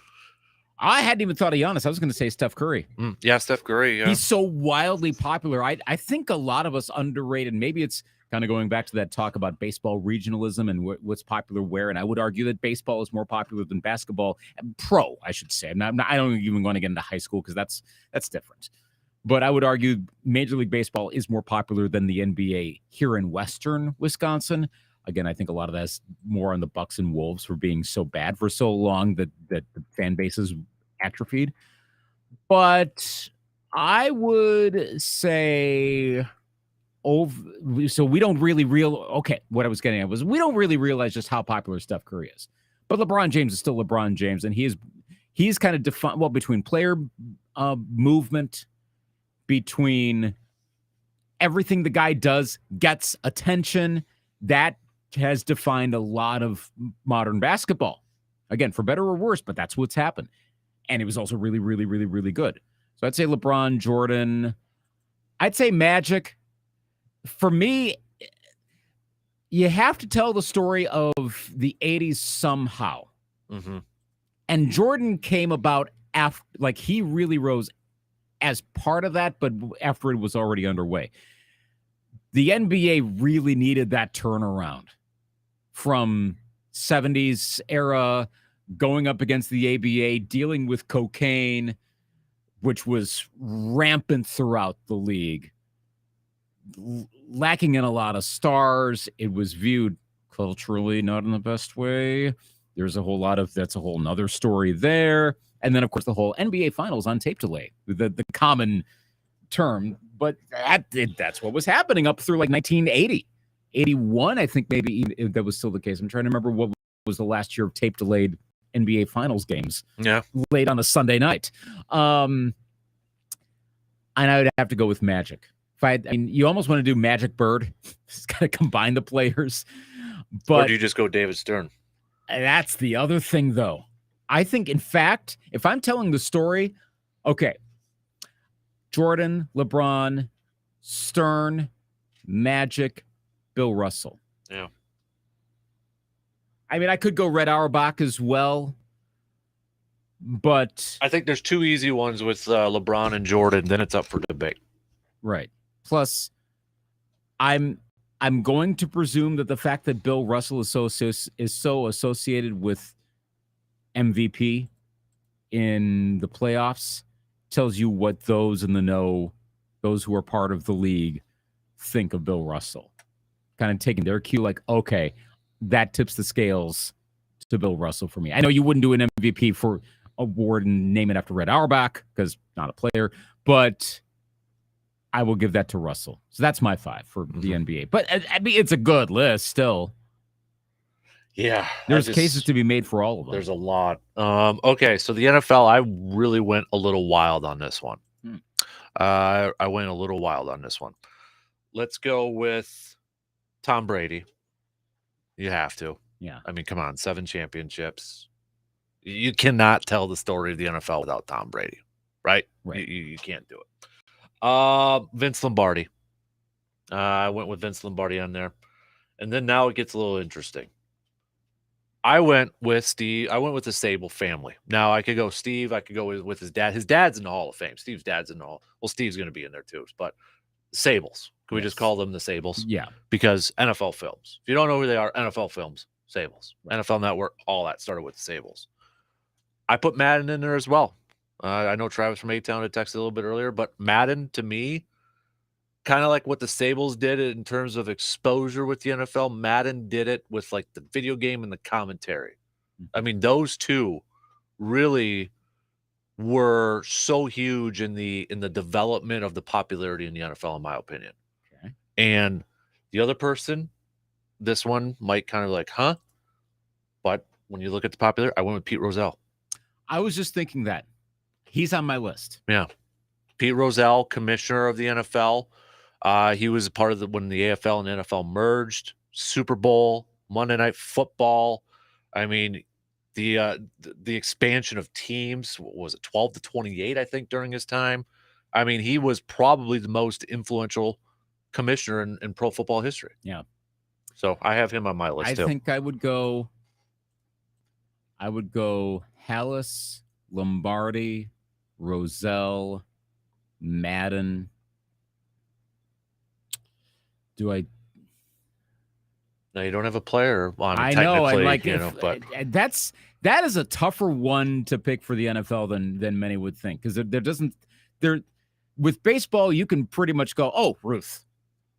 Speaker 10: I hadn't even thought of Giannis. I was going to say Steph Curry.
Speaker 1: Yeah, Steph Curry. Yeah.
Speaker 10: He's so wildly popular. I think a lot of us underrated. Maybe it's kind of going back to that talk about baseball regionalism and what's popular where. And I would argue that baseball is more popular than basketball. Pro, I should say. I don't even want to get into high school because that's different. But I would argue Major League Baseball is more popular than the NBA here in Western Wisconsin. Again, I think a lot of that's more on the Bucks and Wolves for being so bad for so long that the fan bases atrophied. But I would say so we don't really what I was getting at was we don't really realize just how popular Steph Curry is. But LeBron James is still LeBron James, and he's kind of defined between player movement, between everything the guy does gets attention. That has defined a lot of modern basketball. Again, for better or worse, but that's what's happened. And it was also really, really, really, really good. So I'd say LeBron, Jordan. I'd say Magic. For me, you have to tell the story of the 80s somehow.
Speaker 1: Mm-hmm.
Speaker 10: And Jordan came about after, he really rose as part of that, but after it was already underway. The NBA really needed that turnaround from 70s era, going up against the ABA, dealing with cocaine, which was rampant throughout the league, lacking in a lot of stars. It was viewed culturally not in the best way. There's a whole lot of, that's a whole nother story there. And then, of course, the whole NBA Finals on tape delay, the common term. But that's what was happening up through 1980. 81, I think maybe that was still the case. I'm trying to remember what was the last year of tape delayed NBA Finals games.
Speaker 1: Yeah.
Speaker 10: Late on a Sunday night. And I would have to go with Magic. I mean, you almost want to do Magic Bird. It's got to combine the players. But
Speaker 1: or do you just go David Stern?
Speaker 10: That's the other thing, though. I think, in fact, if I'm telling the story, okay, Jordan, LeBron, Stern, Magic, Bill Russell.
Speaker 1: Yeah.
Speaker 10: I mean, I could go Red Auerbach as well, but
Speaker 1: I think there's two easy ones with LeBron and Jordan. Then it's up for debate.
Speaker 10: Right. Plus, I'm going to presume that the fact that Bill Russell is so associated with MVP in the playoffs tells you what those in the know, those who are part of the league, think of Bill Russell. Kind of taking their cue, okay, that tips the scales to Bill Russell for me. I know you wouldn't do an MVP for award and name it after Red Auerbach because not a player, but I will give that to Russell. So that's my 5 for the NBA. But I mean, it's a good list still.
Speaker 1: Yeah.
Speaker 10: There's cases to be made for all of them.
Speaker 1: There's a lot. Okay, so the NFL, I really went a little wild on this one. I went a little wild on this one. Let's go with Tom Brady. You have to.
Speaker 10: Yeah.
Speaker 1: I mean, come on, 7 championships. You cannot tell the story of the NFL without Tom Brady, right?
Speaker 10: Right.
Speaker 1: You can't do it. Vince Lombardi. I went with Vince Lombardi on there. And then now it gets a little interesting. I went with Steve. I went with the Sable family. Now I could go Steve. I could go with his dad. His dad's in the Hall of Fame. Steve's dad's in the Hall. Well, Steve's going to be in there too. But Sables. Can we just call them the Sables?
Speaker 10: Yeah.
Speaker 1: Because NFL Films. If you don't know who they are, NFL Films, Sables. NFL Network, all that started with the Sables. I put Madden in there as well. I know Travis from A-Town had texted a little bit earlier, but Madden, to me, kind of like what the Sables did in terms of exposure with the NFL, Madden did it with like the video game and the commentary. I mean, those two really were so huge in the development of the popularity in the NFL, in my opinion.
Speaker 10: Okay.
Speaker 1: And the other person, this one might kind of like, huh? But when you look at the popular, I went with Pete Rozelle.
Speaker 10: I was just thinking that. He's on my list.
Speaker 1: Yeah. Pete Rozelle, commissioner of the NFL. He was a part of when the AFL and NFL merged. Super Bowl, Monday Night Football. I mean, the expansion of teams, what was it, 12 to 28, I think, during his time. I mean, he was probably the most influential commissioner in pro football history.
Speaker 10: Yeah.
Speaker 1: So I have him on my list too.
Speaker 10: I think I would go Hallis, Lombardi, Rozelle, Madden.
Speaker 1: Now you don't have a player on.
Speaker 10: I know, and like
Speaker 1: but
Speaker 10: that is a tougher one to pick for the NFL than many would think, because with baseball you can pretty much go, oh, Ruth,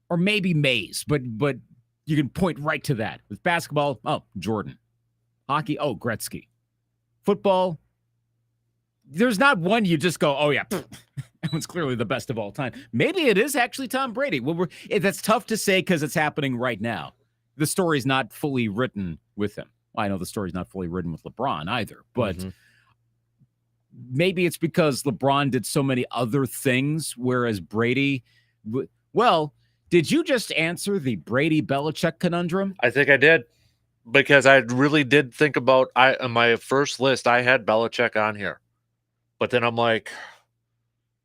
Speaker 10: or maybe Mays, but you can point right to that. With basketball, oh, Jordan. Hockey, oh, Gretzky. Football, there's not one you just go, oh yeah, that one's clearly the best of all time. Maybe it is actually Tom Brady. Well, that's tough to say because it's happening right now. The story's not fully written with him. Well, I know the story's not fully written with LeBron either, but maybe it's because LeBron did so many other things, whereas Brady, well, did you just answer the Brady-Belichick conundrum?
Speaker 1: I think I did, because I really did think about, on my first list, I had Belichick on here. But then I'm like,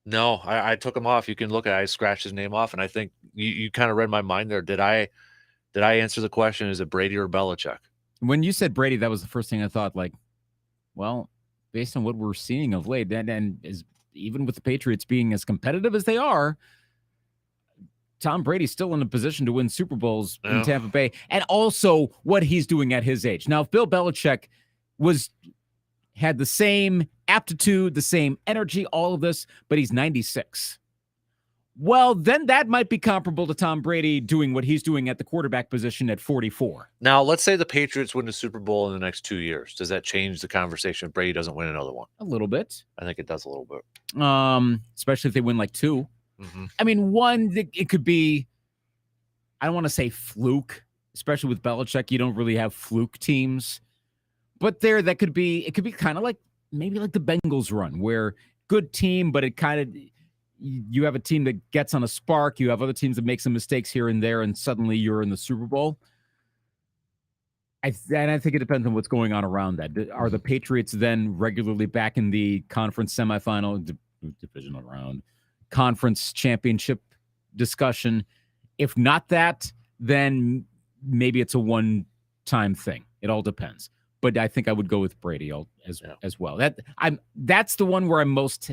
Speaker 1: no, I took him off. You can look at it. I scratched his name off, and I think you kind of read my mind there. Did I answer the question, is it Brady or Belichick?
Speaker 10: When you said Brady, that was the first thing I thought, like, well, based on what we're seeing of late, and is even with the Patriots being as competitive as they are, Tom Brady's still in a position to win Super Bowls in Tampa Bay, and also what he's doing at his age. Now, if Bill Belichick had the same aptitude, the same energy, all of this, but he's 96. Well, then that might be comparable to Tom Brady doing what he's doing at the quarterback position at 44.
Speaker 1: Now, let's say the Patriots win the Super Bowl in the next 2 years. Does that change the conversation if Brady doesn't win another one?
Speaker 10: A little bit.
Speaker 1: I think it does a little bit.
Speaker 10: Especially if they win like 2.
Speaker 1: Mm-hmm.
Speaker 10: I mean, one, it could be, I don't want to say fluke, especially with Belichick. You don't really have fluke teams. But it could be kind of like maybe like the Bengals run, where good team, but it kind of, you have a team that gets on a spark. You have other teams that make some mistakes here and there, and suddenly you're in the Super Bowl. I think it depends on what's going on around that. Are the Patriots then regularly back in the conference semifinal, divisional round, conference championship discussion? If not that, then maybe it's a one-time thing. It all depends. But I think I would go with Brady as well. That's the one where I'm most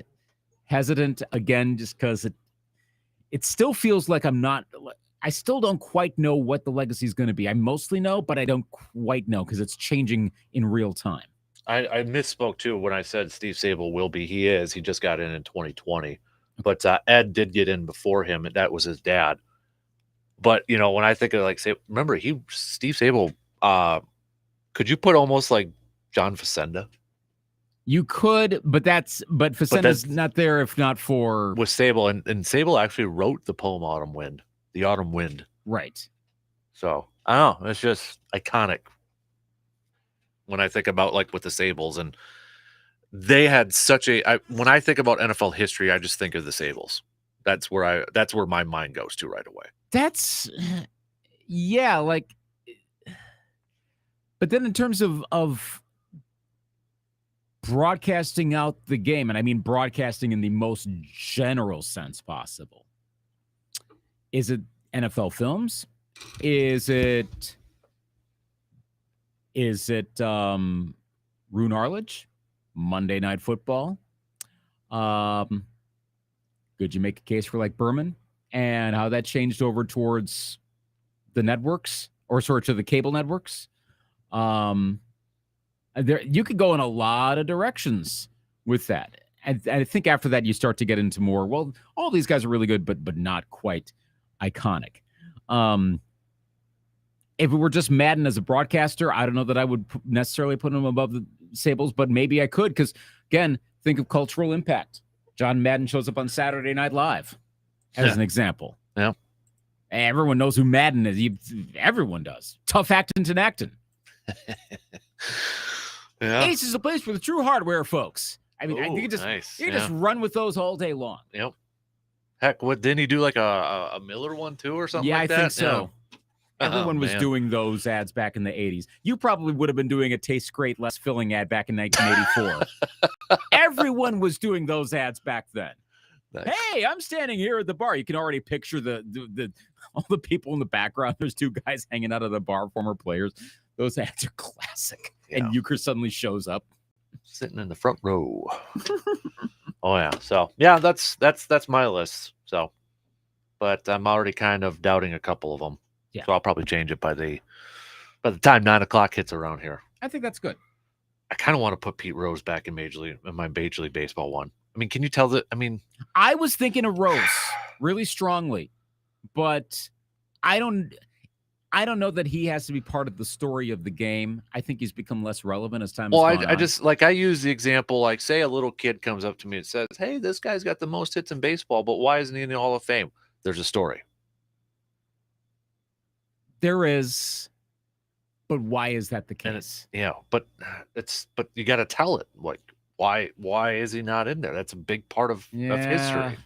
Speaker 10: hesitant, again, just because it still feels like I still don't quite know what the legacy is going to be. I mostly know, but I don't quite know because it's changing in real time.
Speaker 1: I misspoke too when I said Steve Sable will be. He is. He just got in 2020. But Ed did get in before him, and that was his dad. But, when I think of remember, Steve Sable, could you put almost like John Facenda?
Speaker 10: You could, but Facenda's not there if not for
Speaker 1: with Sable, and Sable actually wrote the poem "Autumn Wind," the Autumn Wind,
Speaker 10: right?
Speaker 1: So I don't know, it's just iconic when I think about with the Sables, and they had such when I think about NFL history, I just think of the Sables. That's where my mind goes to right away.
Speaker 10: That's but then in terms of broadcasting out the game, and I mean broadcasting in the most general sense possible, is it NFL Films? Is it Is it Rune Arledge? Monday Night Football? Could you make a case for like Berman and how that changed over towards the networks or sort of the cable networks? You could go in a lot of directions with that. And I think after that, you start to get into more, well, all these guys are really good, but not quite iconic. If it were just Madden as a broadcaster, I don't know that I would necessarily put him above the Sables, but maybe I could because, again, think of cultural impact. John Madden shows up on Saturday Night Live as an example.
Speaker 1: Yeah.
Speaker 10: Everyone knows who Madden is. Everyone does. Tough acting and acting.
Speaker 1: Yeah.
Speaker 10: Ace is a place for the true hardware folks. I mean, you can just run with those all day long.
Speaker 1: Yep. Heck, what didn't he do like a Miller one too or something?
Speaker 10: Yeah,
Speaker 1: like
Speaker 10: I
Speaker 1: that?
Speaker 10: think so.
Speaker 1: Yeah.
Speaker 10: Everyone was doing those ads back in the 80s. You probably would have been doing a Tastes Great, Less Filling ad back in 1984. Everyone was doing those ads back then. Nice. Hey, I'm standing here at the bar. You can already picture the all the people in the background. There's two guys hanging out of the bar, former players. Those ads are classic. Yeah. And Euchre suddenly shows up.
Speaker 1: Sitting in the front row. Oh, yeah. So, yeah, that's my list. So, but I'm already kind of doubting a couple of them. Yeah. So I'll probably change it by the time 9 o'clock hits around here.
Speaker 10: I think that's good.
Speaker 1: I kind of want to put Pete Rose back in my Major League Baseball one. I mean, can you tell that? I mean,
Speaker 10: I was thinking of Rose really strongly, but I don't know that he has to be part of the story of the game. I think he's become less relevant as time has gone on.
Speaker 1: I just I use the example, like, say a little kid comes up to me and says, hey, this guy's got the most hits in baseball, but why isn't he in the Hall of Fame? There's a story.
Speaker 10: There is, but why is that the case?
Speaker 1: But you got to tell it. Like, why is he not in there? That's a big part of history.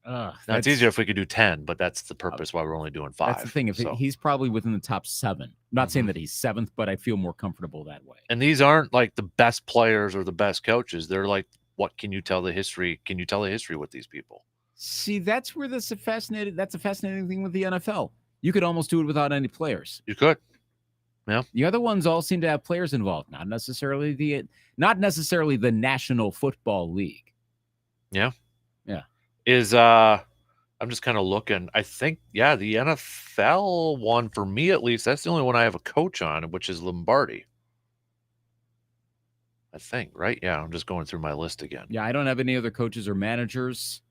Speaker 1: Now, it's easier if we could do 10, but that's the purpose why we're only doing 5.
Speaker 10: That's the thing. He's probably within the top 7. I'm not saying that he's 7th, but I feel more comfortable that way.
Speaker 1: And these aren't like the best players or the best coaches. They're like, what can you tell the history? Can you tell the history with these people?
Speaker 10: See, that's where that's a fascinating thing with the NFL. You could almost do it without any players.
Speaker 1: You could. Yeah.
Speaker 10: The other ones all seem to have players involved, not necessarily the National Football League.
Speaker 1: Yeah.
Speaker 10: Yeah.
Speaker 1: I'm just kind of looking. I think, the NFL one, for me at least, that's the only one I have a coach on, which is Lombardi. I think, right? Yeah, I'm just going through my list again.
Speaker 10: Yeah, I don't have any other coaches or managers.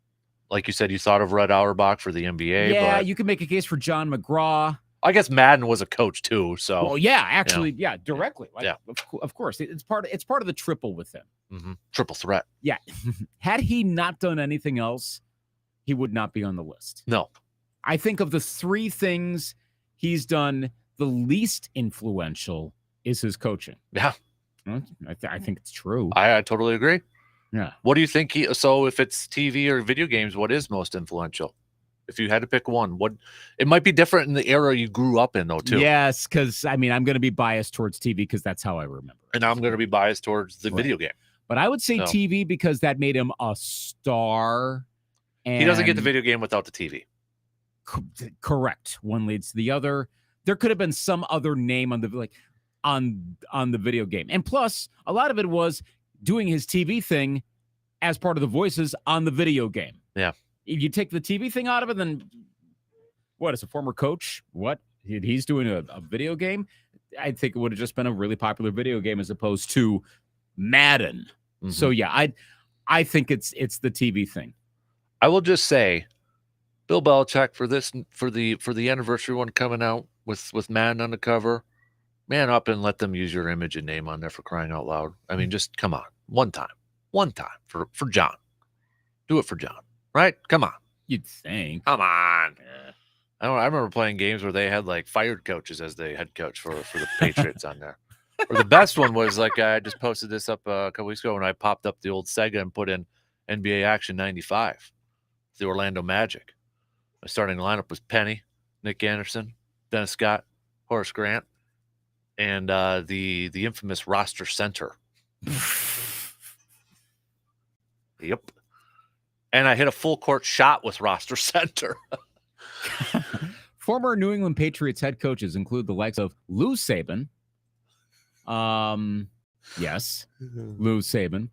Speaker 1: Like you said, you thought of Red Auerbach for the NBA.
Speaker 10: Yeah, you could make a case for John McGraw.
Speaker 1: I guess Madden was a coach too. So,
Speaker 10: well, yeah, actually, directly. Like,
Speaker 1: yeah,
Speaker 10: of course, it's part of the triple with him.
Speaker 1: Mm-hmm. Triple threat.
Speaker 10: Yeah, had he not done anything else, he would not be on the list.
Speaker 1: No,
Speaker 10: I think of the 3 things he's done, the least influential is his coaching.
Speaker 1: Yeah,
Speaker 10: I think it's true.
Speaker 1: I totally agree.
Speaker 10: Yeah.
Speaker 1: What do you think so if it's TV or video games, what is most influential? If you had to pick one, it might be different in the era you grew up in though, too.
Speaker 10: Yes, because I'm going to be biased towards TV because that's how I remember it.
Speaker 1: And I'm going to be biased towards the video game.
Speaker 10: But I would say TV because that made him a star. And
Speaker 1: he doesn't get the video game without the TV.
Speaker 10: Correct. One leads to the other. There could have been some other name on the video game. And plus, a lot of it was doing his TV thing as part of the voices on the video game.
Speaker 1: Yeah.
Speaker 10: If you take the TV thing out of it, then what, as a former coach, what? He's doing a video game? I think it would have just been a really popular video game as opposed to Madden. Mm-hmm. So, yeah, I think it's the TV thing.
Speaker 1: I will just say, Bill Belichick for the anniversary one coming out with Madden on the cover, man up and let them use your image and name on there for crying out loud. I mean, just come on. One time for John. Do it for John, right? Come on.
Speaker 10: You'd think.
Speaker 1: Come on. Yeah. I remember playing games where they had like fired coaches as the head coach for the Patriots on there. Or the best one was like, I just posted this up a couple weeks ago when I popped up the old Sega and put in NBA Action 95, the Orlando Magic. My starting lineup was Penny, Nick Anderson, Dennis Scott, Horace Grant, and the infamous roster center. Yep. And I hit a full court shot with roster center.
Speaker 10: Former New England Patriots head coaches include the likes of Lou Saban. Yes, Lou Saban.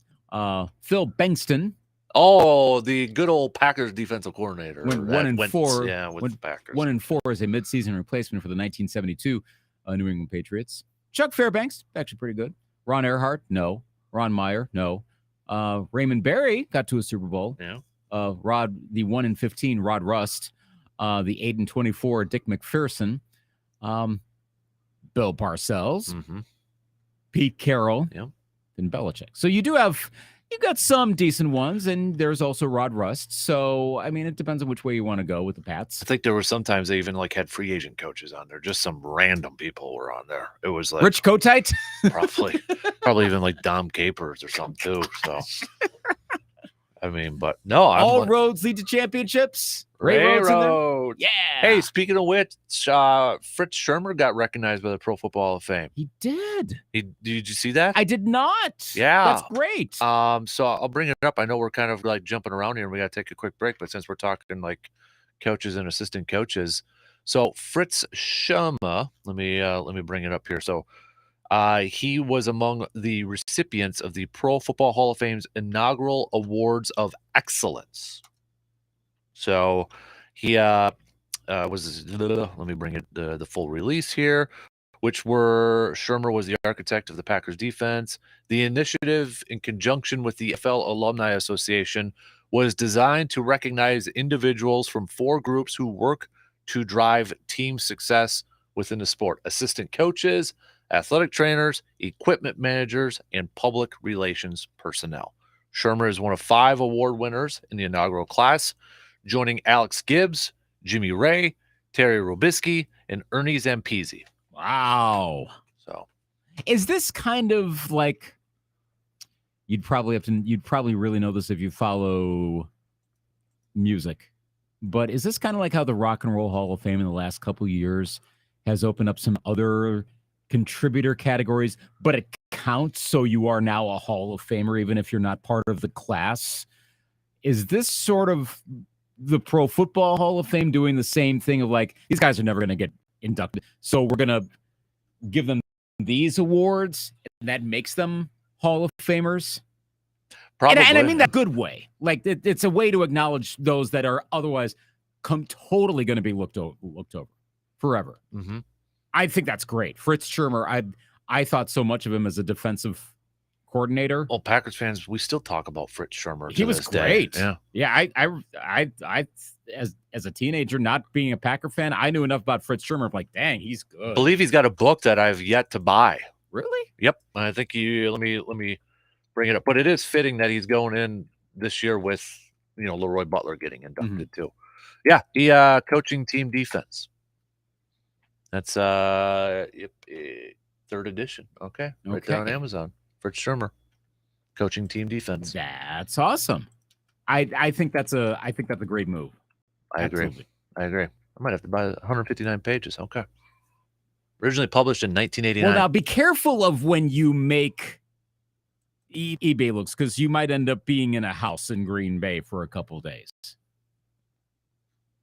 Speaker 10: Phil Bengtson.
Speaker 1: Oh, the good old Packers defensive coordinator.
Speaker 10: Went 1-4.
Speaker 1: Yeah, with the Packers.
Speaker 10: 1-4 as a midseason replacement for the 1972 New England Patriots. Chuck Fairbanks, actually pretty good. Ron Earhart, no. Ron Meyer, no. Raymond Berry got to a Super Bowl.
Speaker 1: Yeah.
Speaker 10: The 1-15 Rod Rust. The 8-24 Dick McPherson. Bill Parcells.
Speaker 1: Mm-hmm.
Speaker 10: Pete Carroll.
Speaker 1: Yeah.
Speaker 10: And Belichick. So you got some decent ones, and there's also Rod Rust. So, I mean, it depends on which way you want to go with the Pats.
Speaker 1: I think there were sometimes they even had free agent coaches on there. Just some random people were on there. It was like
Speaker 10: Rich Kotite?
Speaker 1: probably even like Dom Capers or something too. So, I mean, but no.
Speaker 10: All roads lead to championships. Ray Road. Yeah.
Speaker 1: Hey, speaking of which, Fritz Shurmur got recognized by the Pro Football Hall of Fame.
Speaker 10: He did.
Speaker 1: Did you see that?
Speaker 10: I did not.
Speaker 1: Yeah.
Speaker 10: That's great.
Speaker 1: So I'll bring it up. I know we're kind of like jumping around here and we got to take a quick break, but since we're talking like coaches and assistant coaches, so Fritz Shurmur, let me bring it up here. So he was among the recipients of the Pro Football Hall of Fame's inaugural Awards of Excellence. So he was, let me bring it the full release here, which were Shurmur was the architect of the Packers defense. The initiative, in conjunction with the NFL Alumni Association, was designed to recognize individuals from 4 groups who work to drive team success within the sport: assistant coaches, athletic trainers, equipment managers, and public relations personnel. Shurmur is one of 5 award winners in the inaugural class, joining Alex Gibbs, Jimmy Ray, Terry Robisky, and Ernie Zampese.
Speaker 10: Wow.
Speaker 1: So,
Speaker 10: is this kind of like, you'd probably really know this if you follow music, but is this kind of like how the Rock and Roll Hall of Fame in the last couple of years has opened up some other contributor categories, but it counts, so you are now a Hall of Famer even if you're not part of the class? Is this sort of the Pro Football Hall of Fame doing the same thing of like, these guys are never going to get inducted, so we're going to give them these awards, and that makes them Hall of Famers?
Speaker 1: Probably.
Speaker 10: And I mean that good way. Like, it's a way to acknowledge those that are otherwise totally going to be looked over forever.
Speaker 1: Mm-hmm.
Speaker 10: I think that's great. Fritz Shurmur, I thought so much of him as a defensive coordinator.
Speaker 1: Well, Packers fans, we still talk about Fritz Shurmur.
Speaker 10: He was great.
Speaker 1: Day.
Speaker 10: Yeah. I as a teenager, not being a Packer fan, I knew enough about Fritz Shurmur. I'm like, dang, he's good.
Speaker 1: I believe he's got a book that I've yet to buy.
Speaker 10: Really?
Speaker 1: Yep. I think let me bring it up. But it is fitting that he's going in this year with, Leroy Butler getting inducted too. Yeah. He coaching team defense. That's 3rd edition. Okay. Right there on Amazon. Fritz Shurmur, coaching team defense.
Speaker 10: That's awesome. I think that's a great move.
Speaker 1: I agree. I might have to buy 159 pages. Okay. Originally published in 1989.
Speaker 10: Well, now be careful of when you make eBay looks, because you might end up being in a house in Green Bay for a couple of days.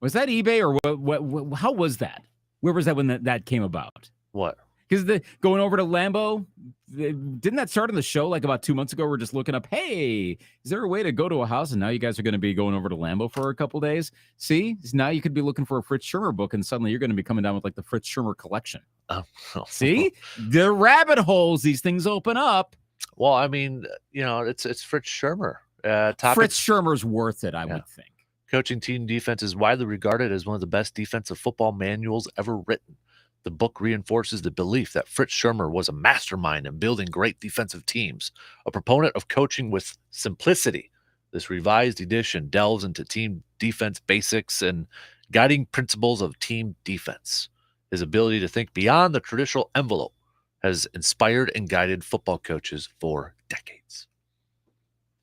Speaker 10: Was that eBay or what? How was that? Where was that when that came about?
Speaker 1: What?
Speaker 10: Because going over to Lambeau, didn't that start on the show like about 2 months ago? We're just looking up, hey, is there a way to go to a house? And now you guys are going to be going over to Lambeau for a couple days. See, now you could be looking for a Fritz Shurmur book, and suddenly you're going to be coming down with like the Fritz Shurmur collection. See, the rabbit holes these things open up.
Speaker 1: Well, I mean, it's Fritz Shurmur.
Speaker 10: Fritz Shurmur's worth it, I would think.
Speaker 1: Coaching team defense is widely regarded as one of the best defensive football manuals ever written. The book reinforces the belief that Fritz Shurmur was a mastermind in building great defensive teams, a proponent of coaching with simplicity. This revised edition delves into team defense basics and guiding principles of team defense. His ability to think beyond the traditional envelope has inspired and guided football coaches for decades.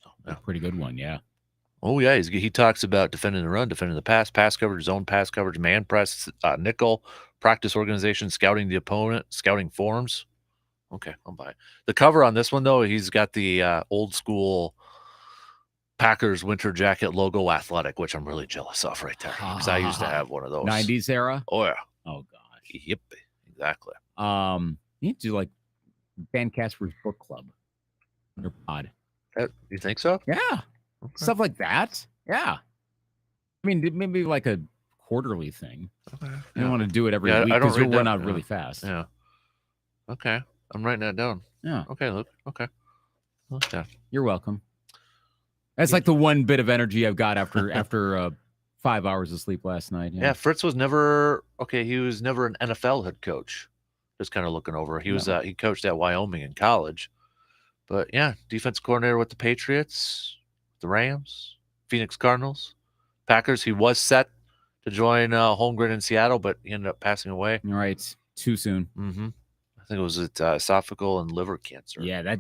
Speaker 1: So,
Speaker 10: A pretty good one, yeah.
Speaker 1: Oh, yeah. He talks about defending the run, defending the pass coverage, zone pass coverage, man press, nickel, practice organization, scouting the opponent, scouting forms. Okay, I'll buy it. The cover on this one, though, he's got the old school Packers winter jacket logo athletic, which I'm really jealous of right there because I used to have one of those.
Speaker 10: 90s era?
Speaker 1: Oh, yeah.
Speaker 10: Oh, gosh.
Speaker 1: Yep. Exactly.
Speaker 10: You need to do like Dan Kasper's book club. Under pod.
Speaker 1: You think so?
Speaker 10: Yeah. Okay. Stuff like that. Yeah. I mean, maybe like a quarterly thing. Okay. You don't want to do it every week because you'll run out really fast.
Speaker 1: Yeah. Okay. I'm writing that down.
Speaker 10: Yeah.
Speaker 1: Okay, Luke. Okay. Okay.
Speaker 10: You're welcome. That's like the one bit of energy I've got after 5 hours of sleep last night.
Speaker 1: Yeah, Fritz was never he was never an NFL head coach. Just kind of looking over. He was he coached at Wyoming in college. But yeah, defense coordinator with the Patriots, the Rams, Phoenix Cardinals, Packers. He was set to join Holmgren in Seattle, but he ended up passing away.
Speaker 10: Right. Too soon.
Speaker 1: Mm-hmm. I think it was esophageal and liver cancer.
Speaker 10: Yeah, that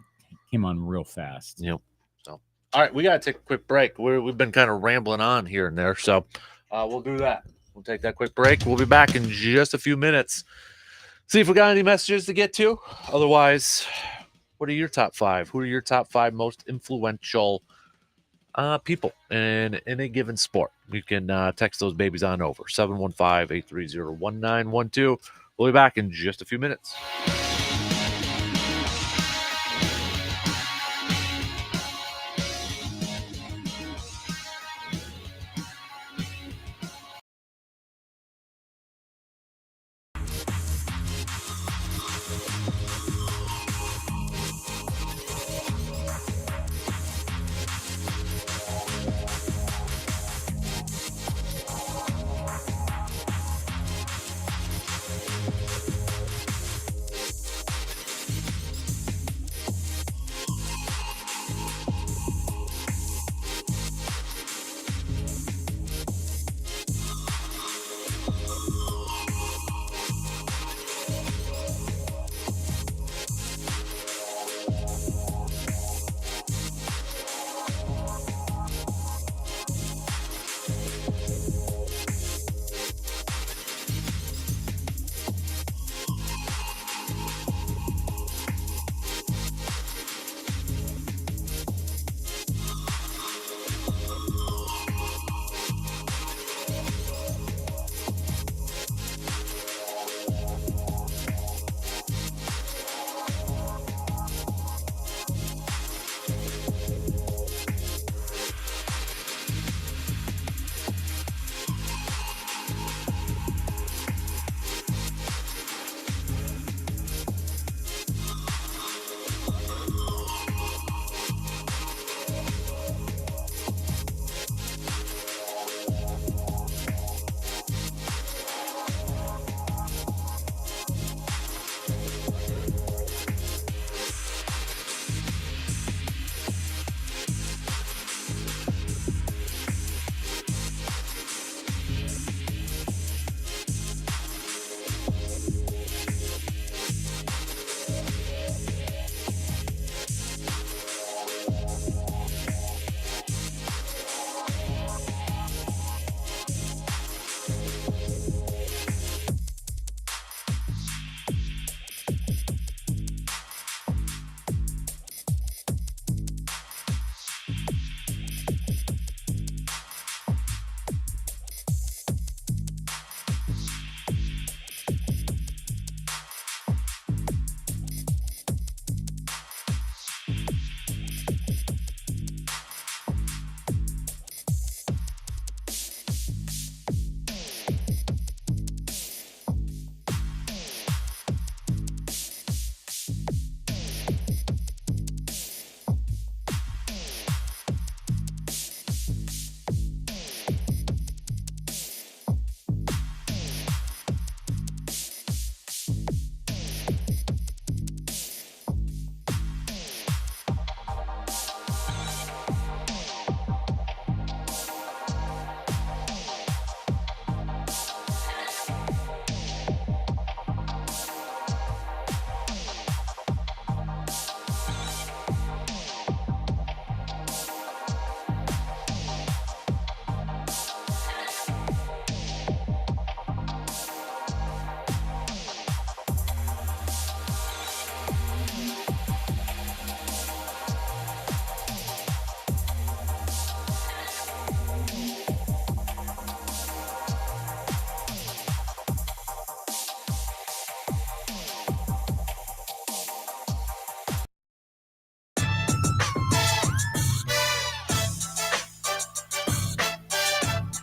Speaker 10: came on real fast.
Speaker 1: Yep. So, all right, we got to take a quick break. We've been kind of rambling on here and there, so we'll do that. We'll take that quick break. We'll be back in just a few minutes. See if we got any messages to get to. Otherwise, what are your top 5? Who are your top 5 most influential people in a given sport? You can text those babies on over 715-830-1912. We'll be back in just a few minutes.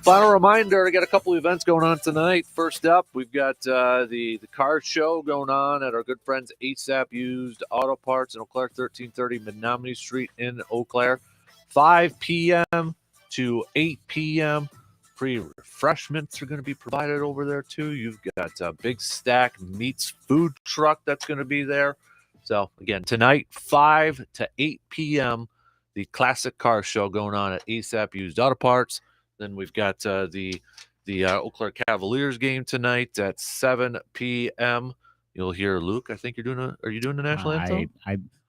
Speaker 1: Final reminder, I got a couple of events going on tonight. First up, we've got the car show going on at our good friends ASAP Used Auto Parts in Eau Claire, 1330 Menominee Street in Eau Claire. 5 p.m. to 8 p.m. Free refreshments are going to be provided over there, too. You've got a Big Stack Meats food truck that's going to be there. So, again, tonight, 5 to 8 p.m., the classic car show going on at ASAP Used Auto Parts. Then we've got the Eau Claire Cavaliers game tonight at 7 p.m. You'll hear Luke. I think are you doing the national anthem?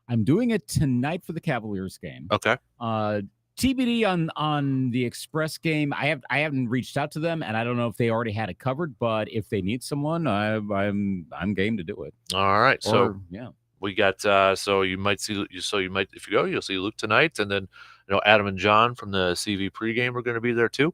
Speaker 10: I'm doing it tonight for the Cavaliers game.
Speaker 1: Okay.
Speaker 10: TBD on the Express game. I haven't reached out to them, and I don't know if they already had it covered. But if they need someone, I'm game to do it.
Speaker 1: All right. So
Speaker 10: yeah,
Speaker 1: we got so you might if you go, you'll see Luke tonight, and then Adam and John from the CV pregame are going to be there too.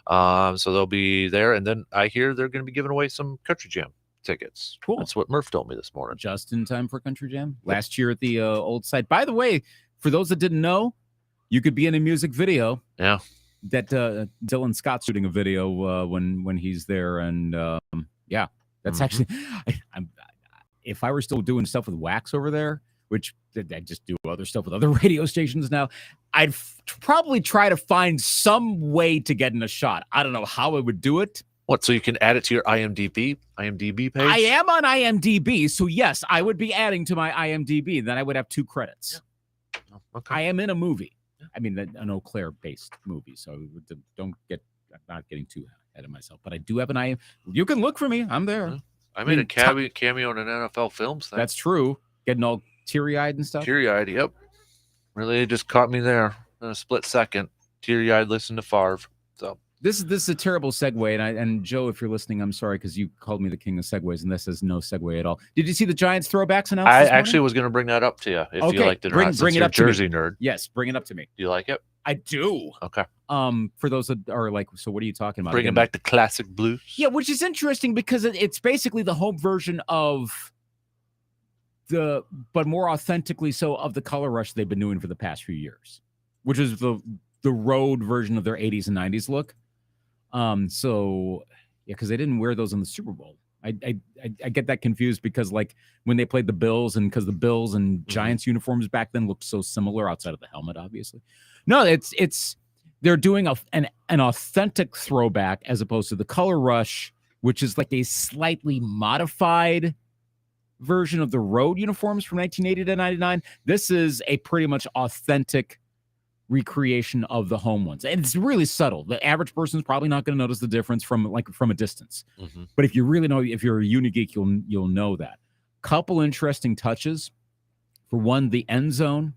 Speaker 1: So they'll be there, and then I hear they're going to be giving away some Country Jam tickets.
Speaker 10: Cool.
Speaker 1: That's what Murph told me this morning.
Speaker 10: Just in time for Country Jam last year at the old site. By the way, for those that didn't know, you could be in a music video.
Speaker 1: Yeah.
Speaker 10: That Dylan Scott's shooting a video when he's there, and yeah, that's actually. If I were still doing stuff with Wax over there, which I just do other stuff with other radio stations now, I'd probably try to find some way to get in a shot. I don't know how I would do it.
Speaker 1: What? So you can add it to your IMDb page?
Speaker 10: I am on IMDb, so yes, I would be adding to my IMDb. Then I would have 2 credits.
Speaker 1: Yeah. Oh, okay.
Speaker 10: I am in a movie. I mean, an Eau Claire-based movie, so I'm not getting too ahead of myself. But I do have an IMDb. You can look for me. I'm there.
Speaker 1: Yeah. I made a cameo in an NFL Films thing.
Speaker 10: That's true. Getting all teary-eyed and stuff.
Speaker 1: Teary-eyed, yep. Really just caught me there in a split second. Teary-eyed, listen to Favre. So
Speaker 10: this is a terrible segue, and Joe, if you're listening, I'm sorry because you called me the king of segues, and this is no segue at all. Did you see the Giants throwbacks announced?
Speaker 1: I actually was going to bring that up to you if you liked it or not.
Speaker 10: Bring it up to me.
Speaker 1: Jersey nerd.
Speaker 10: Yes, bring it up to me.
Speaker 1: Do you like it?
Speaker 10: I do.
Speaker 1: Okay.
Speaker 10: For those that are like, so what are you talking about?
Speaker 1: Bringing back the classic blues.
Speaker 10: Yeah, which is interesting because it's basically the home version of but more authentically so of the color rush they've been doing for the past few years, which is the road version of their 80s and 90s look. So yeah, because they didn't wear those in the Super Bowl. I get that confused because like when they played the Bills, and because the Bills and Giants uniforms back then looked so similar outside of the helmet, obviously. No, it's they're doing an authentic throwback as opposed to the color rush, which is like a slightly modified version of the road uniforms from 1980 to 99. This is a pretty much authentic recreation of the home ones, and it's really subtle. The average person's probably not going to notice the difference from a distance. But if you really know, if you're a uni geek, you'll know that. Couple interesting touches. For one, the end zone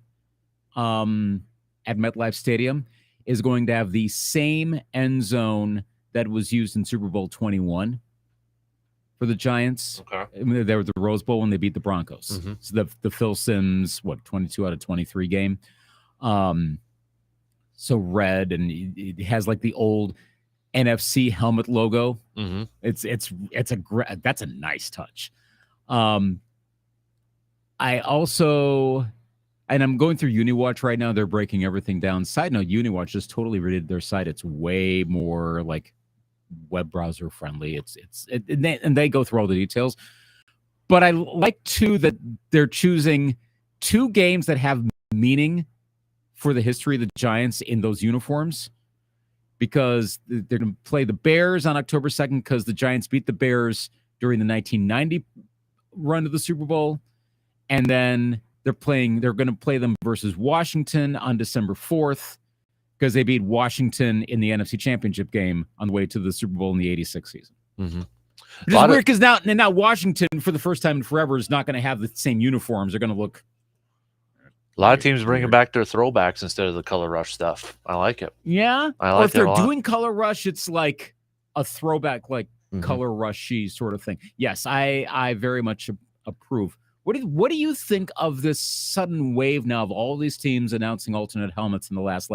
Speaker 10: at MetLife Stadium is going to have the same end zone that was used in Super Bowl 21 for the Giants.
Speaker 1: Okay.
Speaker 10: I mean, they were the Rose Bowl when they beat the Broncos. So the Phil Simms 22 out of 23 game. So red, and it has like the old NFC helmet logo. That's a nice touch. I also, and I'm going through UniWatch right now. They're breaking everything down. Side note: UniWatch just totally redid their site. It's way more like web browser friendly. And they go through all the details. But I like too that they're choosing 2 games that have meaning for the history of the Giants in those uniforms, because they're going to play the Bears on October 2nd because the Giants beat the Bears during the 1990 run to the Super Bowl. And then they're going to play them versus Washington on December 4th because they beat Washington in the NFC Championship game on the way to the Super Bowl in the 86 season. Which is weird because now Washington, for the first time in forever, is not going to have the same uniforms. They're going to look.
Speaker 1: A lot of teams bringing back their throwbacks instead of the color rush stuff. I like it.
Speaker 10: Yeah.
Speaker 1: I like it.
Speaker 10: Or if they're doing color rush, it's like a throwback, like color rushy sort of thing. Yes, I very much approve. What do you think of this sudden wave now of all these teams announcing alternate helmets in the last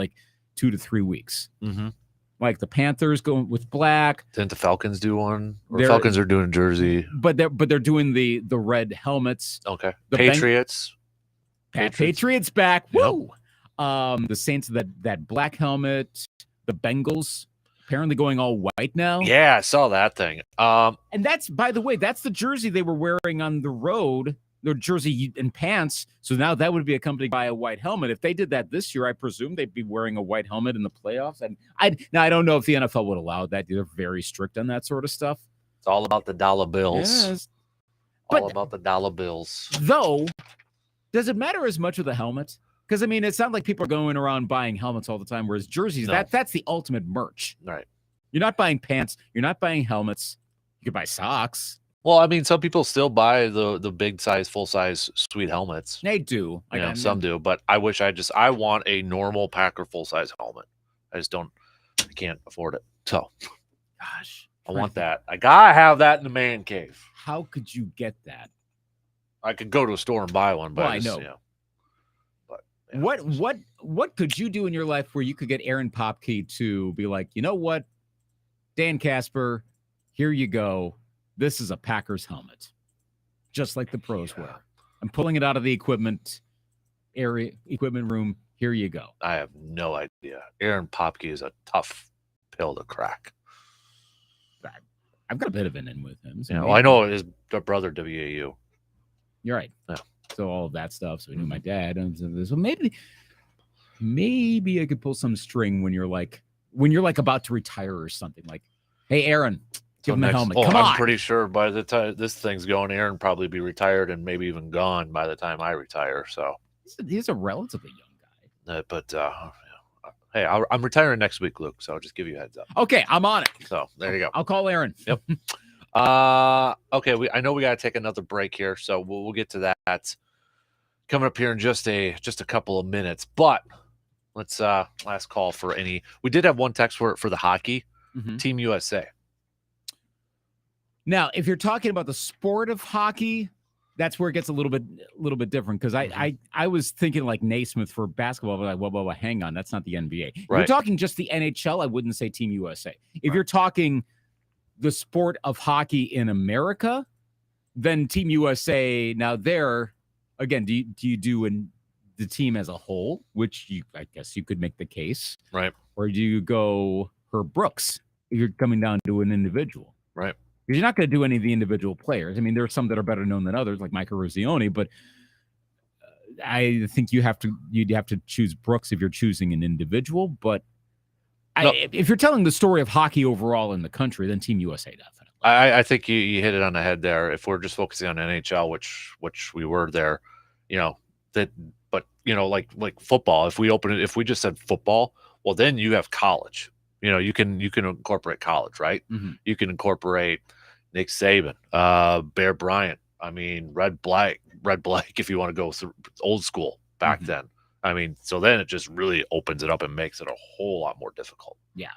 Speaker 10: 2 to 3 weeks? Like the Panthers going with black.
Speaker 1: Didn't the Falcons do one? Or Falcons are doing jersey.
Speaker 10: But they're doing the red helmets.
Speaker 1: Okay. The Patriots.
Speaker 10: Patriots back. Woo! The Saints, that black helmet. The Bengals. apparently going all white now.
Speaker 1: Yeah, I saw that thing.
Speaker 10: And that's, by the way, that's the jersey they were wearing on the road, their jersey and pants. So now that would be accompanied by a white helmet. If they did that this year, I presume they'd be wearing a white helmet in the playoffs. And I don't know if the NFL would allow that. They're very strict on that sort of stuff.
Speaker 1: It's all about the dollar bills.
Speaker 10: Yes.
Speaker 1: All about the dollar bills.
Speaker 10: Though, does it matter as much with the helmet? Because, I mean, it's not like people are going around buying helmets all the time, whereas jerseys, that's the ultimate merch.
Speaker 1: Right.
Speaker 10: You're not buying pants. You're not buying helmets. You could buy socks.
Speaker 1: Well, I mean, some people still buy the big size, full size, sweet helmets.
Speaker 10: They do.
Speaker 1: Some do, but I wish I want a normal Packer full size helmet. I can't afford it. So,
Speaker 10: gosh,
Speaker 1: I want that. I gotta have that in the man cave.
Speaker 10: How could you get that?
Speaker 1: I could go to a store and buy one, but
Speaker 10: I know. What could you do in your life where you could get Aaron Popke to be like, you know what, Dan Kasper, here you go. This is a Packers helmet, just like the pros wear. I'm pulling it out of the equipment room. Here you go.
Speaker 1: I have no idea. Aaron Popke is a tough pill to crack.
Speaker 10: I've got a bit of an in with him. So
Speaker 1: I know his brother WAU.
Speaker 10: You're right.
Speaker 1: Yeah.
Speaker 10: So all of that stuff. So he knew my dad. And so maybe I could pull some string when you're like about to retire or something. Like, hey, Aaron, give him the helmet. Come on.
Speaker 1: I'm pretty sure by the time this thing's going, Aaron probably be retired and maybe even gone by the time I retire. So
Speaker 10: he's a relatively young
Speaker 1: guy. Hey, I'm retiring next week, Luke. So I'll just give you a heads up.
Speaker 10: Okay, I'm on it.
Speaker 1: So there you go.
Speaker 10: I'll call Aaron.
Speaker 1: Yep. Okay. I know we got to take another break here, so we'll get to that coming up here in just a couple of minutes. But let's last call for any. We did have one text for the hockey Team USA.
Speaker 10: Now, if you're talking about the sport of hockey, that's where it gets a little bit different because I was thinking like Naismith for basketball, but like, well, hang on, that's not the NBA. If you're talking just the NHL, I wouldn't say Team USA. If you're talking the sport of hockey in America, then Team USA. Now there, again, do you do the team as a whole, which I guess you could make the case,
Speaker 1: right?
Speaker 10: Or do you go Herb Brooks if you're coming down to an individual,
Speaker 1: right?
Speaker 10: Because you're not going to do any of the individual players. I mean, there are some that are better known than others, like Mike Eruzione, but I think you'd have to choose Brooks if you're choosing an individual. But if you're telling the story of hockey overall in the country, then Team USA definitely.
Speaker 1: I think you hit it on the head there. If we're just focusing on NHL, which we were there, but like football. If we just said football, well, then you have college. You can incorporate college, right?
Speaker 10: Mm-hmm.
Speaker 1: You can incorporate Nick Saban, Bear Bryant. I mean, Red Blake, if you want to go through old school back then. I mean, so then it just really opens it up and makes it a whole lot more difficult.
Speaker 10: Yeah.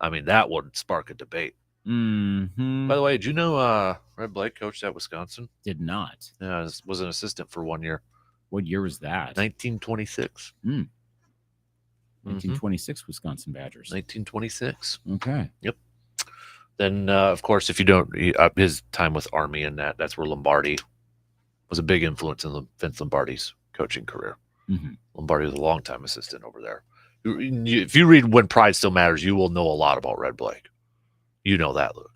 Speaker 1: I mean, that would spark a debate.
Speaker 10: Mm-hmm.
Speaker 1: By the way, did you know Red Blake coached at Wisconsin?
Speaker 10: Did not.
Speaker 1: Yeah, was an assistant for 1 year.
Speaker 10: What year was that?
Speaker 1: 1926.
Speaker 10: 1926 Wisconsin Badgers.
Speaker 1: 1926.
Speaker 10: Okay.
Speaker 1: Yep. Then, of course, if you don't, his time with Army and that's where Lombardi was a big influence in Vince Lombardi's coaching career.
Speaker 10: Mm-hmm.
Speaker 1: Lombardi was a longtime assistant over there. If you read When Pride Still Matters, you will know a lot about Red Blake. You know that, Luke.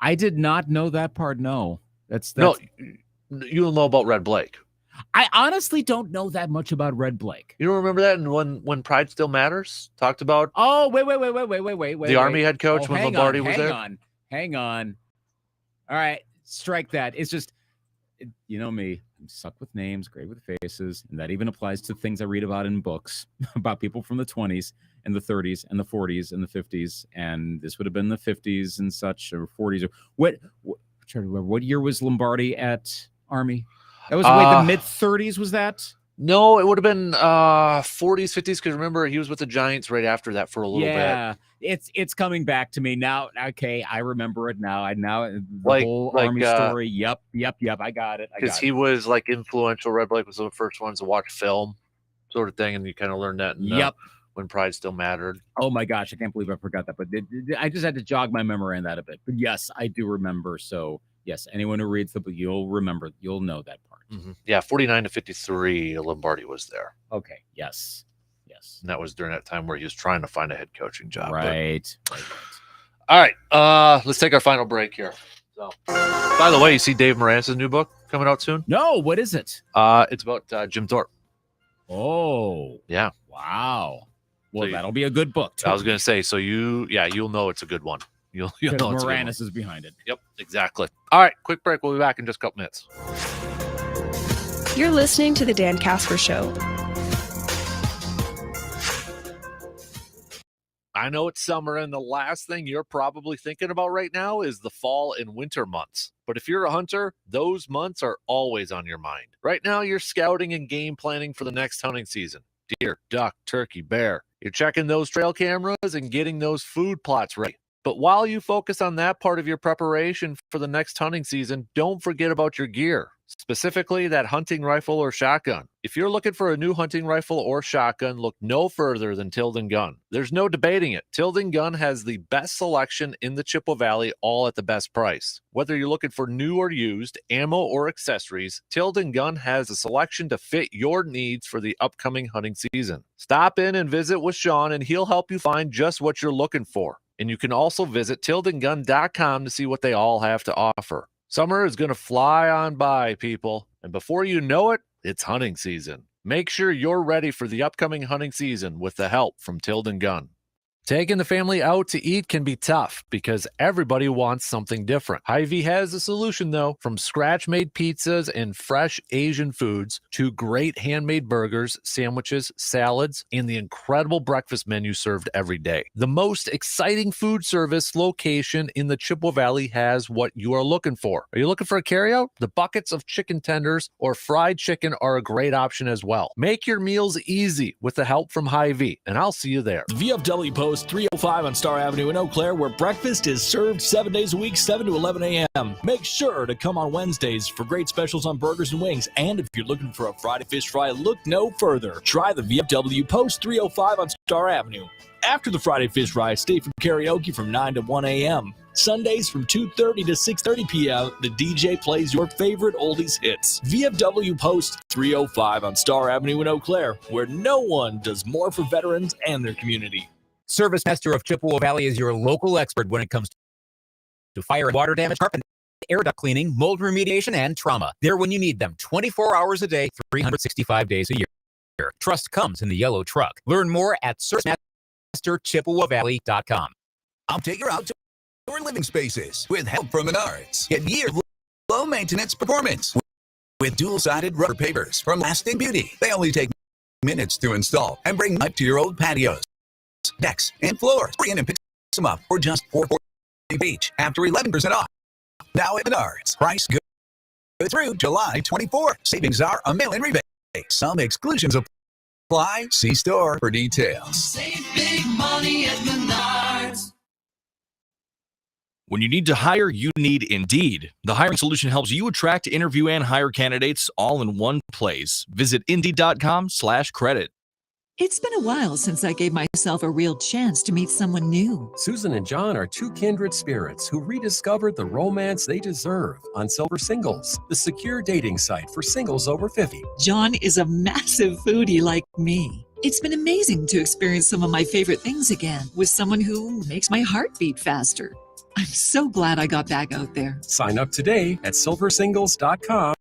Speaker 1: I
Speaker 10: did not know that part. No,
Speaker 1: no. You'll know about Red Blake.
Speaker 10: I honestly don't know that much about Red Blake.
Speaker 1: You don't remember that? And when Pride Still Matters talked about?
Speaker 10: Oh, wait.
Speaker 1: The Army head coach when Lombardi was there.
Speaker 10: Hang on. All right, strike that. It's just, you know me. I'm suck with names, great with faces, and that even applies to things I read about in books about people from the 20s and the 30s and the 40s and the 50s, and this would have been the 50s and such, or 40s. Or what year was Lombardi at Army? That was the mid 30s. Was that?
Speaker 1: No, it would have been 40s, 50s. Because remember, he was with the Giants right after that for a little bit.
Speaker 10: Yeah, it's coming back to me now. Okay, I remember it now. The whole Army story. Yep. I got it.
Speaker 1: Because he was like influential. Red Blake was one of the first ones to watch film, sort of thing, and you kind of learned that. When Pride Still Mattered.
Speaker 10: Oh my gosh, I can't believe I forgot that. But I just had to jog my memory on that a bit. But yes, I do remember. So yes, anyone who reads the book, you'll remember. You'll know that part.
Speaker 1: Mm-hmm. Yeah, 49 to 53, Lombardi was there.
Speaker 10: Okay. Yes. Yes.
Speaker 1: And that was during that time where he was trying to find a head coaching job.
Speaker 10: Right.
Speaker 1: All right. Let's take our final break here. So, by the way, you see Dave Moranis' new book coming out soon?
Speaker 10: No, what is it?
Speaker 1: It's about Jim Thorpe.
Speaker 10: Oh.
Speaker 1: Yeah.
Speaker 10: Wow. Well,
Speaker 1: So
Speaker 10: that'll be a good book, too.
Speaker 1: I was going to say, so you'll know it's a good one. You'll know it's
Speaker 10: Moranis is behind it.
Speaker 1: Yep, exactly. All right, quick break. We'll be back in just a couple minutes.
Speaker 2: You're listening to The Dan Kasper Show.
Speaker 1: I know it's summer, and the last thing you're probably thinking about right now is the fall and winter months. But if you're a hunter, those months are always on your mind. Right now, you're scouting and game planning for the next hunting season. Deer, duck, turkey, bear. You're checking those trail cameras and getting those food plots ready. But while you focus on that part of your preparation for the next hunting season, don't forget about your gear, specifically that hunting rifle or shotgun. If you're looking for a new hunting rifle or shotgun, look no further than Tilden Gun. There's no debating it. Tilden Gun has the best selection in the Chippewa Valley, all at the best price. Whether you're looking for new or used, ammo or accessories, Tilden Gun has a selection to fit your needs for the upcoming hunting season. Stop in and visit with Sean, and he'll help you find just what you're looking for. And you can also visit tildengun.com to see what they all have to offer. Summer is going to fly on by, people. And before you know it, it's hunting season. Make sure you're ready for the upcoming hunting season with the help from Tilden Gun. Taking the family out to eat can be tough because everybody wants something different. Hy-Vee has a solution, though. From scratch-made pizzas and fresh Asian foods to great handmade burgers, sandwiches, salads, and the incredible breakfast menu served every day. The most exciting food service location in the Chippewa Valley has what you are looking for. Are you looking for a carryout? The buckets of chicken tenders or fried chicken are a great option as well. Make your meals easy with the help from Hy-Vee, and I'll see you there.
Speaker 12: VFW Post 305 on Star Avenue in Eau Claire, where breakfast is served 7 days a week, 7 to 11 a.m. Make sure to come on Wednesdays for great specials on burgers and wings. And if you're looking for a Friday fish fry, look no further. Try the VFW Post 305 on Star Avenue. After the Friday fish fry, stay for karaoke from 9 to 1 a.m. Sundays from 2:30 to 6:30 p.m., the DJ plays your favorite oldies hits. VFW Post 305 on Star Avenue in Eau Claire, where no one does more for veterans and their community.
Speaker 7: Service Master of Chippewa Valley is your local expert when it comes to fire and water damage, carpet, air duct cleaning, mold remediation, and trauma. They're when you need them 24 hours a day, 365 days a year. Trust comes in the yellow truck. Learn more at ServiceMasterChippewaValley.com.
Speaker 13: I'll take you out to your living spaces with help from Menards. Get year low maintenance performance with dual-sided rubber pavers from Lasting Beauty. They only take minutes to install and bring life to your old patios, decks, and floors. Bring in and pick them up for just $4.40 each after 11% off. Now at Menards, price good through July 24. Savings are a mail-in rebate. Some exclusions apply. See store for details.
Speaker 14: Save big money at Menards.
Speaker 12: When you need to hire, you need Indeed. The hiring solution helps you attract, interview, and hire candidates all in one place. Visit Indeed.com/credit.
Speaker 15: It's been a while since I gave myself a real chance to meet someone new.
Speaker 16: Susan and John are two kindred spirits who rediscovered the romance they deserve on Silver Singles, the secure dating site for singles over 50.
Speaker 15: John is a massive foodie like me. It's been amazing to experience some of my favorite things again with someone who makes my heart beat faster. I'm so glad I got back out there.
Speaker 16: Sign up today at silversingles.com.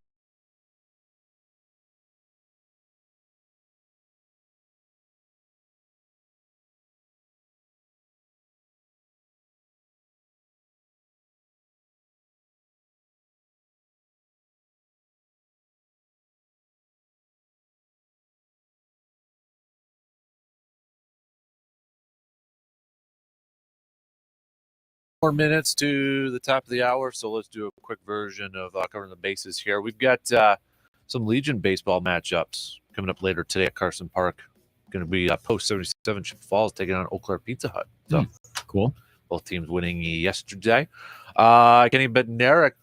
Speaker 1: More minutes to the top of the hour, so let's do a quick version of covering the bases here. We've got some Legion baseball matchups coming up later today at Carson Park. Going to be post 77 Chippewa Falls taking on Eau Claire Pizza Hut. So
Speaker 10: cool.
Speaker 1: Both teams winning yesterday. Kenny Bednarik,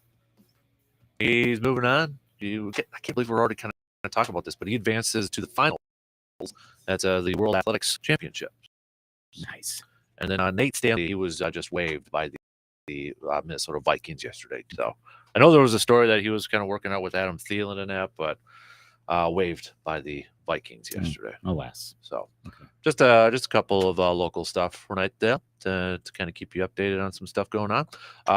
Speaker 1: he's moving on. I can't believe we're already kind of talking about this, but he advances to the finals. That's the World Athletics Championship.
Speaker 10: Nice.
Speaker 1: And then Nate Stanley, he was just waived by the Minnesota Vikings yesterday. So I know there was a story that he was kind of working out with Adam Thielen and that, but waived by the Vikings yesterday.
Speaker 10: Alas.
Speaker 1: So just a couple of local stuff right there to kind of keep you updated on some stuff going on.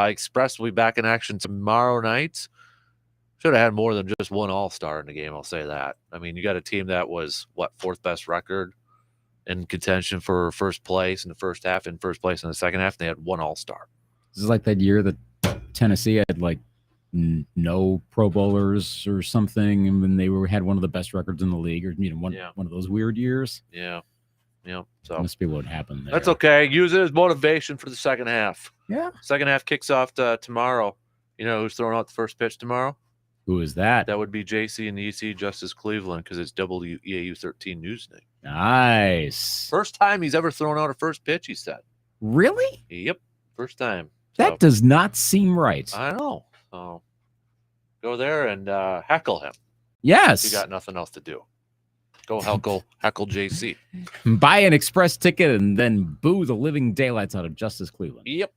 Speaker 1: Express will be back in action tomorrow night. Should have had more than just one all-star in the game, I'll say that. I mean, you got a team that was, fourth best record in contention for first place in the first half, and first place in the second half, and they had one all-star.
Speaker 10: This is like that year that Tennessee had like no Pro Bowlers or something, and when they had one of the best records in the league, or one of those weird years.
Speaker 1: Yeah. So
Speaker 10: must be what happened there.
Speaker 1: That's okay. Use it as motivation for the second half.
Speaker 10: Yeah.
Speaker 1: Second half kicks off tomorrow. You know who's throwing out the first pitch tomorrow?
Speaker 10: Who is that?
Speaker 1: That would be JC and EC Justice Cleveland, because it's WEAU 13 News Night.
Speaker 10: Nice.
Speaker 1: First time he's ever thrown out a first pitch, he said.
Speaker 10: Really?
Speaker 1: Yep. First time.
Speaker 10: That does not seem right.
Speaker 1: I know. So go there and heckle him.
Speaker 10: Yes.
Speaker 1: You got nothing else to do. Go heckle JC.
Speaker 10: Buy an express ticket and then boo the living daylights out of Justice Cleveland.
Speaker 1: Yep.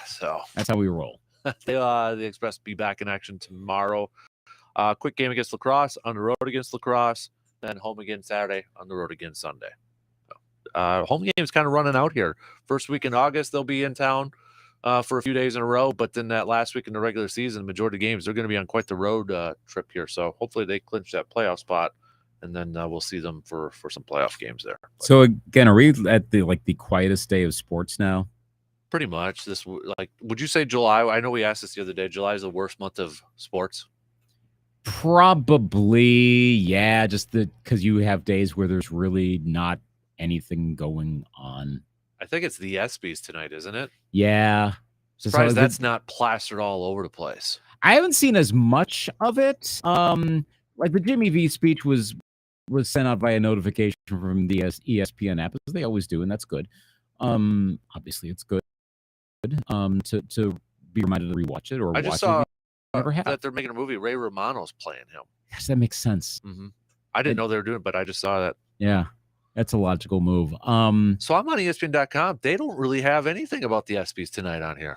Speaker 1: So
Speaker 10: that's how we roll.
Speaker 1: The Express will be back in action tomorrow. Quick game against La Crosse, on the road against La Crosse, then home again Saturday, on the road again Sunday. Home game is kind of running out here. First week in August, they'll be in town for a few days in a row, but then that last week in the regular season, majority of games, they're going to be on quite the road trip here. So hopefully they clinch that playoff spot, and then we'll see them for some playoff games there.
Speaker 10: So again, are we at the quietest day of sports now?
Speaker 1: Pretty much. Would you say July? I know we asked this the other day. July is the worst month of sports.
Speaker 10: Probably, yeah. Just because you have days where there's really not anything going on.
Speaker 1: I think it's the ESPYs tonight, isn't it?
Speaker 10: Yeah.
Speaker 1: Surprised that's not plastered all over the place.
Speaker 10: I haven't seen as much of it. Like the Jimmy V speech was sent out via notification from the ESPN app, as they always do, and that's good. Obviously, it's good. To be reminded to rewatch it, or
Speaker 1: I just saw
Speaker 10: that
Speaker 1: they're making a movie. Ray Romano's playing him.
Speaker 10: Yes, that makes sense.
Speaker 1: Mm-hmm. I didn't know they were doing it, but I just saw that.
Speaker 10: Yeah, that's a logical move.
Speaker 1: So I'm on ESPN.com. They don't really have anything about the ESPYs tonight on here.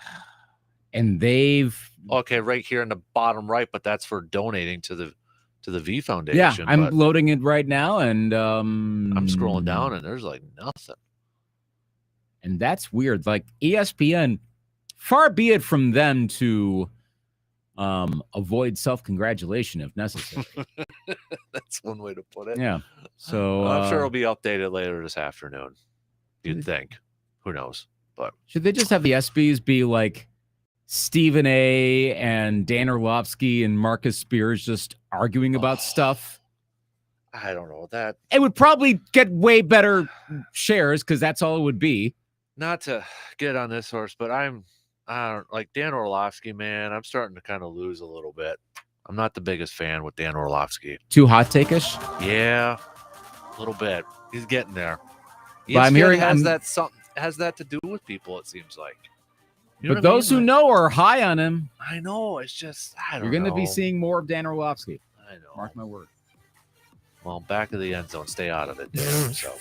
Speaker 10: And
Speaker 1: right here in the bottom right, but that's for donating to the V Foundation.
Speaker 10: Yeah, I'm loading it right now, and
Speaker 1: I'm scrolling down, and there's like nothing.
Speaker 10: And that's weird. Like ESPN, far be it from them to avoid self-congratulation if necessary.
Speaker 1: That's one way to put it.
Speaker 10: Yeah. So
Speaker 1: I'm sure it'll be updated later this afternoon. You'd think. Who knows? But
Speaker 10: should they just have the ESPYs be like Stephen A. and Dan Orlovsky and Marcus Spears just arguing about stuff?
Speaker 1: I don't know that.
Speaker 10: It would probably get way better shares because that's all it would be.
Speaker 1: Not to get on this horse, but I don't like Dan Orlovsky, man. I'm starting to kind of lose a little bit. I'm not the biggest fan with Dan Orlovsky.
Speaker 10: Too hot take-ish?
Speaker 1: Yeah, a little bit. He's getting there.
Speaker 10: But I'm hearing
Speaker 1: has that to do with people. It seems like.
Speaker 10: But those who know are high on him.
Speaker 1: I know. It's just
Speaker 10: you're going to be seeing more of Dan Orlovsky.
Speaker 1: I know.
Speaker 10: Mark my word.
Speaker 1: Well, back of the end zone. Stay out of it, Dan. So.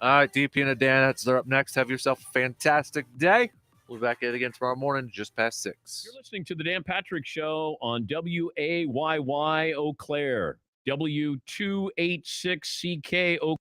Speaker 1: All right, DP and Dan, they're up next. Have yourself a fantastic day. We'll be back at it again tomorrow morning, just past 6.
Speaker 17: You're listening to the Dan Patrick Show on WAYY Eau Claire, W286CK Eau